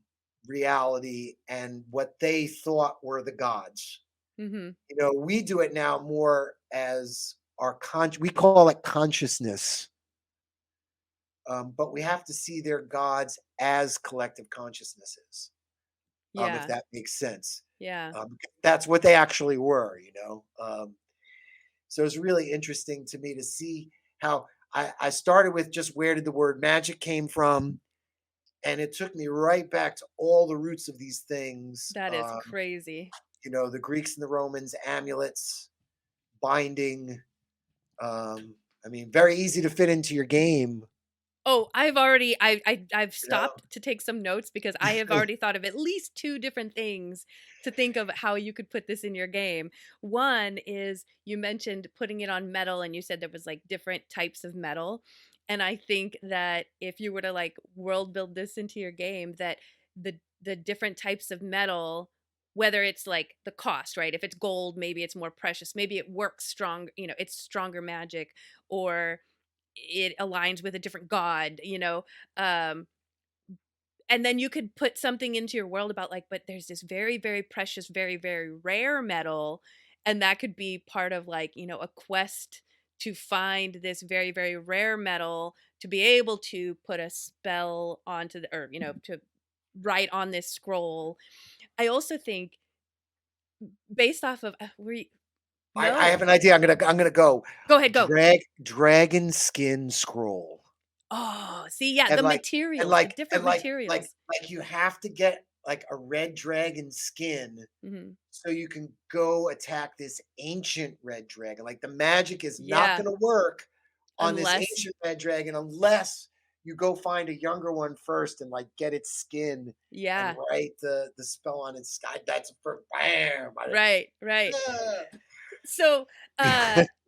Speaker 7: reality and what they thought were the gods.
Speaker 6: Mhm.
Speaker 7: We do it now more as we call it consciousness. But we have to see their gods as collective consciousnesses, if
Speaker 6: Yeah.
Speaker 7: that makes sense.
Speaker 6: Yeah.
Speaker 7: That's what they actually were. So it's really interesting to me to see how I started with just where did the word magic came from, and it took me right back to all the roots of these things.
Speaker 6: That is crazy.
Speaker 7: The Greeks and the Romans, amulets, binding. I mean, very easy to fit into your game.
Speaker 6: Oh, I've
Speaker 7: Yeah.
Speaker 6: stopped to take some notes because I have already thought of at least two different things to think of how you could put this in your game. One is you mentioned putting it on metal and you said there was like different types of metal. And I think that if you were to like world build this into your game, that the different types of metal, whether it's like the cost, right? If it's gold, maybe it's more precious, maybe it works strong, it's stronger magic, or it aligns with a different god. um and then you could put something into your world about like, but there's this very very precious, very very rare metal, and that could be part of like, a quest to find this very very rare metal to be able to put a spell onto the, or to write on this scroll. I also think based off of
Speaker 7: I
Speaker 6: no,
Speaker 7: have an idea. I'm gonna go.
Speaker 6: go ahead, go.
Speaker 7: Dragon skin scroll.
Speaker 6: Oh, see, yeah,
Speaker 7: And
Speaker 6: the
Speaker 7: like
Speaker 6: materials, the different materials.
Speaker 7: like you have to get like a red dragon skin
Speaker 6: Mhm.
Speaker 7: so you can go attack this ancient red dragon. Like the magic is not
Speaker 6: Yeah.
Speaker 7: going to work on this
Speaker 6: Unless
Speaker 7: ancient red dragon unless you go find a younger one first and like get its skin and
Speaker 6: yeah.
Speaker 7: write the spell on its sky. That's for bam.
Speaker 6: Right, right.
Speaker 7: Ah.
Speaker 6: So,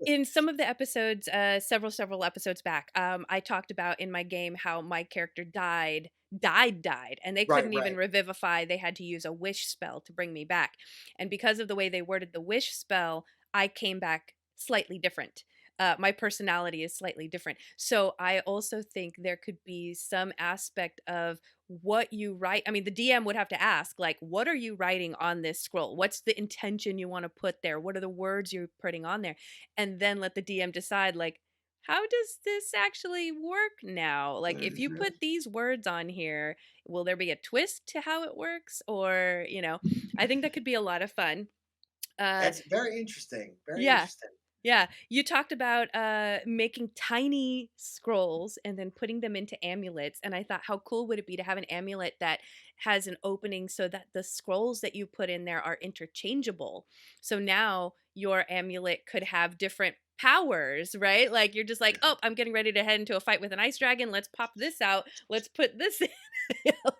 Speaker 6: in some of the episodes, several episodes back, I talked about in my game how my character died, and they
Speaker 7: Right,
Speaker 6: couldn't even
Speaker 7: right.
Speaker 6: revivify. They had to use a wish spell to bring me back. And because of the way they worded the wish spell, I came back slightly different. My personality is slightly different. So I also think there could be some aspect of what you write. I mean, the DM would have to ask, like, what are you writing on this scroll? What's the intention you want to put there? What are the words you're putting on there? And then let the DM decide, like, how does this actually work now? Like, if you put these words on here, will there be a twist to how it works? Or, I think that could be a lot of fun.
Speaker 7: That's very interesting. Very
Speaker 6: Yeah.
Speaker 7: interesting.
Speaker 6: Yeah, you talked about making tiny scrolls and then putting them into amulets, and I thought, how cool would it be to have an amulet that has an opening so that the scrolls that you put in there are interchangeable. So now your amulet could have different powers, right? Like you're just like, oh, I'm getting ready to head into a fight with an ice dragon. Let's pop this out. Let's put this in.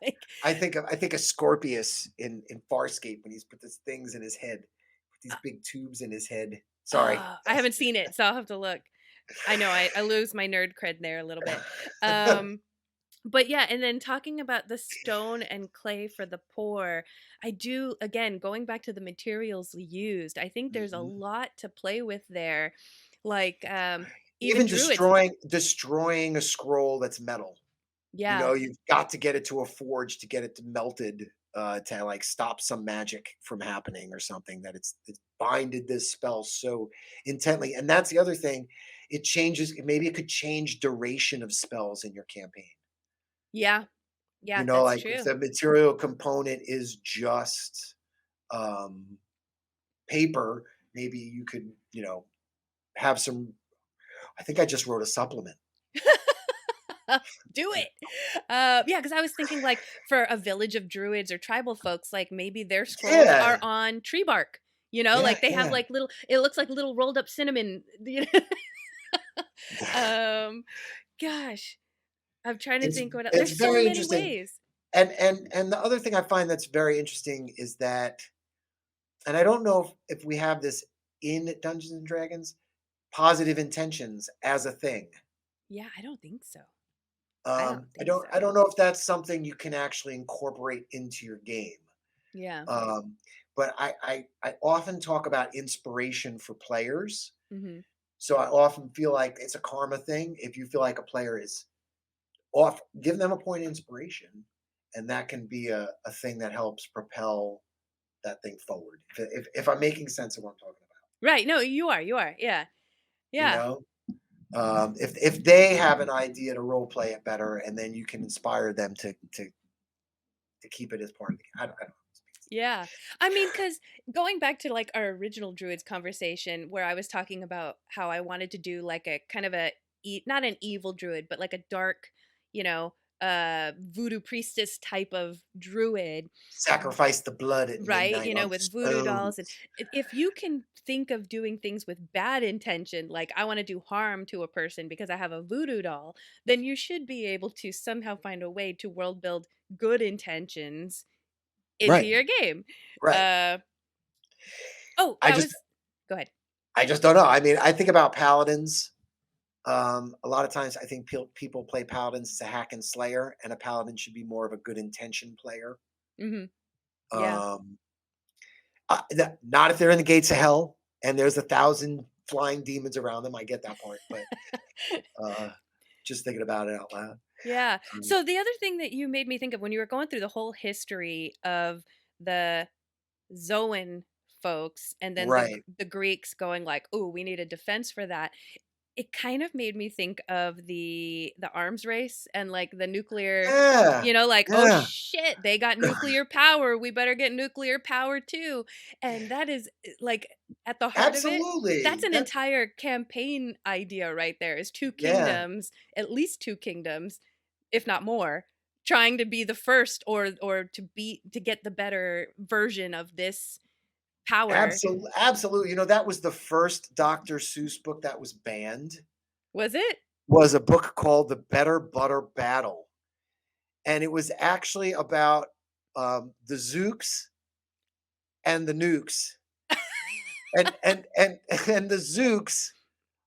Speaker 6: Like,
Speaker 7: I think of Scorpius in Farscape when he's put these things in his head, put these big tubes in his head. Sorry.
Speaker 6: I haven't seen it, so I'll have to look. I know I lose my nerd cred there a little bit. But yeah, and then talking about the stone and clay for the pour, I do, again, going back to the materials used, I think there's a lot to play with there. Like even druids.
Speaker 7: destroying a scroll that's metal.
Speaker 6: Yeah.
Speaker 7: You've got to get it to a forge to get it melted to like stop some magic from happening or something that it's binded this spell so intently. And that's the other thing. It changes. Maybe it could change duration of spells in your campaign.
Speaker 6: Yeah. Yeah, that's
Speaker 7: Like
Speaker 6: true.
Speaker 7: if the material component is just paper, maybe you could, have some. I think I just wrote a supplement.
Speaker 6: Do it. Yeah, because I was thinking like for a village of druids or tribal folks, like maybe their scrolls are on tree bark. Like they have like it looks like little rolled up cinnamon. Gosh, I'm trying to think what else. There's so many ways.
Speaker 7: And the other thing I find that's very interesting is that, and I don't know if we have this in Dungeons and Dragons, positive intentions as a thing.
Speaker 6: Yeah, I don't think so.
Speaker 7: I don't know if that's something you can actually incorporate into your game.
Speaker 6: Yeah.
Speaker 7: But I often talk about inspiration for players.
Speaker 6: Mm-hmm.
Speaker 7: So I often feel like it's a karma thing. If you feel like a player is off, give them a point of inspiration, and that can be a thing that helps propel that thing forward. If I'm making sense of what I'm talking about.
Speaker 6: Right. No, you are. Yeah. Yeah.
Speaker 7: If they have an idea to role play it better, and then you can inspire them to keep it as part of the game. I don't know.
Speaker 6: Yeah. I mean, because going back to like our original Druids conversation where I was talking about how I wanted to do like a kind of not an evil Druid, but like a dark, voodoo priestess type of Druid.
Speaker 7: Sacrifice the blood at
Speaker 6: right,
Speaker 7: midnight
Speaker 6: with voodoo dolls. And if you can think of doing things with bad intention, like I want to do harm to a person because I have a voodoo doll, then you should be able to somehow find a way to world build good intentions into your game.
Speaker 7: Right.
Speaker 6: Go ahead.
Speaker 7: I just don't know. I mean, I think about paladins. A lot of times I think people play paladins as a hack and slayer, and a paladin should be more of a good intention player.
Speaker 6: Mm-hmm. Yeah.
Speaker 7: Not if they're in the gates of hell and there's 1,000 flying demons around them. I get that part, but just thinking about it out loud.
Speaker 6: Yeah. So the other thing that you made me think of when you were going through the whole history of the Zoan folks and then the Greeks going like, oh, we need a defense for that. It kind of made me think of the arms race and like the nuclear, oh shit, they got nuclear power. We better get nuclear power too. And that is like, at the heart
Speaker 7: Absolutely.
Speaker 6: of it, that's an
Speaker 7: That's-
Speaker 6: entire campaign idea right there. Is two
Speaker 7: Yeah.
Speaker 6: kingdoms, at least two kingdoms, if not more, trying to be the first or to get the better version of this power.
Speaker 7: Absolutely. Absolutely. You know, that was the first Dr. Seuss book that was banned.
Speaker 6: Was it?
Speaker 7: Was a book called The Better Butter Battle. And it was actually about the Zooks and the Nukes. and the Zooks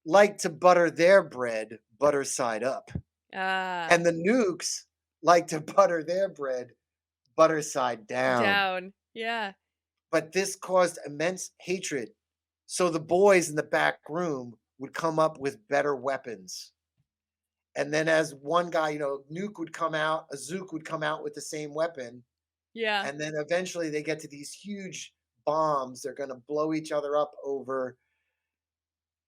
Speaker 7: like to butter their bread butter side up. And the Nukes like to butter their bread butter side down.
Speaker 6: Down. Yeah.
Speaker 7: But this caused immense hatred. So the boys in the back room would come up with better weapons. And then as one guy, you know, Nuke would come out, a Zook would come out with the same weapon.
Speaker 6: Yeah.
Speaker 7: And then eventually they get to these huge bombs. They're going to blow each other up over.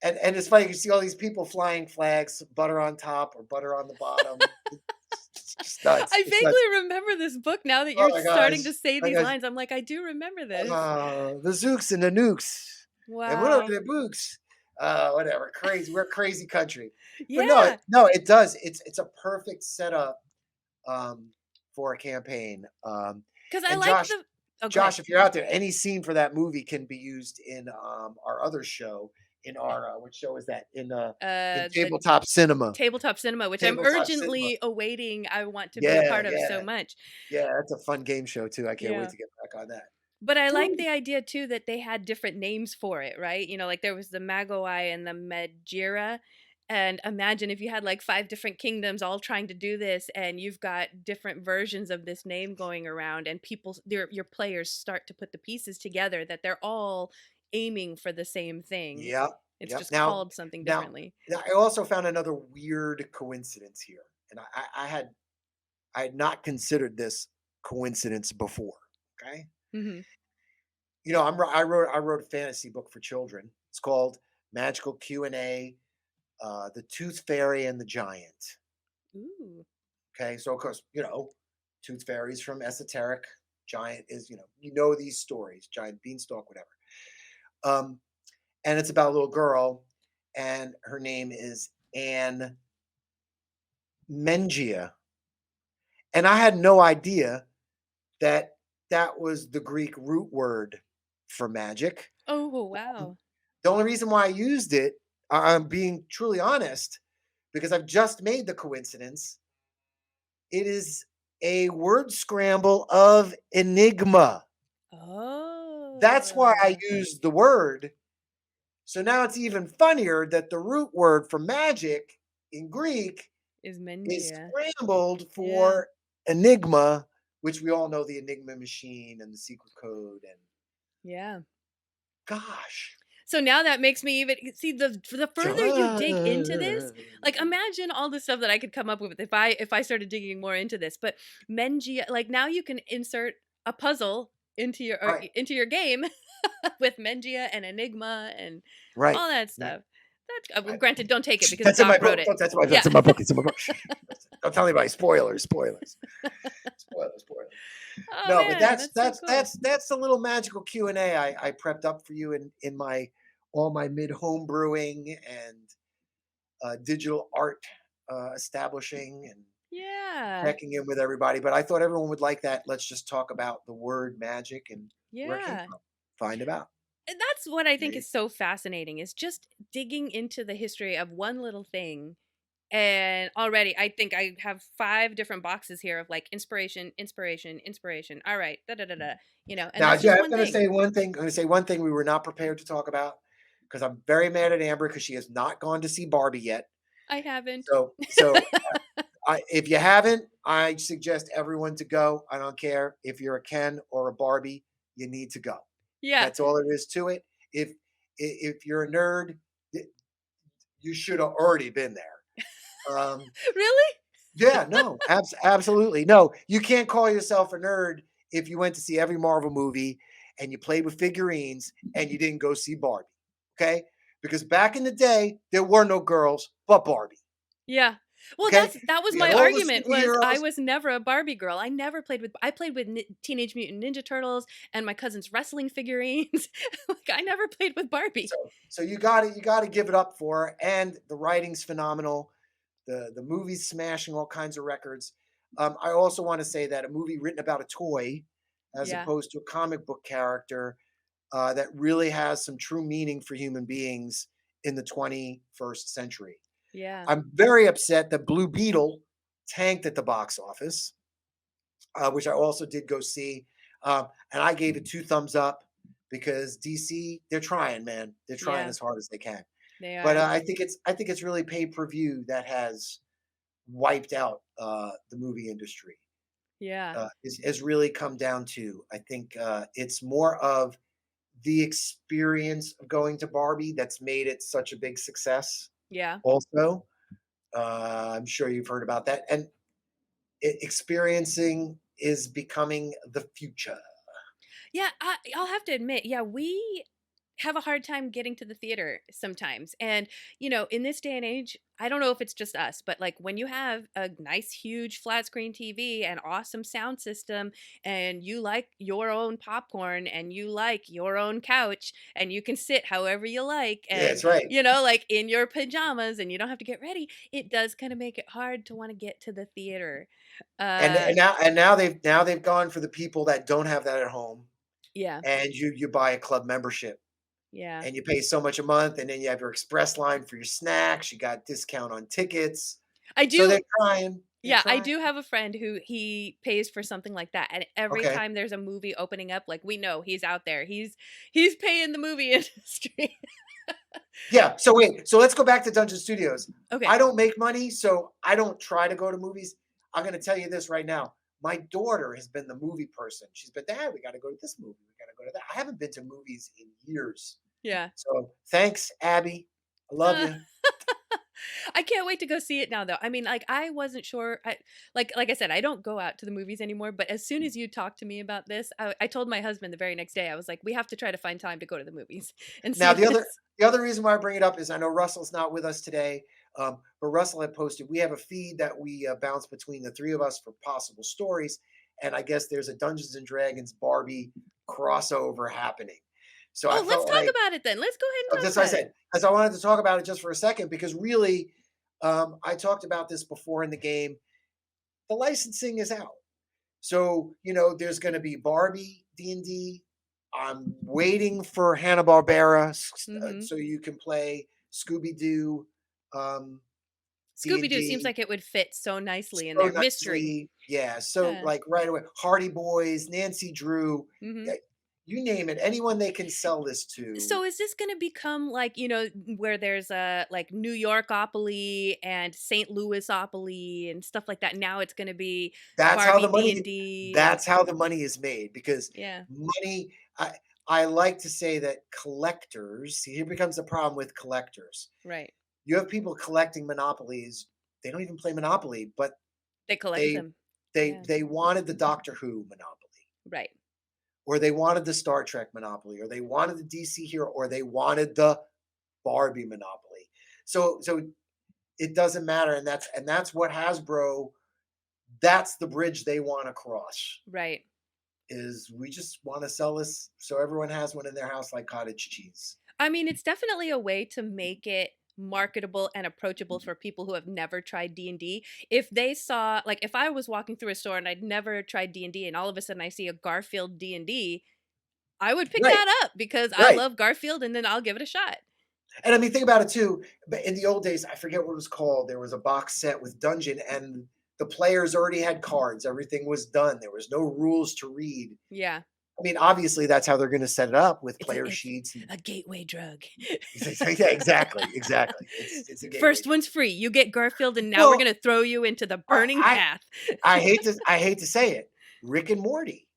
Speaker 7: And it's funny, you see all these people flying flags, butter on top or butter on the bottom. It's just nuts.
Speaker 6: I
Speaker 7: It's
Speaker 6: vaguely
Speaker 7: nuts.
Speaker 6: remember this book now that
Speaker 7: Oh
Speaker 6: you're
Speaker 7: my
Speaker 6: starting
Speaker 7: gosh.
Speaker 6: to say
Speaker 7: My
Speaker 6: these
Speaker 7: gosh.
Speaker 6: lines. I'm like, I do remember this.
Speaker 7: The Zooks and the Nukes. And what
Speaker 6: Wow.
Speaker 7: are the Books? Whatever. Crazy. We're a crazy country. But
Speaker 6: Yeah.
Speaker 7: no, it does. It's a perfect setup for a campaign.
Speaker 6: Because I
Speaker 7: And
Speaker 6: like
Speaker 7: Josh,
Speaker 6: the. Oh, go
Speaker 7: Josh,
Speaker 6: ahead.
Speaker 7: if you're out there, any scene for that movie can be used in our other show. In our which show is that? In
Speaker 6: The
Speaker 7: tabletop cinema.
Speaker 6: Tabletop cinema, which I'm
Speaker 7: Tabletop
Speaker 6: urgently awaiting. I want to be
Speaker 7: Yeah,
Speaker 6: a part of
Speaker 7: yeah.
Speaker 6: so much.
Speaker 7: Yeah, that's a fun game show too. I can't
Speaker 6: Yeah.
Speaker 7: wait to get back on that.
Speaker 6: But I like the idea too that they had different names for it, right? You know, like there was the Magoi and the Medjira. And imagine if you had like 5 different kingdoms all trying to do this, and you've got different versions of this name going around, and your players start to put the pieces together that they're all aiming for the same thing.
Speaker 7: Yeah.
Speaker 6: It's
Speaker 7: Yep.
Speaker 6: just
Speaker 7: Now,
Speaker 6: called something differently.
Speaker 7: now, I also found another weird coincidence here, and I had not considered this coincidence before. Okay,
Speaker 6: Mm-hmm.
Speaker 7: you know, I wrote a fantasy book for children. It's called Magical Q&A, The Tooth Fairy and the Giant.
Speaker 6: Ooh.
Speaker 7: Okay, so of course, you know, Tooth Fairy's from esoteric. Giant is, you know these stories, giant beanstalk, whatever. And it's about a little girl, and her name is Anne Mengia. And I had no idea that that was the Greek root word for magic.
Speaker 6: Oh, wow.
Speaker 7: The only reason why I used it, I'm being truly honest, because I've just made the coincidence. It is a word scramble of enigma.
Speaker 6: Oh.
Speaker 7: That's why I used the word. So now it's even funnier that the root word for magic in Greek
Speaker 6: is
Speaker 7: is
Speaker 6: Mengia.
Speaker 7: scrambled for enigma, which we all know the Enigma machine and the secret code. And
Speaker 6: Yeah.
Speaker 7: gosh.
Speaker 6: So now that makes me even see the further you dig into this, like imagine all the stuff that I could come up with if I started digging more into this. But Mengia, like now you can insert a puzzle into your game with Mengia and Enigma and all that stuff. That's granted, don't take it because
Speaker 7: That's in my
Speaker 6: Doc wrote
Speaker 7: book.
Speaker 6: it.
Speaker 7: That's in my book. It's in my book. Don't tell anybody. Spoilers. Oh, no,
Speaker 6: man,
Speaker 7: but that's
Speaker 6: so cool.
Speaker 7: that's a little magical Q&A I prepped up for you in my all my mid home brewing and digital art establishing and checking in with everybody. But I thought everyone would like that. Let's just talk about the word magic and where it came from. Find about.
Speaker 6: And that's what I think is so fascinating is just digging into the history of one little thing. And already I think I have 5 different boxes here of like inspiration. All right. You know, and
Speaker 7: Now,
Speaker 6: that's just
Speaker 7: I'm going to say one thing. I'm going to say one thing we were not prepared to talk about because I'm very mad at Amber because she has not gone to see Barbie yet.
Speaker 6: I haven't.
Speaker 7: So if you haven't, I suggest everyone to go. I don't care if you're a Ken or a Barbie, you need to go.
Speaker 6: Yeah.
Speaker 7: That's all there is to it. If you're a nerd, you should have already been there.
Speaker 6: Really?
Speaker 7: Yeah, no, absolutely. No, you can't call yourself a nerd if you went to see every Marvel movie and you played with figurines and you didn't go see Barbie. Okay? Because back in the day, there were no girls but Barbie.
Speaker 6: Yeah. Well,
Speaker 7: Okay,
Speaker 6: that was
Speaker 7: we
Speaker 6: my
Speaker 7: got all the
Speaker 6: argument. Was I
Speaker 7: superheroes.
Speaker 6: was never a Barbie girl. I played with Teenage Mutant Ninja Turtles and my cousin's wrestling figurines. Like I never played with Barbie.
Speaker 7: So you got to give it up for her. And the writing's phenomenal. The movie's smashing all kinds of records. I also want to say that a movie written about a toy, as
Speaker 6: Yeah.
Speaker 7: opposed to a comic book character, that really has some true meaning for human beings in the 21st century.
Speaker 6: Yeah.
Speaker 7: I'm very upset that Blue Beetle tanked at the box office, which I also did go see. And I gave it 2 thumbs up because DC, they're trying, man. They're trying
Speaker 6: Yeah.
Speaker 7: as hard as they can.
Speaker 6: They
Speaker 7: But
Speaker 6: are.
Speaker 7: I think it's really pay-per-view that has wiped out the movie industry.
Speaker 6: Yeah.
Speaker 7: Has really come down to. I think it's more of the experience of going to Barbie that's made it such a big success.
Speaker 6: Yeah.
Speaker 7: Also, I'm sure you've heard about that, and experiencing is becoming the future.
Speaker 6: Yeah, I'll have to admit, yeah, we have a hard time getting to the theater sometimes. And, in this day and age, I don't know if it's just us, but like when you have a nice, huge flat screen TV and awesome sound system, and you like your own popcorn and you like your own couch and you can sit however you like,
Speaker 7: Yeah,
Speaker 6: and,
Speaker 7: that's right.
Speaker 6: like in your pajamas and you don't have to get ready, it does kind of make it hard to want to get to the theater.
Speaker 7: And
Speaker 6: Uh,
Speaker 7: now they've gone for the people that don't have that at home,
Speaker 6: yeah.
Speaker 7: and you buy a club membership.
Speaker 6: Yeah.
Speaker 7: And you pay so much a month, and then you have your express line for your snacks. You got discount on tickets.
Speaker 6: I do.
Speaker 7: So they're trying.
Speaker 6: Yeah, I do have a friend who he pays for something like that, and every
Speaker 7: Okay.
Speaker 6: time there's a movie opening up, like we know he's out there. He's paying the movie industry.
Speaker 7: Yeah. So wait. So let's go back to Dungeon Studios.
Speaker 6: Okay.
Speaker 7: I don't make money, so I don't try to go to movies. I'm going to tell you this right now. My daughter has been the movie person. She's been, Dad, we got to go to this movie. We got to go to that. I haven't been to movies in years.
Speaker 6: Yeah.
Speaker 7: So thanks, Abby. I love you.
Speaker 6: I can't wait to go see it now, though. I mean, like I wasn't sure. Like I said, I don't go out to the movies anymore. But as soon as you talked to me about this, I told my husband the very next day. I was like, we have to try to find time to go to the movies and see
Speaker 7: Now
Speaker 6: this.
Speaker 7: the other reason why I bring it up is I know Russell's not with us today, but Russell had posted. We have a feed that we bounce between the 3 of us for possible stories, and I guess there's a Dungeons and Dragons Barbie crossover happening. So I
Speaker 6: let's
Speaker 7: felt
Speaker 6: talk
Speaker 7: like,
Speaker 6: about it then. Let's go ahead and talk
Speaker 7: that's what I
Speaker 6: about
Speaker 7: said.
Speaker 6: it.
Speaker 7: As I wanted to talk about it just for a second because really, I talked about this before in the game. The licensing is out, so there's going to be Barbie D&D. I'm waiting for Hanna-Barbera so you can play Scooby-Doo.
Speaker 6: Scooby-Doo
Speaker 7: D&D.
Speaker 6: seems like it would fit so nicely in
Speaker 7: So
Speaker 6: there.
Speaker 7: nicely.
Speaker 6: Mystery.
Speaker 7: Yeah, so
Speaker 6: Yeah.
Speaker 7: like right away. Hardy Boys, Nancy Drew,
Speaker 6: Mhm.
Speaker 7: yeah, you name it. Anyone they can sell this to.
Speaker 6: So is this going to become like, where there's a like New Yorkopoly and St. Louisopoly and stuff like that? Now it's going to be
Speaker 7: That's how the
Speaker 6: Barbie
Speaker 7: money.
Speaker 6: D&D.
Speaker 7: That's how the money is made because
Speaker 6: Yeah.
Speaker 7: money. I like to say that collectors. See, here becomes the problem with collectors.
Speaker 6: Right.
Speaker 7: You have people collecting monopolies. They don't even play Monopoly, but
Speaker 6: They collect them.
Speaker 7: they wanted the Doctor Who Monopoly,
Speaker 6: Right.
Speaker 7: or they wanted the Star Trek Monopoly, or they wanted the DC Hero, or they wanted the Barbie Monopoly. So it doesn't matter, and that's what Hasbro. That's the bridge they want to cross.
Speaker 6: Right.
Speaker 7: Is we just want to sell this so everyone has one in their house like cottage cheese.
Speaker 6: I mean, it's definitely a way to make it marketable and approachable for people who have never tried D&D. If they saw, like if I was walking through a store and I'd never tried D&D and all of a sudden I see a Garfield D&D, I would pick that up because I love Garfield and then I'll give it a shot.
Speaker 7: And I mean, think about it too. But in the old days, I forget what it was called. There was a box set with Dungeon and the players already had cards. Everything was done. There was no rules to read.
Speaker 6: Yeah.
Speaker 7: I mean, obviously, that's how they're going to set it up with player sheets.
Speaker 6: A gateway drug.
Speaker 7: Yeah, exactly. It's a gateway.
Speaker 6: First one's free. You get Garfield, and now we're going to throw you into the burning path.
Speaker 7: I hate to say it. Rick and Morty.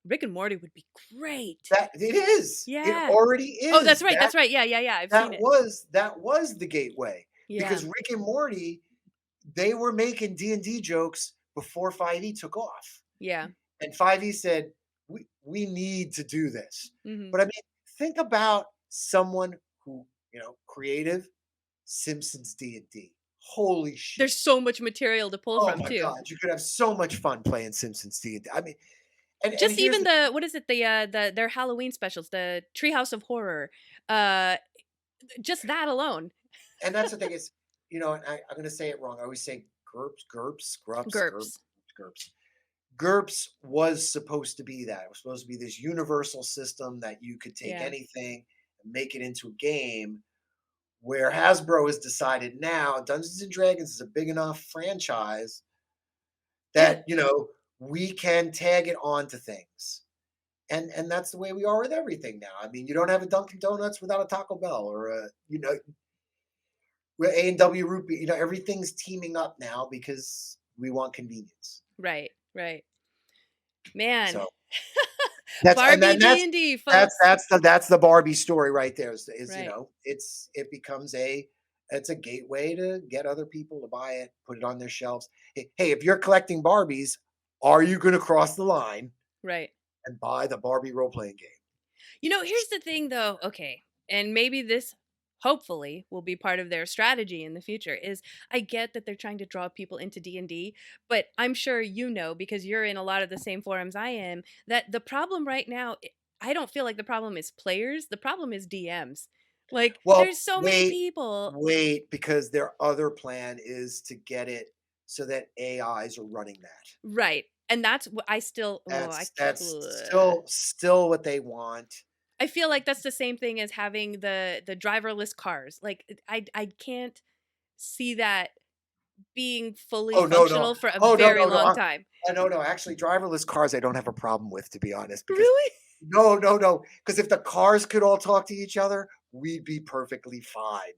Speaker 6: Rick and Morty would be great.
Speaker 7: It is.
Speaker 6: Yeah.
Speaker 7: It already is.
Speaker 6: Oh, that's right. That's right. Yeah. I've seen it.
Speaker 7: That was the gateway.
Speaker 6: Yeah.
Speaker 7: Because Rick and Morty, they were making D&D jokes before 5e took off.
Speaker 6: Yeah.
Speaker 7: And 5e said, we need to do this.
Speaker 6: Mm-hmm.
Speaker 7: But I mean, think about someone who, creative, Simpsons D&D. Holy shit.
Speaker 6: There's so much material to pull
Speaker 7: Oh
Speaker 6: from
Speaker 7: my
Speaker 6: too.
Speaker 7: god, you could have so much fun playing Simpsons D&D. I mean, and
Speaker 6: Just
Speaker 7: here's
Speaker 6: even what is it, their Halloween specials, the Treehouse of Horror, just that alone.
Speaker 7: and that's the thing is, and I'm going to say it wrong. I always say GURPS. GURPS was supposed to be that. It was supposed to be this universal system that you could take
Speaker 6: Yeah.
Speaker 7: anything and make it into a game. Where Hasbro has decided now, Dungeons and Dragons is a big enough franchise that we can tag it onto things, and that's the way we are with everything now. I mean, you don't have a Dunkin' Donuts without a Taco Bell, or where A&W Root Beer. Everything's teaming up now because we want convenience.
Speaker 6: Right. Man.
Speaker 7: So
Speaker 6: Barbie D&D, folks.
Speaker 7: That's the Barbie story right there. Is
Speaker 6: Right.
Speaker 7: It becomes it's a gateway to get other people to buy it, put it on their shelves. Hey, if you're collecting Barbies, are you going to cross the line
Speaker 6: Right.
Speaker 7: and buy the Barbie role-playing game?
Speaker 6: Here's the thing though. Okay. And maybe this hopefully will be part of their strategy in the future, is I get that they're trying to draw people into D&D, but I'm sure because you're in a lot of the same forums I am, that the problem right now, I don't feel like the problem is players, the problem is DMs. Like, there's so many people.
Speaker 7: Wait, because their other plan is to get it so that AIs are running that.
Speaker 6: Right. And that's what I still
Speaker 7: that's still what they want.
Speaker 6: I feel like that's the same thing as having the driverless cars. Like I can't see that being fully functional for a very long time.
Speaker 7: No. Actually, driverless cars I don't have a problem with, to be honest.
Speaker 6: Really?
Speaker 7: No. Because if the cars could all talk to each other, we'd be perfectly fine.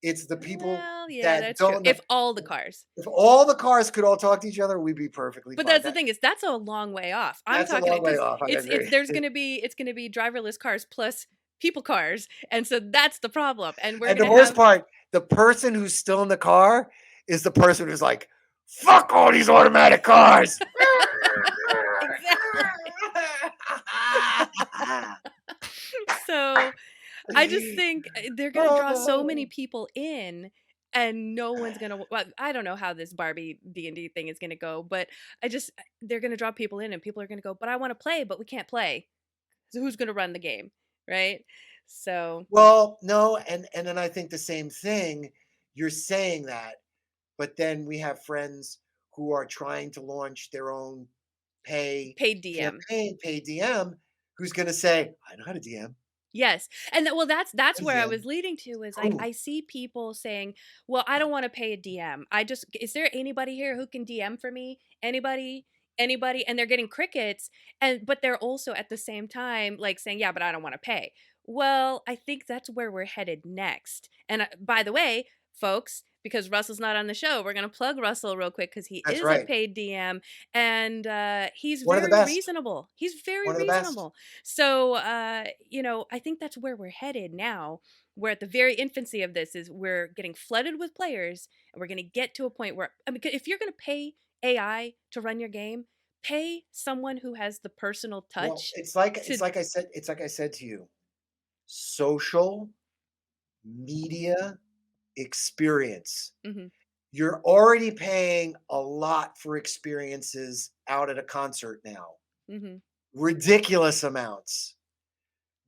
Speaker 7: It's the people that don't.
Speaker 6: True. If all the cars
Speaker 7: could all talk to each other, we'd be perfectly fine.
Speaker 6: But that's the thing, is that's a long way off.
Speaker 7: That's a long way off.
Speaker 6: It's gonna be driverless cars plus people cars, and so that's the problem. And
Speaker 7: the worst part, the person who's still in the car is the person who's like, "Fuck all these automatic cars."
Speaker 6: So I just think they're going to draw so many people in, and no one's going to, well, I don't know how this Barbie D&D thing is going to go, but they're going to draw people in, and people are going to go, but I want to play, but we can't play. So who's going to run the game? Right. So.
Speaker 7: Well, no. And then I think the same thing. You're saying that, but then we have friends who are trying to launch their own paid DM, who's going to say, I know how to DM.
Speaker 6: Yes. And that's where I was leading to, is I see people saying, well, I don't want to pay a DM. Is there anybody here who can DM for me? Anybody? And they're getting crickets. But they're also at the same time like saying, yeah, but I don't want to pay. Well, I think that's where we're headed next. And by the way, folks, because Russell's not on the show, we're going to plug Russell real quick, because he is a paid DM, and he's very reasonable. He's very reasonable. So, I think that's where we're headed now. We're at the very infancy of this, is we're getting flooded with players, and we're going to get to a point where, if you're going to pay AI to run your game, pay someone who has the personal touch.
Speaker 7: Well, it's like I said to you, social media experience.
Speaker 6: Mm-hmm.
Speaker 7: You're already paying a lot for experiences out at a concert now.
Speaker 6: Mm-hmm.
Speaker 7: Ridiculous amounts.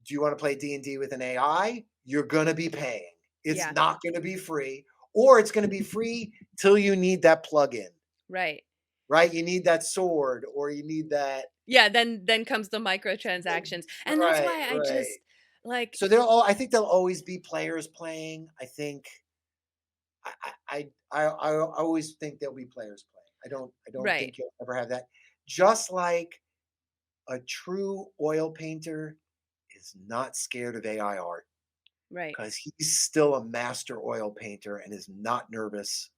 Speaker 7: Do you want to play D&D with an AI? You're going to be paying. It's not going to be free, or it's going to be free till you need that plug-in.
Speaker 6: Right.
Speaker 7: You need that sword, or you need that.
Speaker 6: Yeah. Then comes the microtransactions, and that's why I just like.
Speaker 7: So I think there'll always be players playing. I think. I always think there'll be players playing. I don't think you'll ever have that. Just like a true oil painter is not scared of AI art.
Speaker 6: Right.
Speaker 7: Because he's still a master oil painter and is not nervous.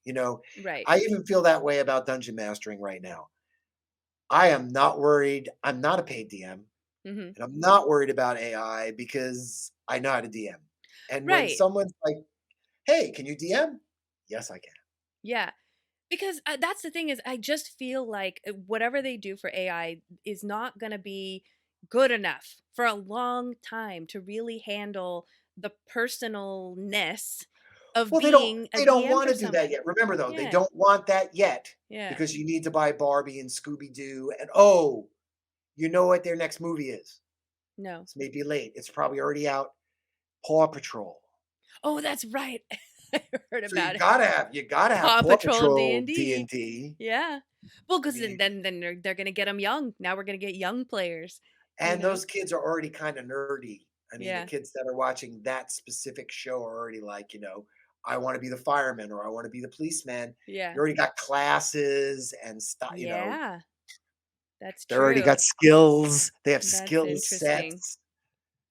Speaker 6: Right.
Speaker 7: I even feel that way about dungeon mastering right now. I am not worried. I'm not a paid DM.
Speaker 6: Mm-hmm.
Speaker 7: And I'm not worried about AI because I know how to DM. And when someone's like, hey, can you DM? Yes, I can.
Speaker 6: Yeah. Because that's the thing, is I just feel like whatever they do for AI is not going to be good enough for a long time to really handle the personalness of
Speaker 7: Well,
Speaker 6: being a
Speaker 7: they don't
Speaker 6: DM
Speaker 7: want
Speaker 6: for
Speaker 7: to do that
Speaker 6: someone.
Speaker 7: yet. Remember though, they
Speaker 6: Yeah.
Speaker 7: don't want that yet
Speaker 6: Yeah.
Speaker 7: because you need to buy Barbie and Scooby-Doo and oh, you know what their next movie is?
Speaker 6: No.
Speaker 7: It's maybe late. It's probably already out. Paw Patrol.
Speaker 6: Oh, that's right. I heard
Speaker 7: So
Speaker 6: about it.
Speaker 7: you gotta have
Speaker 6: Paw
Speaker 7: Paw
Speaker 6: Patrol
Speaker 7: Patrol
Speaker 6: D&D.
Speaker 7: D&D.
Speaker 6: Yeah. Well, because then they're gonna get them young. Now we're gonna get young players.
Speaker 7: And those kids are already kind of nerdy. I mean,
Speaker 6: Yeah.
Speaker 7: the kids that are watching that specific show are already like, I want to be the fireman or I want to be the policeman.
Speaker 6: Yeah.
Speaker 7: You already got classes and stuff,
Speaker 6: Yeah. That's
Speaker 7: They
Speaker 6: true.
Speaker 7: already got skills. They have
Speaker 6: That's
Speaker 7: skill
Speaker 6: interesting.
Speaker 7: sets.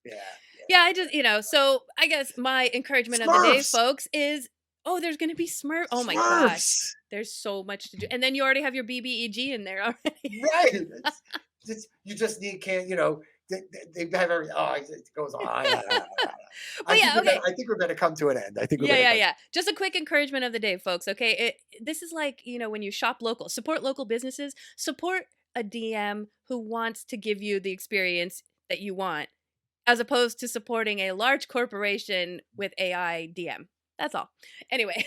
Speaker 7: Yeah.
Speaker 6: Yeah, I just, so I guess my encouragement of the day,
Speaker 7: Smurfs!
Speaker 6: folks, is there's going to be Smurf. Oh my gosh.
Speaker 7: Smurfs!
Speaker 6: There's so much to do. And then you already have your BBEG in there already.
Speaker 7: Right. You just need they have everything. Oh, it goes on. I think we're going to come to an end. I think we're gonna come
Speaker 6: Yeah. Just a quick encouragement of the day, folks. Okay. This is like, when you shop local, support local businesses, support a DM who wants to give you the experience that you want, as opposed to supporting a large corporation with AI DM. That's all. Anyway.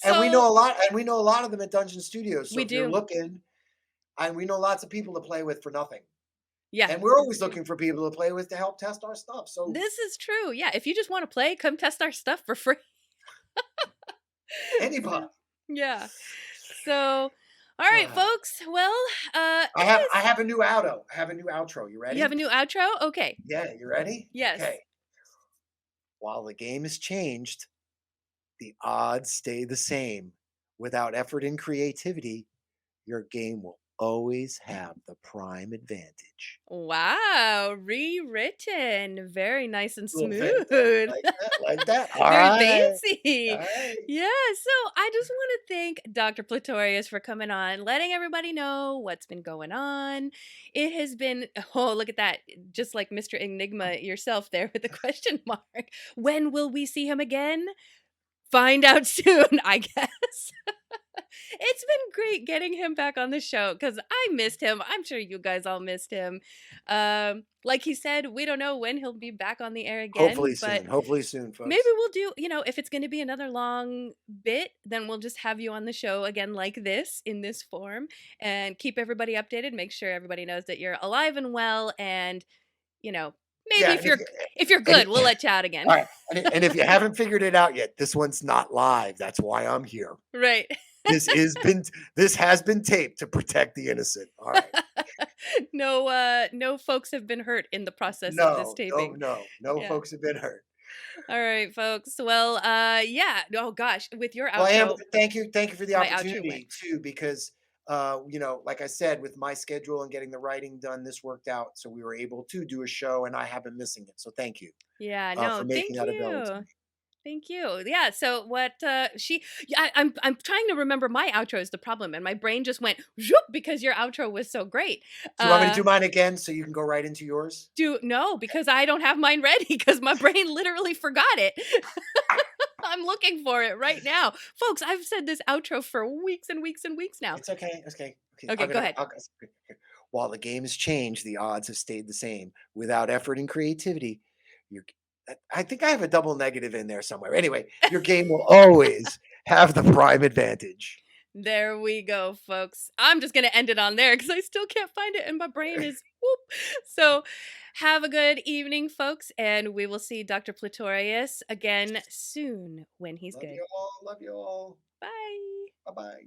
Speaker 7: And we know a lot of them at Dungeon Studios. So
Speaker 6: we
Speaker 7: if you're
Speaker 6: do.
Speaker 7: looking, and we know lots of people to play with for nothing.
Speaker 6: Yeah.
Speaker 7: And we're always looking for people to play with to help test our stuff. So
Speaker 6: this is true. Yeah. If you just want to play, come test our stuff for free.
Speaker 7: Anybody.
Speaker 6: Yeah. So, all right, folks. Well,
Speaker 7: I have a new outro. You ready?
Speaker 6: You have a new outro? Okay.
Speaker 7: Yeah, you ready?
Speaker 6: Yes.
Speaker 7: Okay. While the game has changed, the odds stay the same. Without effort and creativity, your game will always have the prime advantage.
Speaker 6: Wow, rewritten. Very nice and smooth.
Speaker 7: Like that.
Speaker 6: Very
Speaker 7: All right.
Speaker 6: fancy.
Speaker 7: All right.
Speaker 6: Yeah, so I just want to thank Dr. Pletorius for coming on, letting everybody know what's been going on. It has been, look at that, just like Mr. Enigma yourself there with the question mark. When will we see him again? Find out soon, I guess. It's been great getting him back on the show because I missed him. I'm sure you guys all missed him. Like he said, we don't know when he'll be back on the air again.
Speaker 7: Hopefully soon, folks.
Speaker 6: Maybe we'll do, if it's going to be another long bit, then we'll just have you on the show again like this, in this form, and keep everybody updated. Make sure everybody knows that you're alive and well, and, maybe if you're good, we'll let you out again.
Speaker 7: All right. And if you haven't figured it out yet, this one's not live. That's why I'm here.
Speaker 6: Right.
Speaker 7: This has been taped to protect the innocent. All right.
Speaker 6: No folks have been hurt in the process of this taping.
Speaker 7: No folks have been hurt.
Speaker 6: All right, folks. Well, yeah. Oh gosh, with your outro.
Speaker 7: Well, thank you for the opportunity too, because like I said, with my schedule and getting the writing done, this worked out, so we were able to do a show, and I have been missing it. So thank you.
Speaker 6: Yeah. No.
Speaker 7: For making
Speaker 6: Thank
Speaker 7: that available to
Speaker 6: you.
Speaker 7: me.
Speaker 6: Thank you. Yeah. So what I'm trying to remember my outro is the problem, and my brain just went whoop because your outro was so great.
Speaker 7: Do you want me to do mine again so you can go right into yours?
Speaker 6: No, because I don't have mine ready because my brain literally forgot it. I'm looking for it right now. Folks, I've said this outro for weeks and weeks and weeks now.
Speaker 7: It's okay.
Speaker 6: Okay, go ahead.
Speaker 7: While the game has changed, the odds have stayed the same. Without effort and creativity, I think I have a double negative in there somewhere. Anyway, your game will always have the prime advantage.
Speaker 6: There we go, folks. I'm just going to end it on there because I still can't find it and my brain is whoop. So have a good evening, folks, and we will see Dr. Pletorius again soon when he's good.
Speaker 7: Love you all.
Speaker 6: Bye.
Speaker 7: Bye-bye.